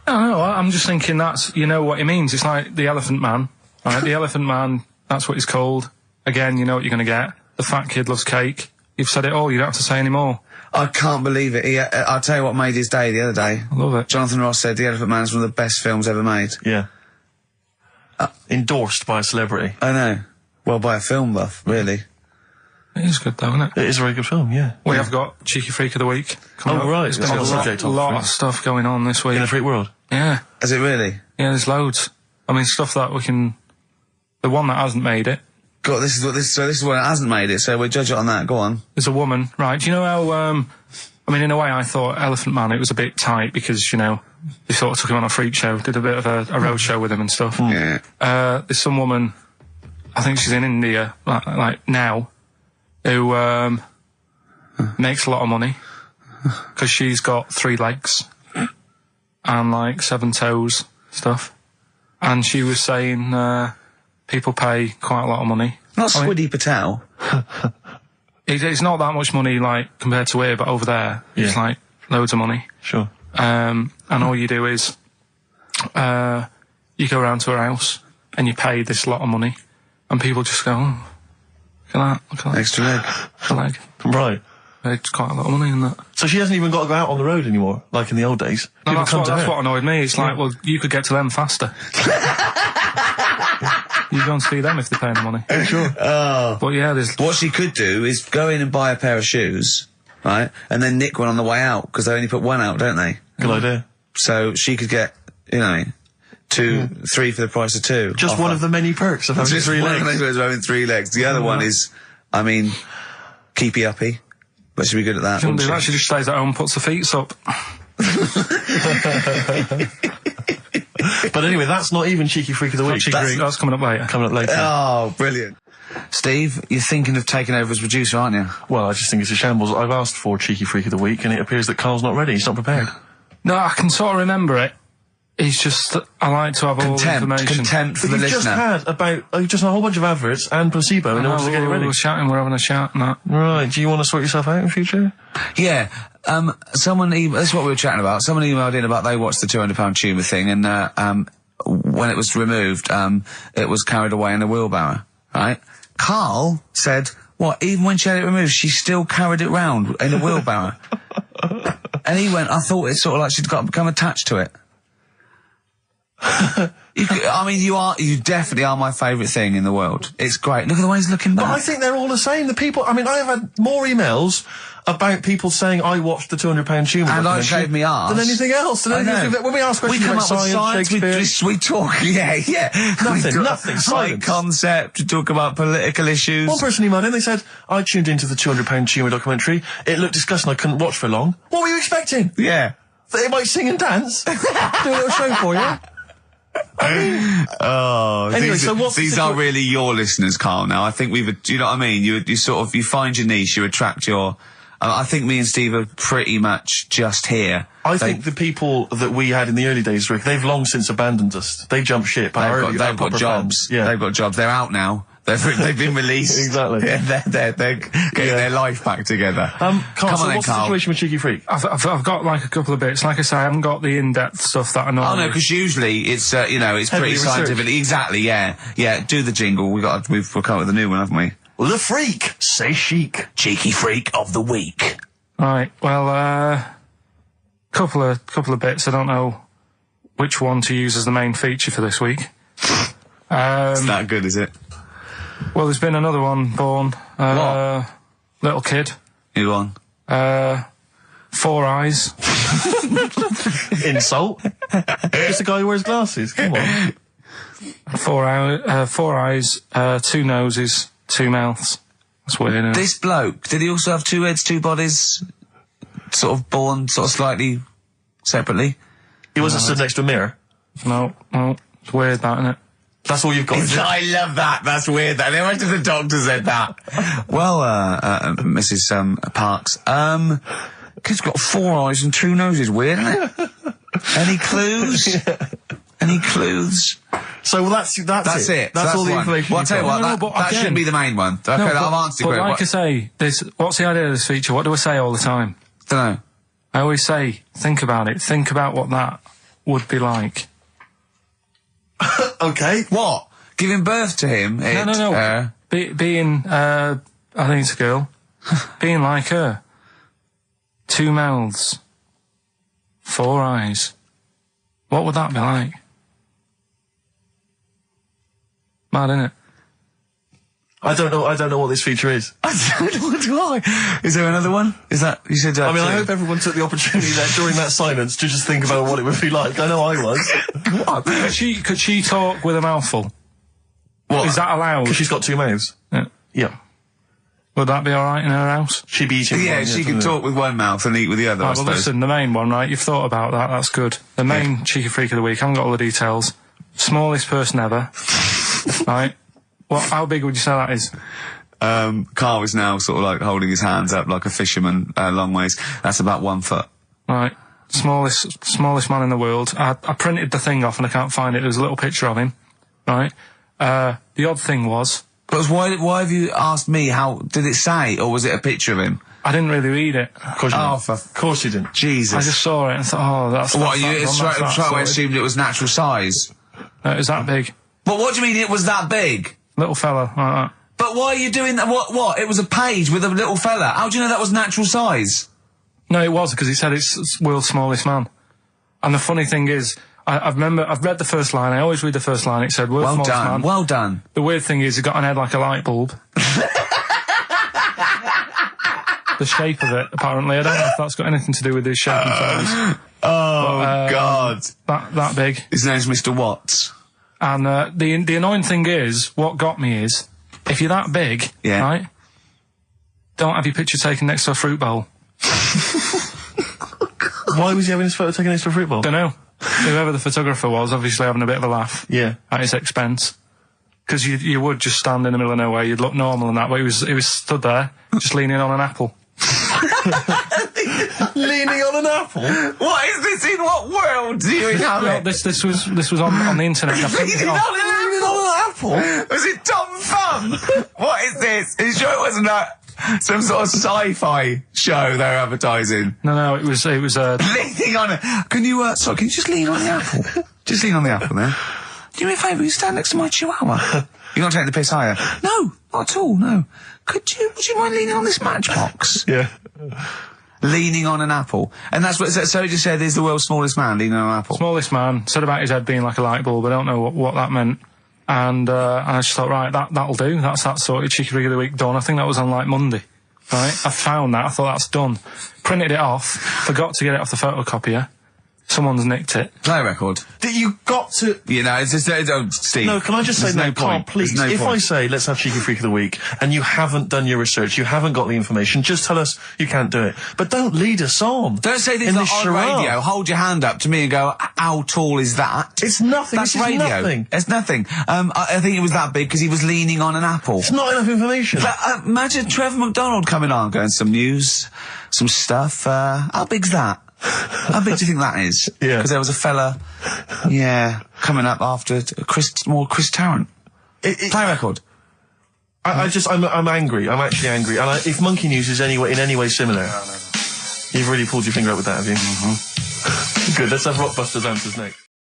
I don't know, I'm just thinking you know what it means. It's like the Elephant Man, right? The Elephant Man, that's what he's called. Again, you know what you're going to get. The fat kid loves cake. You've said it all. You don't have to say any more. I can't believe it. I'll tell you what made his day the other day. I love it. Jonathan Ross said The Elephant Man is one of the best films ever made. Yeah. Endorsed by a celebrity. I know. Well, by a film buff, really. It is good, though, isn't it? It is a very good film, yeah. We have got Cheeky Freak of the Week. Oh, right. There's It's been on a the subject of lot freak. of stuff going on this week. In the freak world. Yeah. Is it really? Yeah, there's loads. I mean, stuff that we can... The one that hasn't made it. God, this is what it hasn't made it, so we'll judge it on that. Go on. There's a woman, right? Do you know how, I mean, in a way, I thought Elephant Man, it was a bit tight because, you know, they sort of took him on a freak show, did a bit of a road show with him and stuff. Yeah. There's some woman, I think she's in India, like now, who, makes a lot of money because she's got 3 legs and, like, 7 toes, stuff. And she was saying, people pay quite a lot of money. Not Swiddy Patel. It's not that much money, like, compared to here, but over there, it's like loads of money. Sure. And all you do is, you go around to her house and you pay this lot of money, and people just go, oh, look at that. Extra leg. A leg. Right. It's quite a lot of money in that. So she hasn't even got to go out on the road anymore, like in the old days. No, People that's what annoyed me. It's like, well, you could get to them faster. You go and see them if they're paying the money. Sure. Oh. But yeah, there's... What she could do is go in and buy a pair of shoes, right, and then nick one on the way out, because they only put one out, don't they? Good idea. So she could get, you know, 2, 3 for the price of 2. Just one of the many perks of having Just 3 one legs. of those having 3 legs. The other one is, I mean, keepy uppy, but she'd be good at that. Shouldn't do wouldn't that. She just stays at home and puts the feet up. But anyway, that's not even Cheeky Freak of the Week. That's coming up later. Coming up later. Oh, brilliant. Steve, you're thinking of taking over as producer, aren't you? Well, I just think it's a shambles. I've asked for Cheeky Freak of the Week, and it appears that Carl's not ready. He's not prepared. No, I can sort of remember it. It's just that I like to have all the information. Contempt for But the you've just listener. had you've just had a whole bunch of adverts and placebo in order to get it ready. We're chatting, we're having a chat and that. Right, do you want to sort yourself out in future? Yeah. That's what we were chatting about. Someone emailed in about they watched the £200 tumour thing, and when it was removed, it was carried away in a wheelbarrow, right? Carl said, what, even when she had it removed, she still carried it round in a wheelbarrow? And he went, I thought it's sort of like she'd become attached to it. You definitely are my favourite thing in the world. It's great. Look at the way he's looking back. But I think they're all the same. The people, I mean, I have had more emails about people saying I watched the £200 tumour and I shaved me arse than anything else. When we ask questions come about up with science, Shakespeare, we talk, yeah. Nothing, High silence. concept, we talk about political issues. One person emailed in, they said, I tuned into the £200 tumour documentary. It looked disgusting, I couldn't watch for long. What were you expecting? Yeah. That it might sing and dance? Do a little show for you? Anyway, these are really your listeners, Carl. Now, I think you know what I mean? You find your niche, you attract your... I think me and Steve are pretty much just here. I think the people that we had in the early days, Rick, they've long since abandoned us. They jumped ship. They've got jobs. Yeah. They've got jobs. They're out now. They've been released. Exactly. Yeah, they're getting their life back together. Carl, Come so on then, what's the Carl. situation with Cheeky Freak? I've got like a couple of bits. Like I say, I haven't got the in-depth stuff that I know. Oh no, because usually it's it's Heavily pretty researched. scientific. Exactly. Yeah. Do the jingle. We've come up with a new one, haven't we? The Freak, say chic. Cheeky Freak of the Week. Right. Well, couple of bits. I don't know which one to use as the main feature for this week. It's that good, is it? Well, there's been another one born. What? Little kid. Who on? 4 eyes. Insult. Just a guy who wears glasses. Come on. 4 eyes, 2 noses, 2 mouths. That's weird, isn't it? This bloke, did he also have 2 heads, 2 bodies, sort of born sort of slightly separately? He wasn't stood next to a mirror. No. It's weird, that, isn't it? That's all you've got. is it? I love that. That's weird. Imagine the doctor said that. Well, Mrs. Parks, kid's got 4 eyes and 2 noses. Weird, isn't it? Any clues? Any clues? So that's it. That's all the one. information. Well, I'll tell you what, No, that, but that again- shouldn't be the main one. Okay, No, I've answered but your like I say, what's the idea of this feature? What do I say all the time? Dunno. I always say, think about it. Think about what that would be like. Okay. What? Giving birth to him? No. Being, I think it's a girl. Being like her. 2 mouths. 4 eyes. What would that be like? Mad, innit? I don't know what this feature is. I don't know why. Is there another one? Is that, you said that? I mean, I hope everyone took the opportunity there during that silence to just think about what it would be like. I know I was. What? Could she talk with a mouthful? What? Is that allowed? Because she's got 2 mouths. Yeah. Yeah. Would that be alright in her house? She'd be eating Yeah, one, she can talk with one mouth and eat with the other, I Right, well, suppose. listen, the main one, right? You've thought about that. That's good. The main cheeky freak of the week. I haven't got all the details. Smallest person ever. Right? How big would you say that is? Carl is now sort of like holding his hands up like a fisherman, long ways. That's about 1 foot. Right. Smallest man in the world. I printed the thing off and I can't find it. There's a little picture of him. Right? The odd thing was... But why have you asked me how, did it say, or was it a picture of him? I didn't really read it. Of course you didn't. Of course you didn't. Jesus. I just saw it and thought, that's... What, you that's straight away sorted. assumed it was natural size? It was that big. But what do you mean it was that big? Little fella, like that. But why are you doing that? What? It was a page with a little fella. How do you know that was natural size? No, it was, because he said it's world's smallest man. And the funny thing is, I've read the first line, I always read the first line, it said world's Well smallest done, man. well done. The weird thing is, he got an head like a light bulb. The shape of it, apparently. I don't know if that's got anything to do with his shape and size. Oh, God. That big. His name's Mr. Watts. And the annoying thing is, what got me is, if you're that big, Yeah. right, don't have your picture taken next to a fruit bowl. Why was he having his photo taken next to a fruit bowl? Don't know. Whoever the photographer was, obviously having a bit of a laugh. Yeah. At his expense. Because you would just stand in the middle of nowhere, you'd look normal and that, but he was stood there, just leaning on an apple. Leaning on an apple? What is this? In what world do you inhabit? This was on the internet. And I printed it off. Leaning on an apple? Was it Tom Thumb? What is this? Are you sure it wasn't some sort of sci-fi show they're advertising? No, it was Leaning on it. Can you just lean on the apple? Just lean on the apple there. Do me a favour, you stand next to my chihuahua. You're not taking the piss, are you? No, not at all, no. Would you mind leaning on this matchbox? Yeah. Leaning on an apple. And that's what, so he just said, there's the world's smallest man leaning on an apple. Smallest man, said about his head being like a light bulb, I don't know what that meant. And I just thought, right, that'll do. That's that sorted. Cheeky Freak of the Week done. I think that was on like Monday. Right? I found that. I thought that's done. Printed it off. Forgot to get it off the photocopier. Someone's nicked it. Play a record. You got to... You know, it's just, Steve. No, can I just say, there's no Carl, point. please, There's no if point. I say, let's have Cheeky Freak of the Week, and you haven't done your research, you haven't got the information, just tell us you can't do it. But don't lead us on. Don't say this in on this charade. radio. Hold your hand up to me and go, how tall is that? It's nothing. That's This is radio. nothing. It's nothing. I think it was that big because he was leaning on an apple. It's not enough information. But, imagine Trevor McDonald coming on, going, some news, some stuff. How big's that? How big do you think that is? Yeah. Because there was a fella, coming up after Chris Tarrant. Play a record. I'm angry. I'm actually angry. And if Monkey News is in any way similar, you've really pulled your finger out with that, have you? Mm-hmm. Good. Let's have Rockbusters answers next.